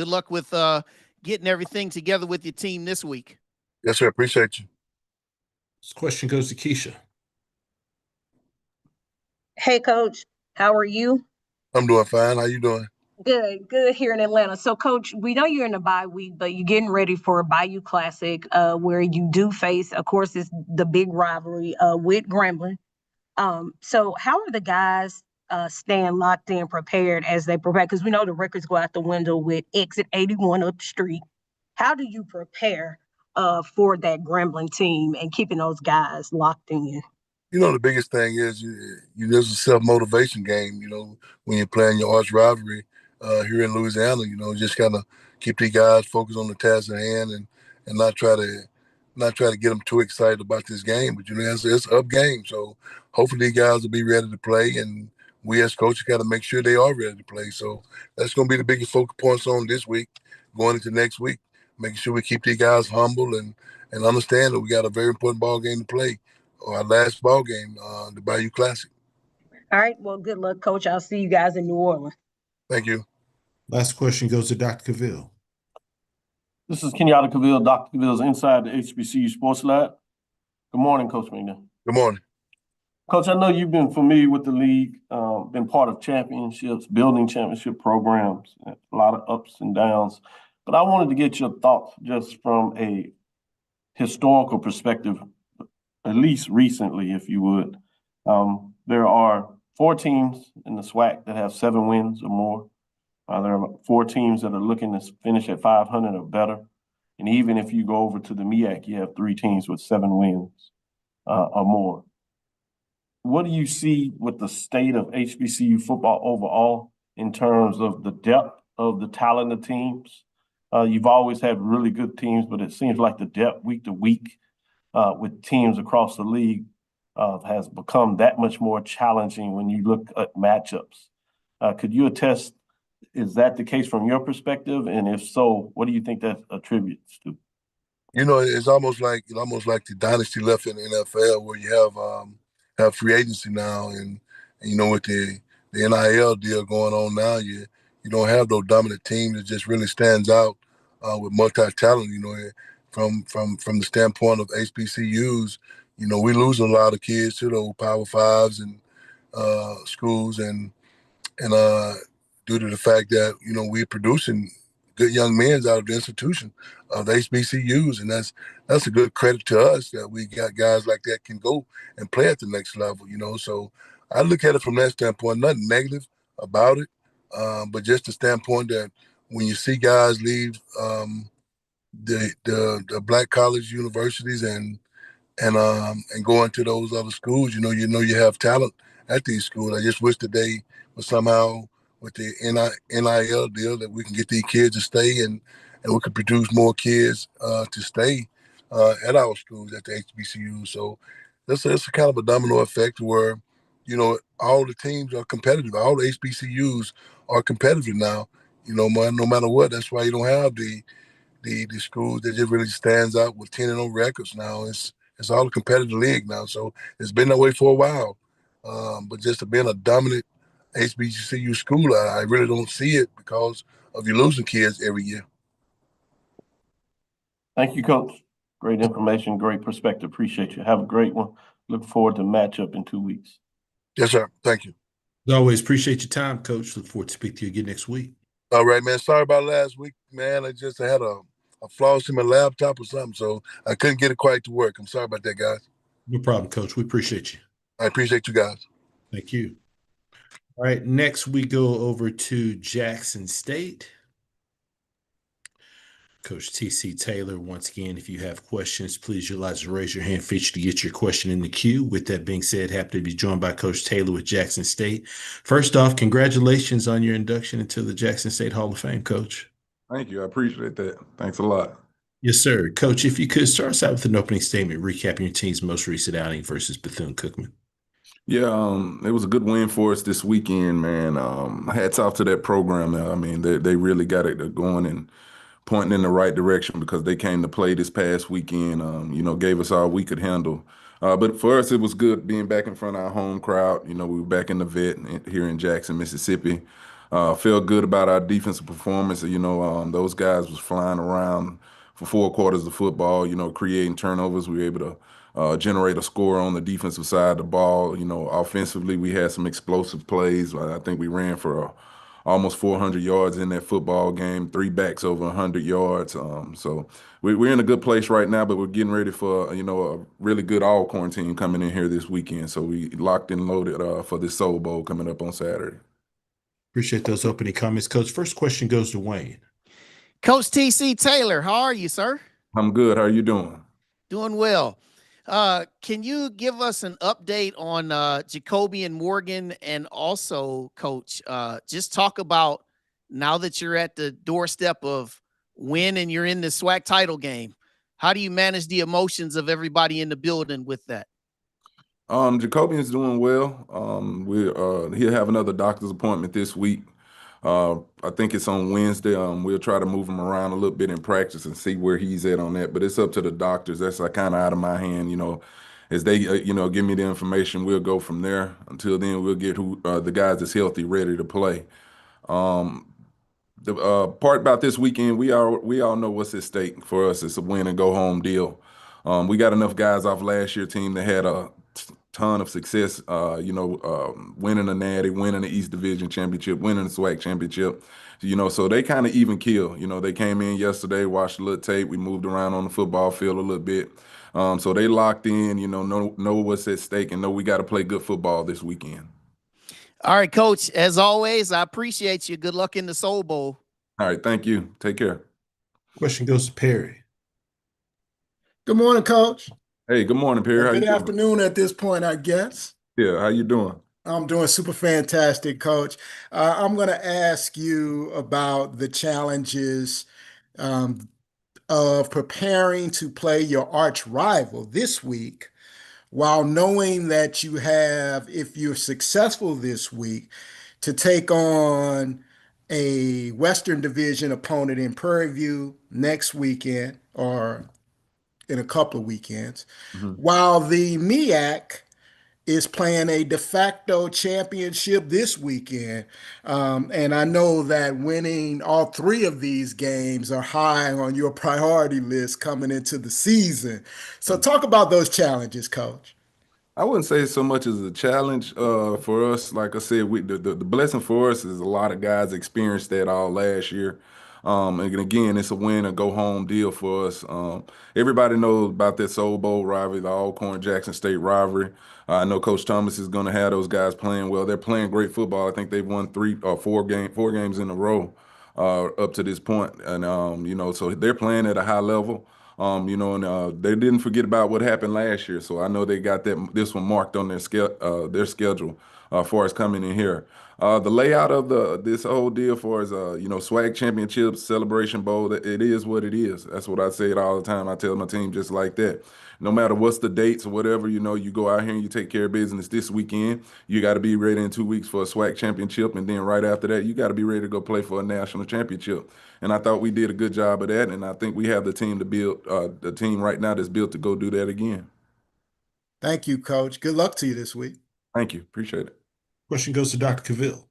luck with getting everything together with your team this week. Yes, sir. Appreciate you. This question goes to Keisha. Hey, Coach. How are you? I'm doing fine. How you doing? Good here in Atlanta. So, Coach, we know you're in a bye week, but you're getting ready for a Bayou Classic where you do face, of course, it's the big rivalry with Grambling. So how are the guys staying locked in, prepared as they prepare? Because we know the records go out the window with exit 81 up the street. How do you prepare for that Grambling team and keeping those guys locked in? The biggest thing is there's a self-motivation game, when you're playing your arch rivalry here in Louisiana, just kind of keep these guys focused on the task at hand and not try to get them too excited about this game. But, it's an up game. So hopefully these guys will be ready to play. And we as coaches got to make sure they are ready to play. So that's going to be the biggest focal points on this week, going into next week, making sure we keep these guys humble and understand that we got a very important ball game to play. Our last ball game, the Bayou Classic. All right. Well, good luck, Coach. I'll see you guys in New Orleans. Thank you. Last question goes to Dr. Cavill. This is Kenyatta Cavill, Dr. Cavill's Inside the HBCU Sports Lab. Good morning, Coach McNair. Good morning. Coach, I know you've been familiar with the league, been part of championships, building championship programs, a lot of ups and downs. But I wanted to get your thoughts just from a historical perspective, at least recently, if you would. There are 4 teams in the SWAC that have 7 wins or more. There are 4 teams that are looking to finish at 500 or better. And even if you go over to the MEAC, you have 3 teams with 7 wins or more. What do you see with the state of HBCU football overall in terms of the depth of the talented teams? You've always had really good teams, but it seems like the depth week to week with teams across the league has become that much more challenging when you look at matchups. Could you attest, is that the case from your perspective? And if so, what do you think that attributes to? It's almost like the dynasty left in the NFL where you have free agency now, and with the NIL deal going on now, you don't have those dominant teams that just really stands out with multi-talent. From the standpoint of HBCUs, we're losing a lot of kids to those Power Fives and schools, and due to the fact that we're producing good young men out of the institution of the HBCUs, and that's a good credit to us that we got guys like that can go and play at the next level. So I look at it from that standpoint. Nothing negative about it, but just the standpoint that when you see guys leave the black college universities and go into those other schools, you have talent at these schools. I just wish that they would somehow, with the NIL deal, that we can get these kids to stay and we can produce more kids to stay at our schools at the HBCU. So it's a kind of a domino effect where, all the teams are competitive. All the HBCUs are competitive now, no matter what. That's why you don't have the schools that just really stands out with 10-0 records now. It's all a competitive league now. So it's been that way for a while. But just to being a dominant HBCU school, I really don't see it because of you losing kids every year. Thank you, Coach. Great information, great perspective. Appreciate you. Have a great one. Look forward to matchup in 2 weeks. Yes, sir. Thank you. As always, appreciate your time, Coach. Look forward to speak to you again next week. All right, man. Sorry about last week, man. I had a flaw in my laptop or something, so I couldn't get it quite to work. I'm sorry about that, guys. No problem, Coach. We appreciate you. I appreciate you guys. Thank you. All right, next we go over to Jackson State. Coach T.C. Taylor, once again, if you have questions, please utilize the raise your hand feature to get your question in the queue. With that being said, happy to be joined by Coach Taylor with Jackson State. First off, congratulations on your induction into the Jackson State Hall of Fame, Coach. Thank you. I appreciate that. Thanks a lot. Yes, sir. Coach, if you could start us out with an opening statement recapping your team's most recent outing versus Bethune-Cookman. Yeah, it was a good win for us this weekend, man. Hats off to that program. I mean, they really got it going and pointing in the right direction because they came to play this past weekend. Gave us all we could handle. But for us, it was good being back in front of our home crowd. We were back in the vet here in Jackson, Mississippi. Felt good about our defensive performance. Those guys was flying around for 4 quarters of football. Creating turnovers. We were able to generate a score on the defensive side of the ball. Offensively, we had some explosive plays. I think we ran for almost 400 yards in that football game, 3 backs over 100 yards. So we're in a good place right now, but we're getting ready for, a really good Alcorn team coming in here this weekend. So we locked and loaded for this Soul Bowl coming up on Saturday. Appreciate those opening comments, Coach. First question goes to Wayne. Coach T.C. Taylor, how are you, sir? I'm good. How are you doing? Doing well. Can you give us an update on Jacoby and Morgan, and also, Coach, just talk about now that you're at the doorstep of win and you're in the SWAC title game, how do you manage the emotions of everybody in the building with that? Jacoby is doing well. He'll have another doctor's appointment this week. I think it's on Wednesday. We'll try to move him around a little bit in practice and see where he's at on that. But it's up to the doctors. That's kind of out of my hand. As they give me the information, we'll go from there. Until then, we'll get the guys that's healthy ready to play. The part about this weekend, we all know what's at stake for us. It's a win and go home deal. We got enough guys off last year's team that had a ton of success, winning the Natty, winning the East Division Championship, winning the SWAC Championship, so they kind of even kill. They came in yesterday, watched a little tape, we moved around on the football field a little bit. So they locked in, know what's at stake and know we got to play good football this weekend. All right, Coach, as always, I appreciate you. Good luck in the Soul Bowl. All right, thank you. Take care. Question goes to Perry. Good morning, Coach. Hey, good morning, Perry. How Good you doing? afternoon at this point, I guess. Yeah, how you doing? I'm doing super fantastic, Coach. I'm going to ask you about the challenges of preparing to play your arch rival this week, while knowing that you have, if you're successful this week, to take on a Western Division opponent in Prairie View next weekend or in a couple of weekends, while the MEAC is playing a de facto championship this weekend. And I know that winning all 3 of these games are high on your priority list coming into the season. So talk about those challenges, Coach. I wouldn't say so much as a challenge for us. Like I said, the blessing for us is a lot of guys experienced that all last year. And again, it's a win and go home deal for us. Everybody knows about that Soul Bowl rivalry, the Alcorn Jackson State rivalry. I know Coach Thomas is going to have those guys playing well. They're playing great football. I think they've won 3 or 4 games in a row up to this point. And so they're playing at a high level. They didn't forget about what happened last year. So I know they got this one marked on their schedule for us coming in here. The layout of this whole deal for us, SWAC Championships, Celebration Bowl, it is what it is. That's what I say it all the time. I tell my team just like that. No matter what's the dates or whatever, you go out here and you take care of business this weekend. You got to be ready in 2 weeks for a SWAC Championship. And then right after that, you got to be ready to go play for a national championship. And I thought we did a good job of that. And I think we have the team to build, the team right now that's built to go do that again. Thank you, Coach. Good luck to you this week. Thank you. Appreciate it. Question goes to Dr. Cavill.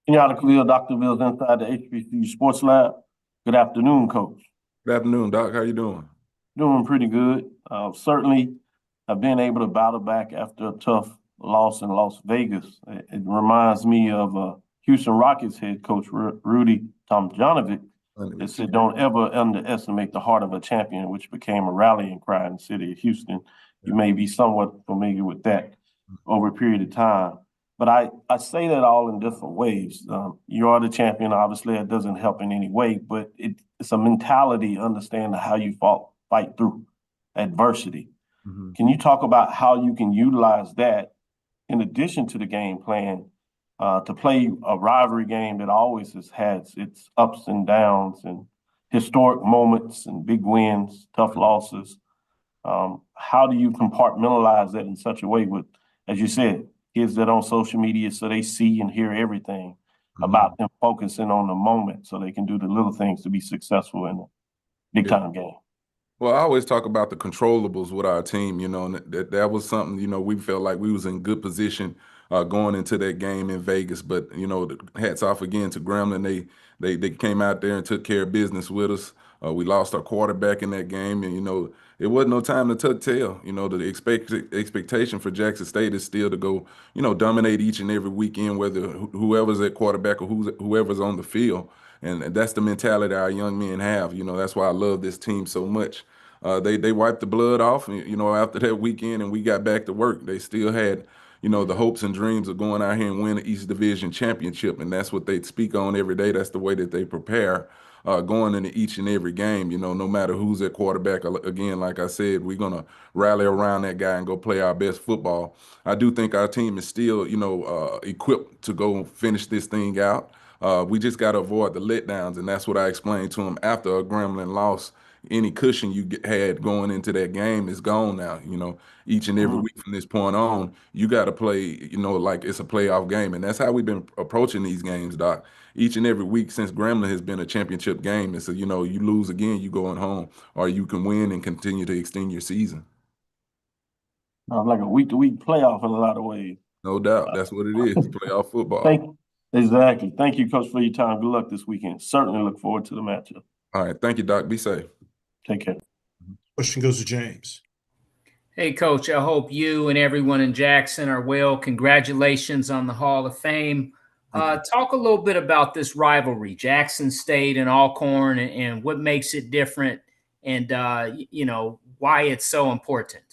Kenyatta Cavill, Dr. Cavill's inside the HBCU Sports Lab. Good afternoon, Coach. Good afternoon, Doc. How you doing? Doing pretty good. Certainly, I've been able to battle back after a tough loss in Las Vegas. It reminds me of Houston Rockets head coach Rudy Tomjanovic that said, "Don't ever underestimate the heart of a champion," which became a rallying cry in the city of Houston. You may be somewhat familiar with that over a period of time. But I say that all in different ways. You are the champion. Obviously, it doesn't help in any way, but it's a mentality, understanding how you fight through adversity. Can you talk about how you can utilize that in addition to the game plan to play a rivalry game that always has had its ups and downs and historic moments and big wins, tough losses. How do you compartmentalize that in such a way with, as you said, kids that on social media so they see and hear everything about them focusing on the moment so they can do the little things to be successful in a big time game? Well, I always talk about the controllables with our team, and that was something, we felt like we was in good position going into that game in Vegas. But, hats off again to Grambling. They came out there and took care of business with us. We lost our quarterback in that game, and, it wasn't no time to tuck tail. The expectation for Jackson State is still to go, dominate each and every weekend, whether whoever's at quarterback or whoever's on the field. And that's the mentality our young men have. That's why I love this team so much. They wiped the blood off, after that weekend, and we got back to work. They still had, the hopes and dreams of going out here and win the East Division championship, and that's what they speak on every day. That's the way that they prepare going into each and every game. No matter who's at quarterback. Again, like I said, we're gonna rally around that guy and go play our best football. I do think our team is still, equipped to go finish this thing out. We just got to avoid the letdowns, and that's what I explained to him after a Grambling loss. Any cushion you had going into that game is gone now. Each and every week from this point on, you got to play, like it's a playoff game, and that's how we've been approaching these games, Doc. Each and every week since Grambling has been a championship game, and so you lose again, you going home, or you can win and continue to extend your season. Like a week-to-week playoff in a lot of ways. No doubt, that's what it is. Playoff football. Exactly. Thank you, Coach, for your time. Good luck this weekend. Certainly look forward to the matchup. All right. Thank you, Doc. Be safe. Take care. Question goes to James. Hey, Coach, I hope you and everyone in Jackson are well. Congratulations on the Hall of Fame. Talk a little bit about this rivalry, Jackson State and Alcorn, and what makes it different and, why it's so important.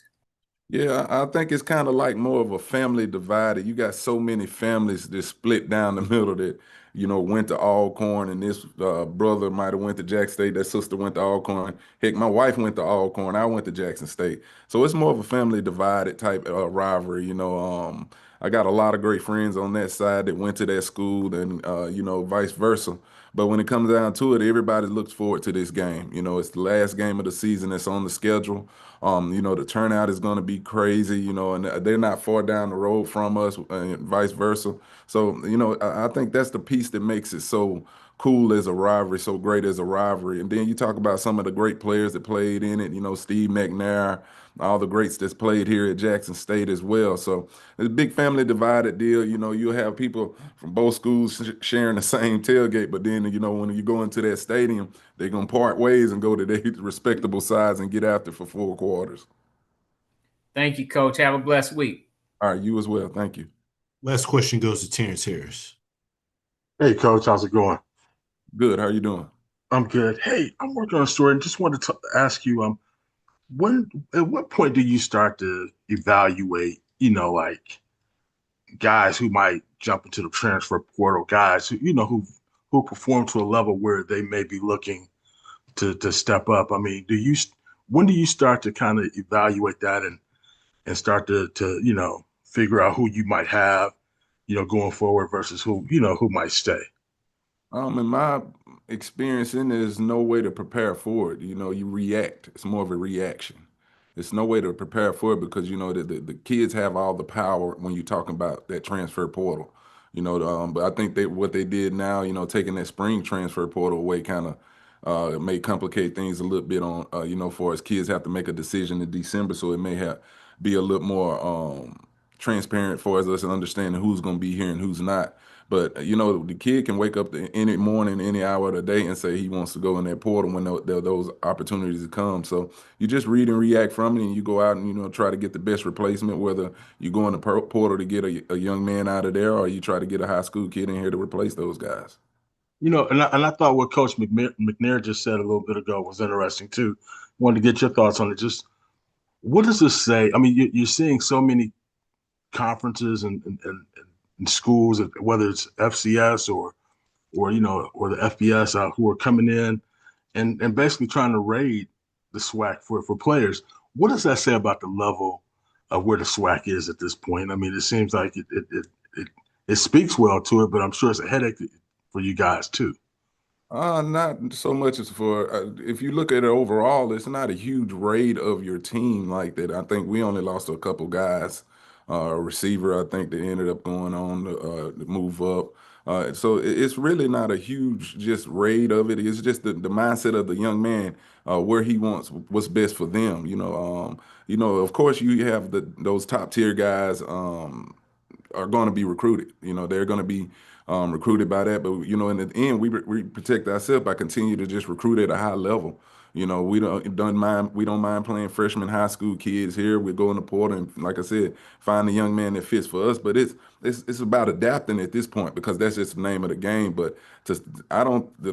Yeah, I think it's kind of like more of a family divided. You got so many families that split down the middle that, went to Alcorn, and this brother might have went to Jackson State. That sister went to Alcorn. Heck, my wife went to Alcorn. I went to Jackson State. So it's more of a family divided type rivalry. I got a lot of great friends on that side that went to that school and, vice versa. But when it comes down to it, everybody looks forward to this game. It's the last game of the season that's on the schedule. The turnout is going to be crazy, and they're not far down the road from us and vice versa. So, I think that's the piece that makes it so cool as a rivalry, so great as a rivalry. And then you talk about some of the great players that played in it, Steve McNair, all the greats that's played here at Jackson State as well. So it's a big family divided deal. You'll have people from both schools sharing the same tailgate, but then, when you go into that stadium, they're going to part ways and go to their respectable sides and get after for 4 quarters. Thank you, Coach. Have a blessed week. All right, you as well. Thank you. Last question goes to Terrence Harris. Hey, Coach, how's it going? Good. How you doing? I'm good. Hey, I'm working on a story and just wanted to ask you, at what point do you start to evaluate, like guys who might jump into the transfer portal, guys who perform to a level where they may be looking to step up? I mean, when do you start to kind of evaluate that and start to figure out who you might have, going forward versus who might stay? In my experience, there's no way to prepare for it. You react. It's more of a reaction. There's no way to prepare for it because, the kids have all the power when you're talking about that transfer portal. But I think what they did now, taking that spring transfer portal away kind of may complicate things a little bit on, for us kids have to make a decision in December. So it may be a little more transparent for us and understanding who's going to be here and who's not. But, the kid can wake up any morning, any hour of the day and say he wants to go in that portal when those opportunities come. So you just read and react from it, and you go out and, try to get the best replacement, whether you go in the portal to get a young man out of there or you try to get a high school kid in here to replace those guys. And I thought what Coach McNair just said a little bit ago was interesting, too. Wanted to get your thoughts on it. Just what does this say? I mean, you're seeing so many conferences and schools, whether it's FCS or the FBS, who are coming in and basically trying to raid the SWAC for players. What does that say about the level of where the SWAC is at this point? I mean, it seems like it speaks well to it, but I'm sure it's a headache for you guys too. Not so much as for if you look at it overall, it's not a huge raid of your team like that. I think we only lost a couple guys. A receiver, I think, that ended up going on to move up. So it's really not a huge just raid of it. It's just the mindset of the young man, where he wants what's best for them. Of course, you have those top tier guys. Are going to be recruited. They're going to be recruited by that. But in the end, we protect ourselves by continue to just recruit at a high level. We don't mind playing freshman high school kids here. We go in the portal and, like I said, find the young man that fits for us. But it's about adapting at this point because that's just the name of the game. But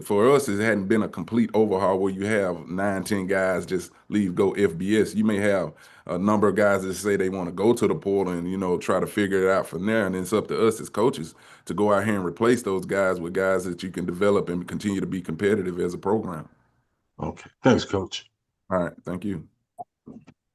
for us, it hadn't been a complete overhaul where you have 9, 10 guys just leave, go FBS. You may have a number of guys that say they want to go to the portal and try to figure it out from there. And it's up to us as coaches to go out here and replace those guys with guys that you can develop and continue to be competitive as a program. Okay. Thanks, Coach. All right. Thank you.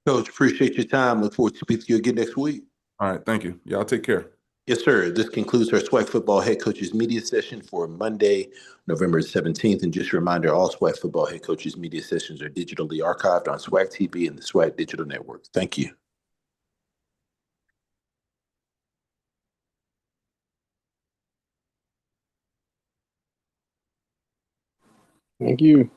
Coach, appreciate your time. Look forward to speaking to you again next week. All right. Thank you. Y'all take care. Yes, sir. This concludes our SWAC football head coaches media session for Monday, November 17th. And just a reminder, all SWAC football head coaches media sessions are digitally archived on SWAC TV and the SWAC digital network. Thank you. Thank you.